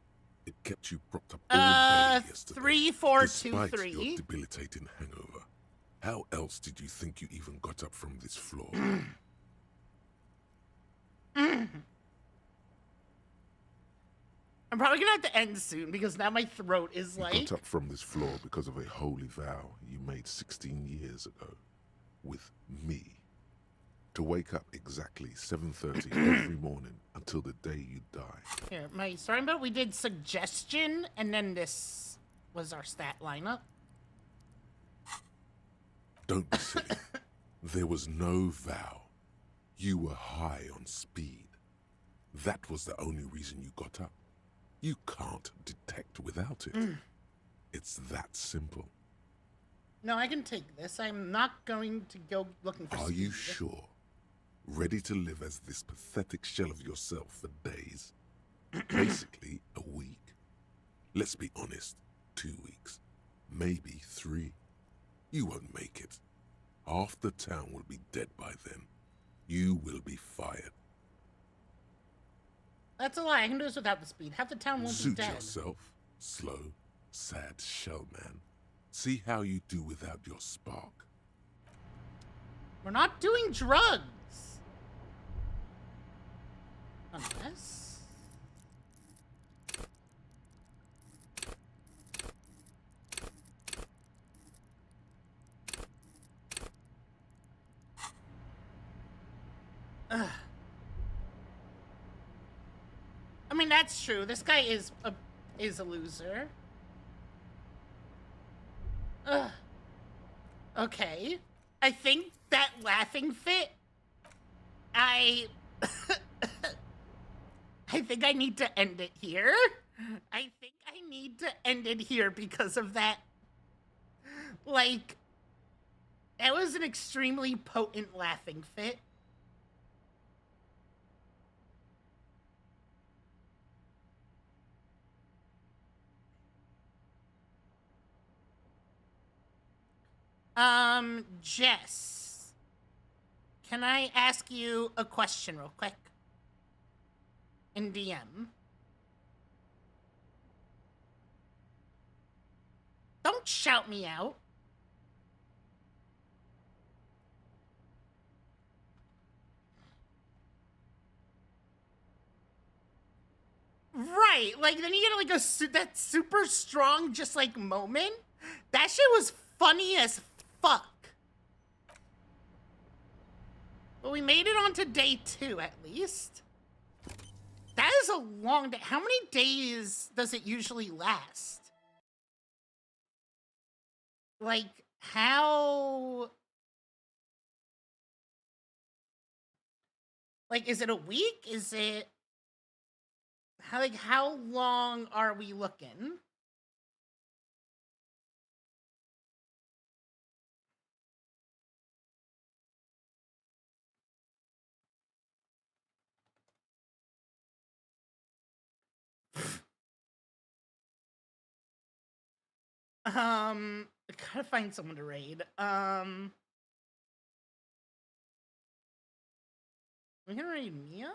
It kept you propped up all day yesterday. 3423. Despite your debilitating hangover. How else did you think you even got up from this floor? I'm probably gonna have to end soon because now my throat is You like... got up from this floor because of a holy vow you made 16 years ago with me. To wake up exactly 7:30 every morning until the day you die. Here, my starting belt, we did suggestion, and then this was our stat lineup. Don't be silly. There was no vow. You were high on speed. That was the only reason you got up. You can't detect without it. It's that simple. No, I can take this. I'm not going to go looking for Are speed. you sure? Ready to live as this pathetic shell of yourself for days? Basically, a week. Let's be honest, 2 weeks. Maybe 3. You won't make it. Half the town will be dead by then. You will be fired. That's a lie. I can do this without the speed. Half the town won't Suit be dead. yourself, slow, sad shell man. See how you do without your spark. We're not doing drugs. Unless... Ugh. I mean, that's true. This guy is a loser. Ugh. Okay. I think that laughing fit, I think I need to end it here. I think I need to end it here because of that. Like, that was an extremely potent laughing fit. Jess, can I ask you a question real quick? In DM. Don't shout me out. Right, like then you get like that super strong just like moment. That shit was funny as fuck. But we made it on to day 2 at least. That is a long day. How many days does it usually last? Like, how... Like, is it a week? Is it... How long are we looking? I gotta find someone to raid. We gonna raid Mia?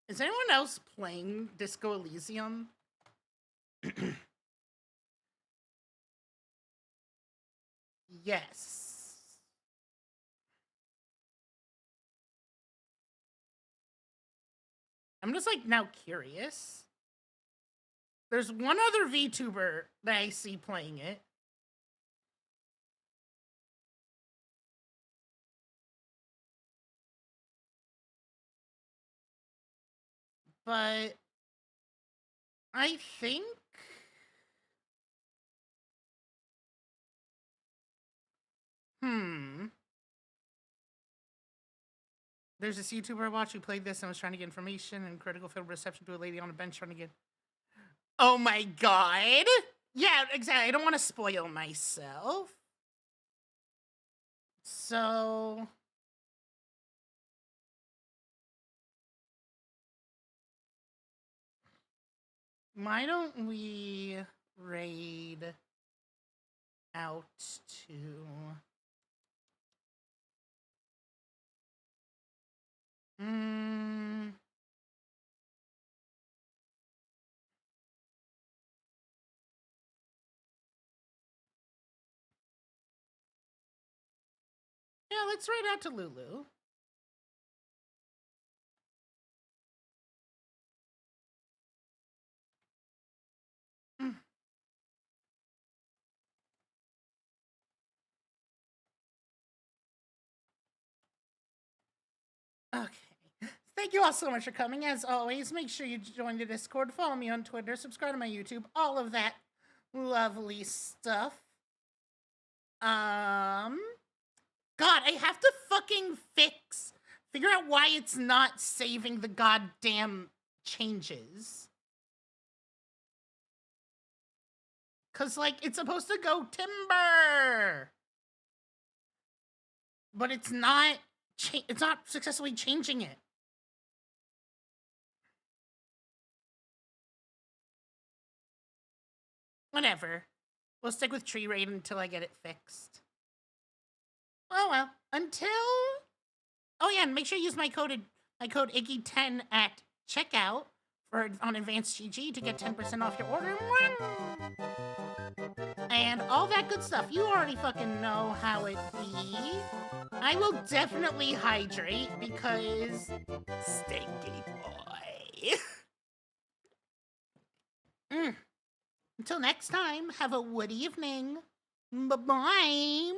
Is anyone else playing Disco Elysium? Yes. I'm just like now curious. There's one other VTuber that I see playing it. But I think there's this YouTuber I watch who played this and was trying to get information and critical field reception to a lady on a bench trying to get... Oh my god! Yeah, exactly. I don't want to spoil myself. So... why don't we raid out to... Yeah, let's raid out to Lulu. Okay. Thank you all so much for coming. As always, make sure you join the Discord, follow me on Twitter, subscribe to my YouTube, all of that lovely stuff. God, I have to fucking figure out why it's not saving the goddamn changes. Cause, like, it's supposed to go timber! But it's not successfully changing it. Whatever. We'll stick with tree raid until I get it fixed. Oh well. Until... Oh yeah, and make sure you use my code Iggy10 at checkout on Advanced GG to get 10% off your order. And all that good stuff. You already fucking know how it be. I will definitely hydrate because stinky boy. Until next time, have a wood evening. Bye-bye.